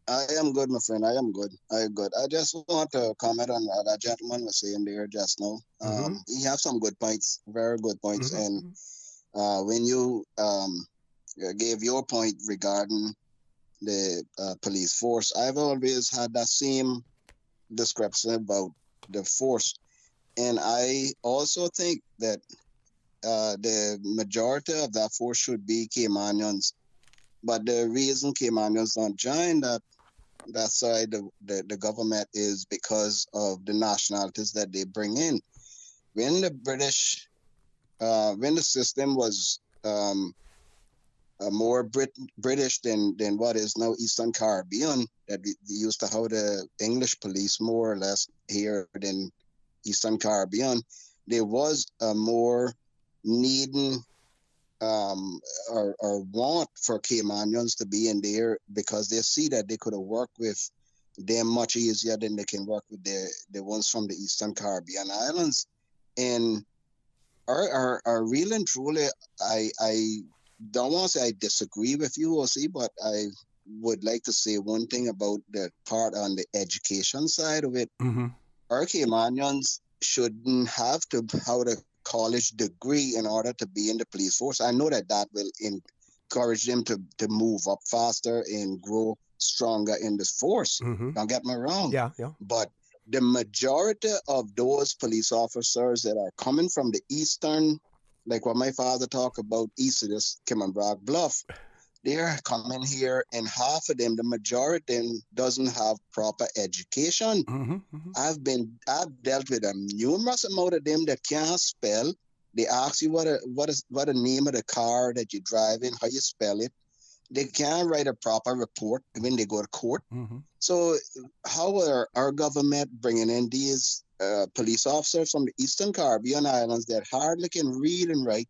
I am good, my friend. I am good. I just want to comment on what that gentleman was saying there just now. He have some good points, very good points. And when you gave your point regarding the police force, I've always had that same description about the force, and I also think that the majority of that force should be Caymanians, but the reason Caymanians don't join that side of the government is because of the nationalities that they bring in. When the British, when the system was more British than what is now Eastern Caribbean, that we used to have the English police more or less here than Eastern Caribbean, there was a more needing or want for Caymanians to be in there because they see that they could have worked with them much easier than they can work with the ones from the Eastern Caribbean islands. And are real and truly, I don't want to say I disagree with you, OC, but I would like to say one thing about the part on the education side of it. Our Caymanians shouldn't have to have a college degree in order to be in the police force. I know that will encourage them to move up faster and grow stronger in the force. Don't get me wrong. Yeah. But the majority of those police officers that are coming from the eastern, like what my father talked about, east of this Kimmenbrock Bluff, they're coming here, and half of them, the majority of them, doesn't have proper education. I've dealt with a numerous amount of them that can't spell. They ask you what the name of the car that you're driving, how you spell it. They can't write a proper report when they go to court. So how are our government bringing in these police officers from the Eastern Caribbean islands that hardly can read and write,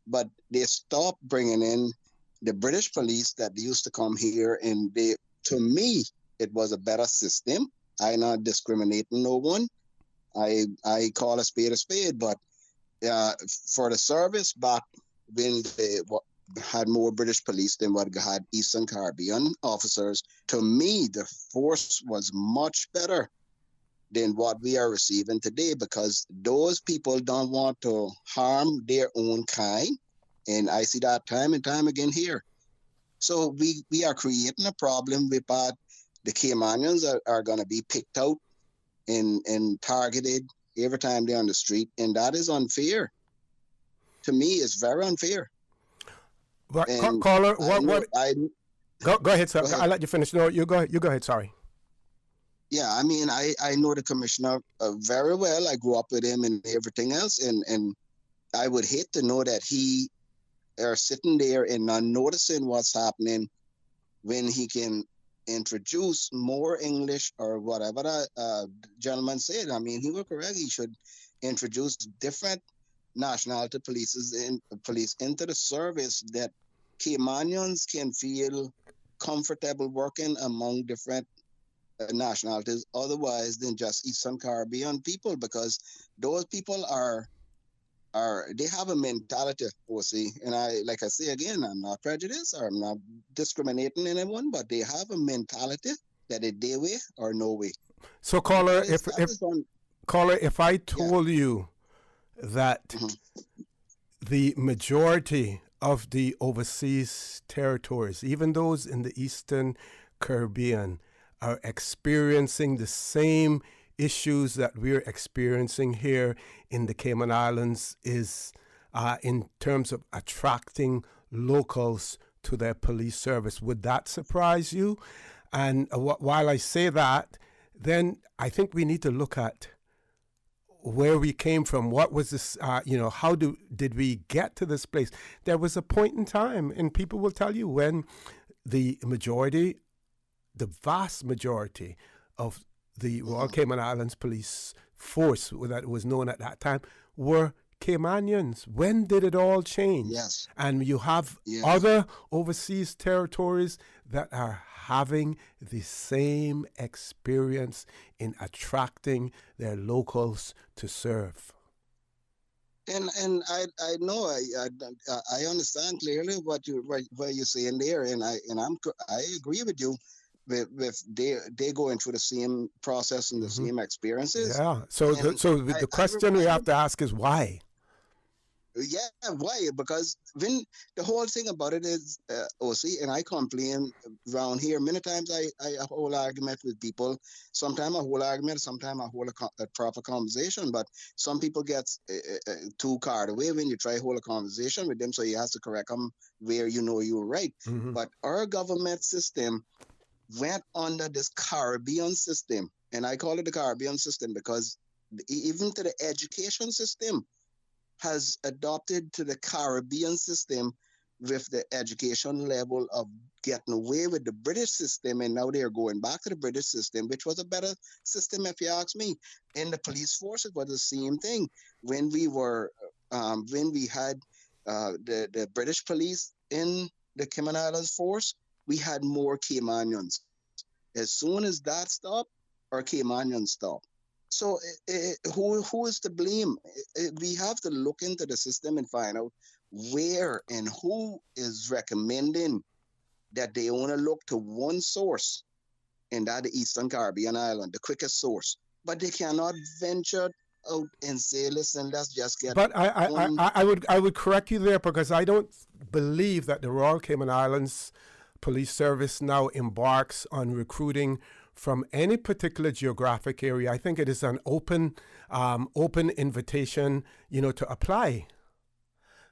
but they stopped bringing in the British police that used to come here, and to me, it was a better system. I'm not discriminating no one. I call a spade, but for the service back when they had more British police than what had Eastern Caribbean officers, to me, the force was much better than what we are receiving today, because those people don't want to harm their own kind. And I see that time and time again here. So we are creating a problem with the Caymanians are going to be picked out and targeted every time they're on the street. And that is unfair. To me, it's very unfair. But caller, go ahead, sir. Go ahead. I'll let you finish. No, you go ahead. Sorry. Yeah, I mean, I know the commissioner very well. I grew up with him and everything else. And I would hate to know that he are sitting there and not noticing what's happening when he can introduce more English or whatever the gentleman said. I mean, he was correct. He should introduce different nationality police into the service that Caymanians can feel comfortable working among different nationalities otherwise than just Eastern Caribbean people, because those people they have a mentality, and like I say again, I'm not prejudiced or I'm not discriminating anyone, but they have a mentality that it's their way or no way. So caller, if I told you that the majority of the overseas territories, even those in the Eastern Caribbean, are experiencing the same issues that we're experiencing here in the Cayman Islands, is in terms of attracting locals to their police service. Would that surprise you? And while I say that, then I think we need to look at where we came from. What was this, how did we get to this place? There was a point in time, and people will tell you, when the vast majority of the Royal Cayman Islands Police Force, that was known at that time, were Caymanians. When did it all change? Yes. And you have other overseas territories that are having the same experience in attracting their locals to serve. And I know I understand clearly what you're saying there, and I agree with you. With they going through the same process and the same experiences. Yeah. So the question we have to ask is why. Yeah, why? Because when the whole thing about it is, OC, and I complain around here many times. I hold argument with people. Sometimes I hold argument, sometimes I hold a proper conversation. But some people get too carried away when you try to hold a conversation with them, so you have to correct them where you know you're right. But our government system went under this Caribbean system, and I call it the Caribbean system because even to the education system has adopted to the Caribbean system with the education level of getting away with the British system, and now they're going back to the British system, which was a better system if you ask me. In the police force, it was the same thing. When we had the British police in the Cayman Islands force, we had more Caymanians. As soon as that stopped, our Caymanians stopped. So who is to blame? We have to look into the system and find out where and who is recommending that they want to look to one source, and that the Eastern Caribbean island, the quickest source. But they cannot venture out and say, listen, let's just get. But I would correct you there, because I don't believe that the Royal Cayman Islands Police Service now embarks on recruiting from any particular geographic area. I think it is an open invitation, to apply.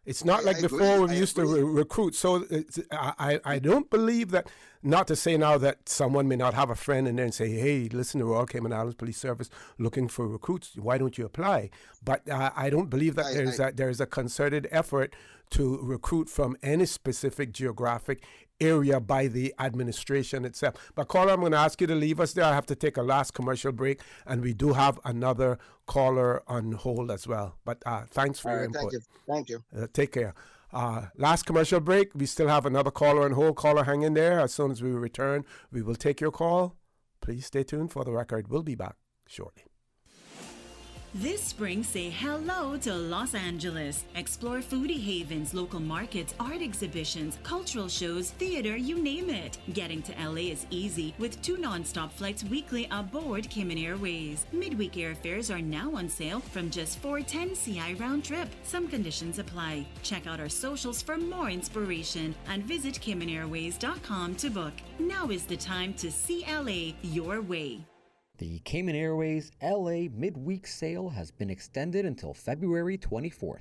It's not like before we used to recruit. So I don't believe that, not to say now that someone may not have a friend and then say, hey, listen, the Royal Cayman Islands Police Service looking for recruits. Why don't you apply? But I don't believe that there's a concerted effort to recruit from any specific geographic area by the administration itself. But caller, I'm going to ask you to leave us there. I have to take a last commercial break, and we do have another caller on hold as well. But thanks for your input. Thank you. Take care. Last commercial break. We still have another caller on hold. Caller, hang in there. As soon as we return, we will take your call. Please stay tuned for the record. We'll be back shortly. This spring, say hello to Los Angeles. Explore foodie havens, local markets, art exhibitions, cultural shows, theater, you name it. Getting to LA is easy with 2 non-stop flights weekly aboard Cayman Airways. Midweek airfares are now on sale from just $410 CI round trip. Some conditions apply. Check out our socials for more inspiration and visit CaymanAirways.com to book. Now is the time to see LA your way. The Cayman Airways LA midweek sale has been extended until February 24th.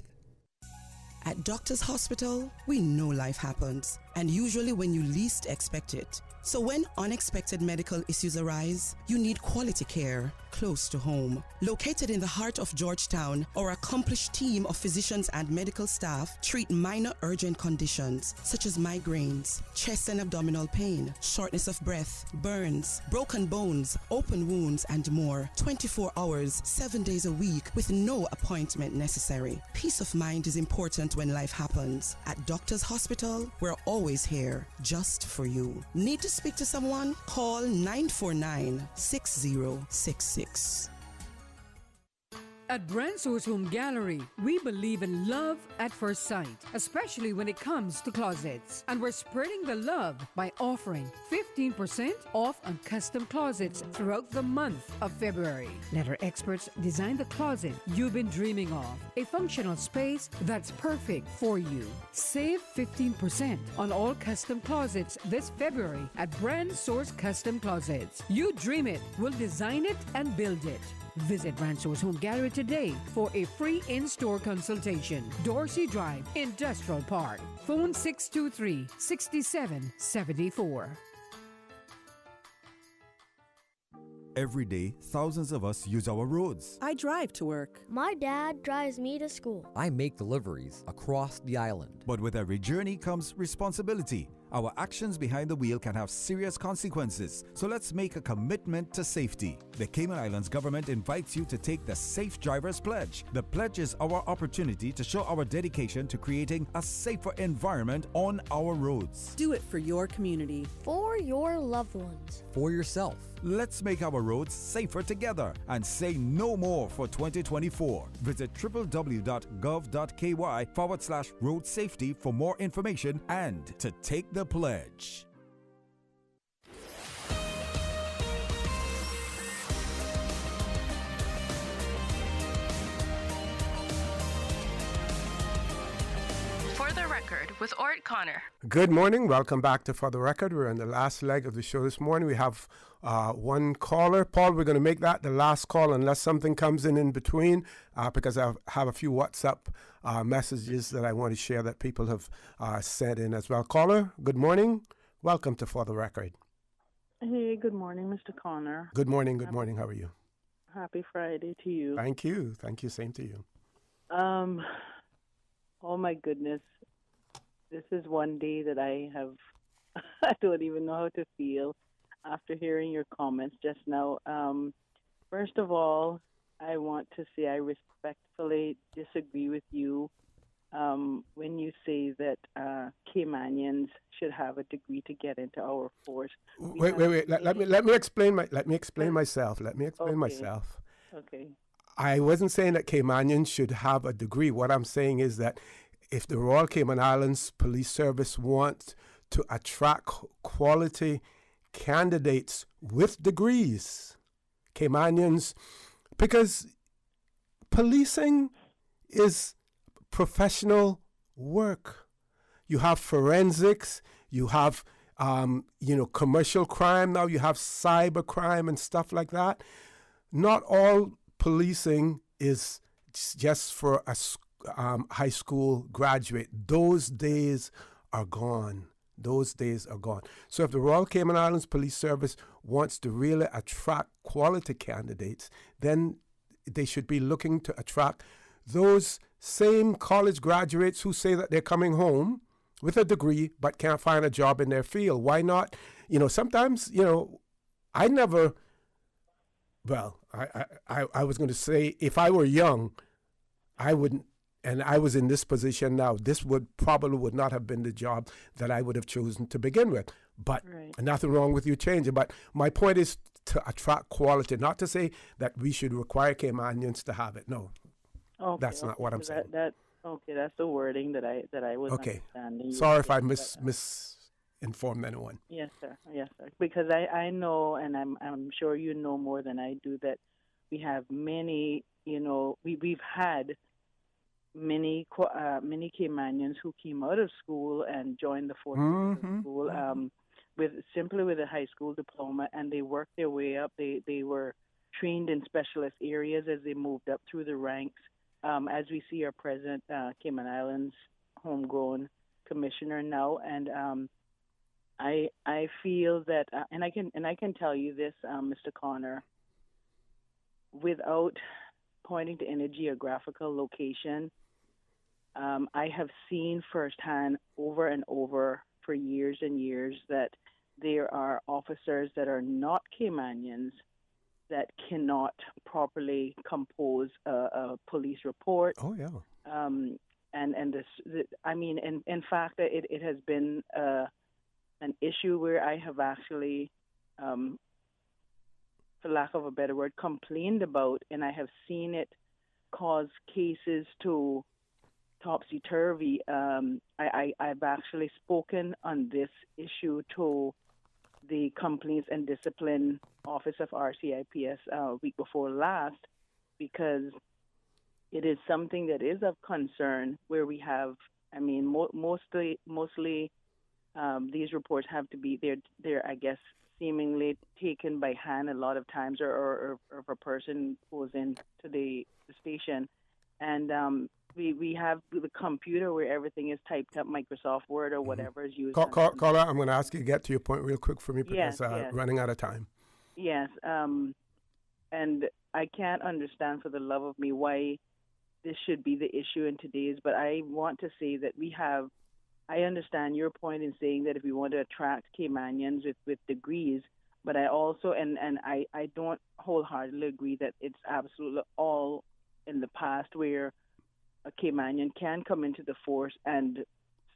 At Doctors Hospital, we know life happens, and usually when you least expect it. So when unexpected medical issues arise, you need quality care close to home. Located in the heart of Georgetown, our accomplished team of physicians and medical staff treat minor urgent conditions such as migraines, chest and abdominal pain, shortness of breath, burns, broken bones, open wounds, and more. 24 hours, 7 days a week with no appointment necessary. Peace of mind is important when life happens. At Doctors Hospital, we're always here just for you. Need to speak to someone? Call 949-6066. At Bransour's Home Gallery, we believe in love at first sight, especially when it comes to closets. And we're spreading the love by offering 15% off on custom closets throughout the month of February. Let our experts design the closet you've been dreaming of, a functional space that's perfect for you. Save 15% on all custom closets this February at Bransour's Custom Closets. You dream it, we'll design it and build it. Visit Bransour's Home Gallery today for a free in-store consultation. Dorsey Drive, Industrial Park. Phone 623-6774. Every day, thousands of us use our roads. I drive to work. My dad drives me to school. I make deliveries across the island. But with every journey comes responsibility. Our actions behind the wheel can have serious consequences, so let's make a commitment to safety. The Cayman Islands government invites you to take the Safe Drivers Pledge. The pledge is our opportunity to show our dedication to creating a safer environment on our roads. Do it for your community. For your loved ones. For yourself. Let's make our roads safer together and say no more for 2024. Visit www.gov.ky/road safety for more information and to take the pledge. For the Record with Orrett Connor. Good morning. Welcome back to For the Record. We're in the last leg of the show this morning. We have one caller. Paul, we're going to make that the last call unless something comes in between because I have a few WhatsApp messages that I want to share that people have sent in as well. Caller, good morning. Welcome to For the Record. Hey, good morning, Mr. Connor. Good morning. Good morning. How are you? Happy Friday to you. Thank you. Thank you. Same to you. Oh my goodness. This is one day that I don't even know how to feel after hearing your comments just now. First of all, I want to say I respectfully disagree with you when you say that Caymanians should have a degree to get into our force. Wait. Let me explain myself. Okay. I wasn't saying that Caymanians should have a degree. What I'm saying is that if the Royal Cayman Islands Police Service wants to attract quality candidates with degrees, Caymanians, because policing is professional work. You have forensics, you have commercial crime now, you have cyber crime and stuff like that. Not all policing is just for a high school graduate. Those days are gone. So if the Royal Cayman Islands Police Service wants to really attract quality candidates, then they should be looking to attract those same college graduates who say that they're coming home with a degree but can't find a job in their field. Why not? Sometimes, I never... Well, I was going to say, if I were young, I wouldn't, and I was in this position now, this would not have been the job that I would have chosen to begin with. But nothing wrong with you changing. But my point is to attract quality, not to say that we should require Caymanians to have it. No, that's not what I'm saying. That's the wording that I was understanding. Sorry if I misinformed anyone. Yes, sir. Because I know, and I'm sure you know more than I do, that we have many. We've had many Caymanians who came out of school and joined the forces of school with a high school diploma, and they worked their way up. They were trained in specialist areas as they moved up through the ranks. As we see our present Cayman Islands homegrown commissioner now, and I feel that, and I can tell you this, Mr. Connor, without pointing to any geographical location, I have seen firsthand over and over for years and years that there are officers that are not Caymanians that cannot properly compose a police report. Oh, yeah. And this, I mean, in fact, it has been an issue where I have actually, for lack of a better word, complained about, and I have seen it cause cases to topsy-turvy. I've actually spoken on this issue to the Complaints and Discipline Office of RCIPS week before last, because it is something that is of concern where we have, I mean, mostly these reports have to be, they're I guess, seemingly taken by hand a lot of times, or if a person goes into the station. And we have the computer where everything is typed up, Microsoft Word or whatever is used. Carla, I'm going to ask you to get to your point real quick for me because yes. running out of time. Yes, and I can't understand for the love of me why this should be the issue in today's, but I want to say that I understand your point in saying that if we want to attract Caymanians with degrees, but I also, and I don't wholeheartedly agree that it's absolutely all in the past where a Caymanian can come into the force and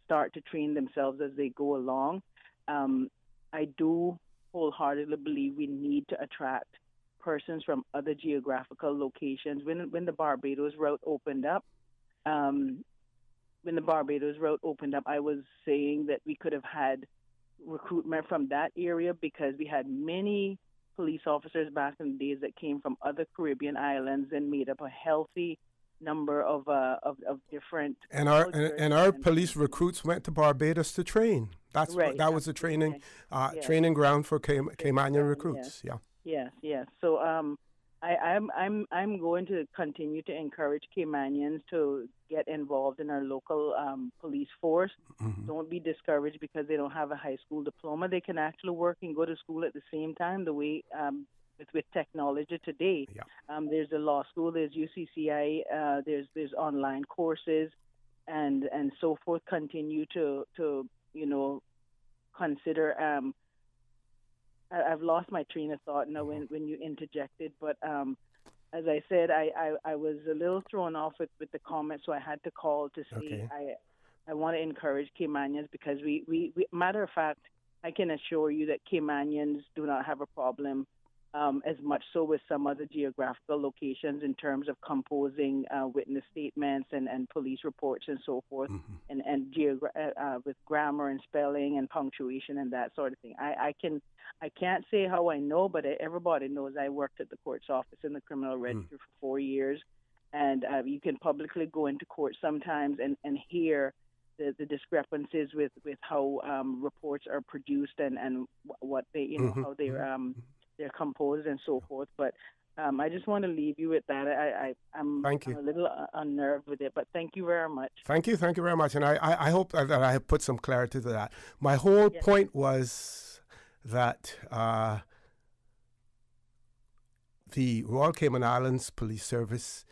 start to train themselves as they go along. I do wholeheartedly believe we need to attract persons from other geographical locations. When the Barbados route opened up, I was saying that we could have had recruitment from that area because we had many police officers back in the days that came from other Caribbean islands and made up a healthy number of different. And our police recruits went to Barbados to train. That was the training training ground for Caymanian recruits. Yes. So I'm going to continue to encourage Caymanians to get involved in our local police force. Mm-hmm. Don't be discouraged because they don't have a high school diploma. They can actually work and go to school at the same time, the way with technology today. Yeah. There's a law school, there's UCCI, there's online courses, and so forth. Continue to consider. I've lost my train of thought now when you interjected, but as I said, I was a little thrown off with the comment, so I had to call to say I want to encourage Caymanians because we matter of fact, I can assure you that Caymanians do not have a problem as much so with some other geographical locations in terms of composing witness statements and police reports and so forth, and with grammar and spelling and punctuation and that sort of thing. I can't say how I know, but everybody knows I worked at the court's office in the criminal register for 4 years, and you can publicly go into court sometimes and hear the discrepancies with how reports are produced and what they how they're composed and so forth. But I just want to leave you with that. I'm a little unnerved with it, but thank you very much. Thank you very much. And I hope that I have put some clarity to that. My whole point was that the Royal Cayman Islands Police Service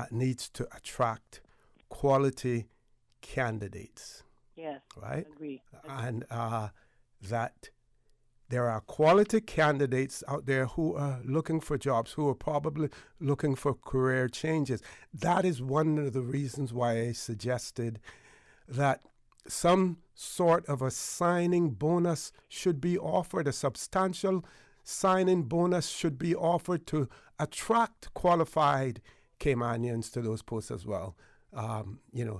needs to attract quality candidates. Yes, right? Agree. And that there are quality candidates out there who are looking for jobs, who are probably looking for career changes. That is one of the reasons why I suggested that some sort of a signing bonus should be offered, a substantial signing bonus should be offered to attract qualified Caymanians to those posts as well.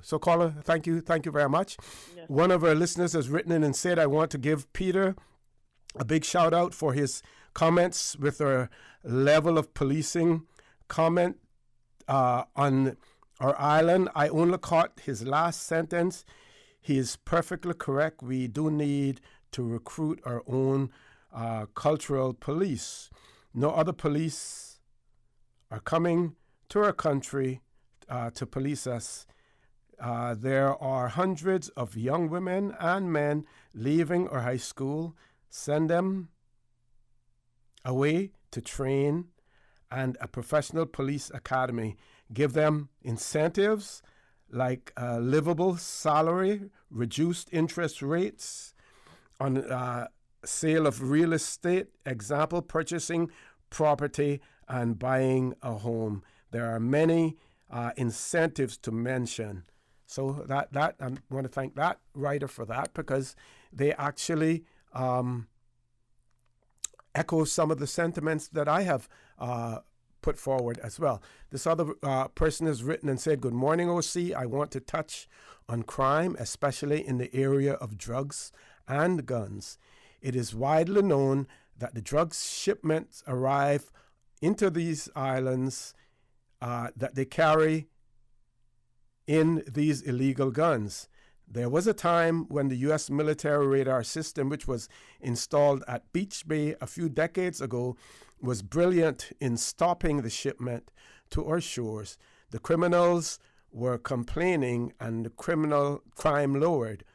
So caller, thank you very much. Yes. One of our listeners has written in and said, I want to give Peter a big shout out for his comments with our level of policing comment on our island. I only caught his last sentence. He is perfectly correct. We do need to recruit our own cultural police. No other police are coming to our country to police us. There are hundreds of young women and men leaving our high school, send them away to train and a professional police academy. Give them incentives like a livable salary, reduced interest rates on sale of real estate, example, purchasing property and buying a home. There are many incentives to mention. So that I want to thank that writer for that, because they actually echo some of the sentiments that I have put forward as well. This other person has written and said, "Good morning, OC. I want to touch on crime, especially in the area of drugs and guns. It is widely known that the drugs shipments arrive into these islands that they carry in these illegal guns. There was a time when the U.S. military radar system, which was installed at Beach Bay a few decades ago, was brilliant in stopping the shipment to our shores. The criminals were complaining and the crime lowered.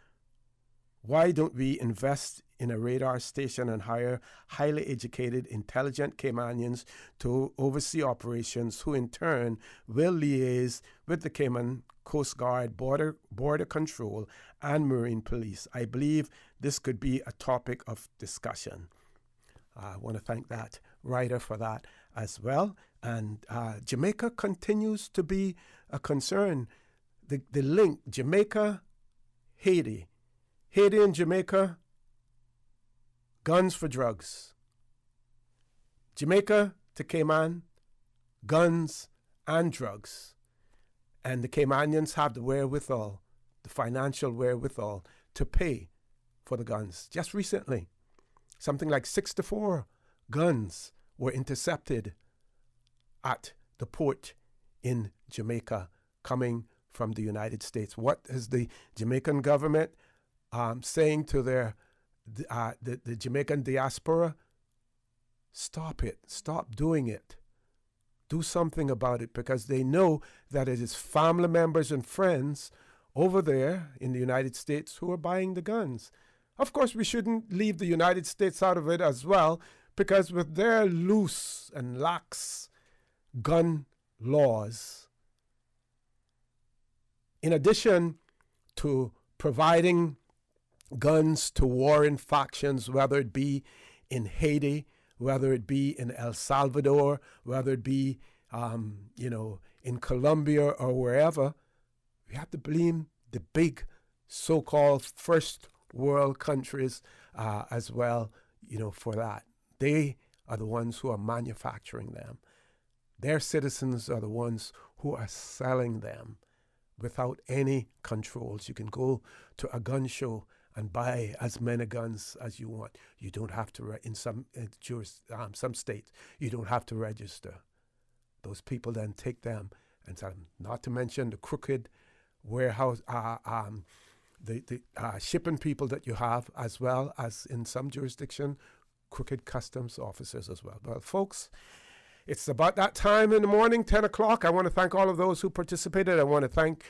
Why don't we invest in a radar station and hire highly educated, intelligent Caymanians to oversee operations, who in turn will liaise with the Cayman Coast Guard, border control, and Marine Police? I believe this could be a topic of discussion." I want to thank that writer for that as well. And Jamaica continues to be a concern. The link, Jamaica, Haiti. Haiti and Jamaica, guns for drugs. Jamaica to Cayman, guns and drugs. And the Caymanians have the wherewithal, the financial wherewithal, to pay for the guns. Just recently, something like 64 guns were intercepted at the port in Jamaica coming from the United States. What is the Jamaican government saying to the Jamaican diaspora? Stop it. Stop doing it. Do something about it, because they know that it is family members and friends over there in the United States who are buying the guns. Of course, we shouldn't leave the United States out of it as well, because with their loose and lax gun laws, in addition to providing guns to warring factions, whether it be in Haiti, whether it be in El Salvador, whether it be, in Colombia or wherever, we have to blame the big so-called first world countries as well, for that. They are the ones who are manufacturing them. Their citizens are the ones who are selling them without any controls. You can go to a gun show and buy as many guns as you want. You don't have to, in some states, you don't have to register. Those people then take them, and not to mention the crooked warehouse, the shipping people that you have, as well as in some jurisdiction, crooked customs officers as well. But folks, it's about that time in the morning, 10 o'clock. I want to thank all of those who participated. I want to thank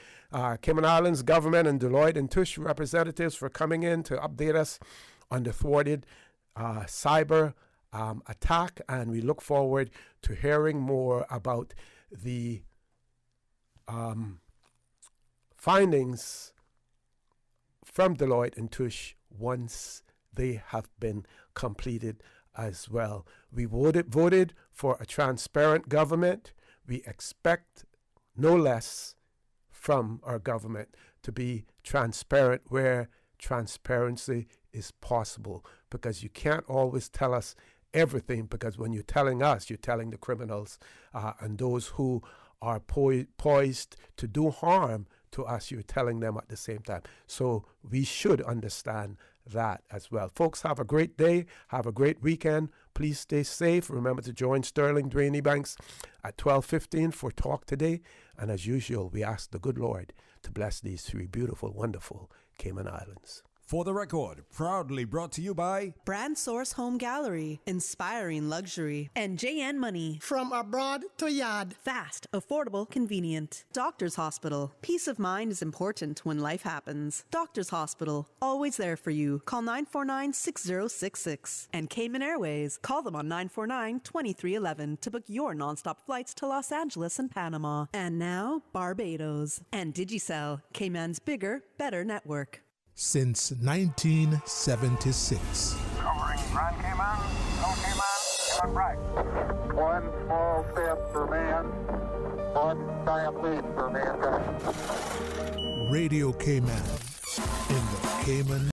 Cayman Islands government and Deloitte and Touche representatives for coming in to update us on the thwarted cyber attack. And we look forward to hearing more about the findings from Deloitte and Touche once they have been completed as well. We voted for a transparent government. We expect no less from our government, to be transparent where transparency is possible, because you can't always tell us everything, because when you're telling us, you're telling the criminals and those who are poised to do harm to us, you're telling them at the same time. So we should understand that as well. Folks, have a great day. Have a great weekend. Please stay safe. Remember to join Sterling Dwayne Ebanks at 12:15 for Talk Today. And as usual, we ask the good Lord to bless these three beautiful, wonderful Cayman Islands. For the Record, proudly brought to you by Brand Source Home Gallery, inspiring luxury. And JN Money. From abroad to yard. Fast, affordable, convenient. Doctors Hospital. Peace of mind is important when life happens. Doctors Hospital, always there for you. Call 949-6066. And Cayman Airways. Call them on 949-2311 to book your nonstop flights to Los Angeles and Panama. And now, Barbados. And Digicel, Cayman's bigger, better network. Since 1976. Covering Grand Cayman, no Cayman, Cayman right. One small step for man, one giant leap for mankind. Radio Cayman in the Cayman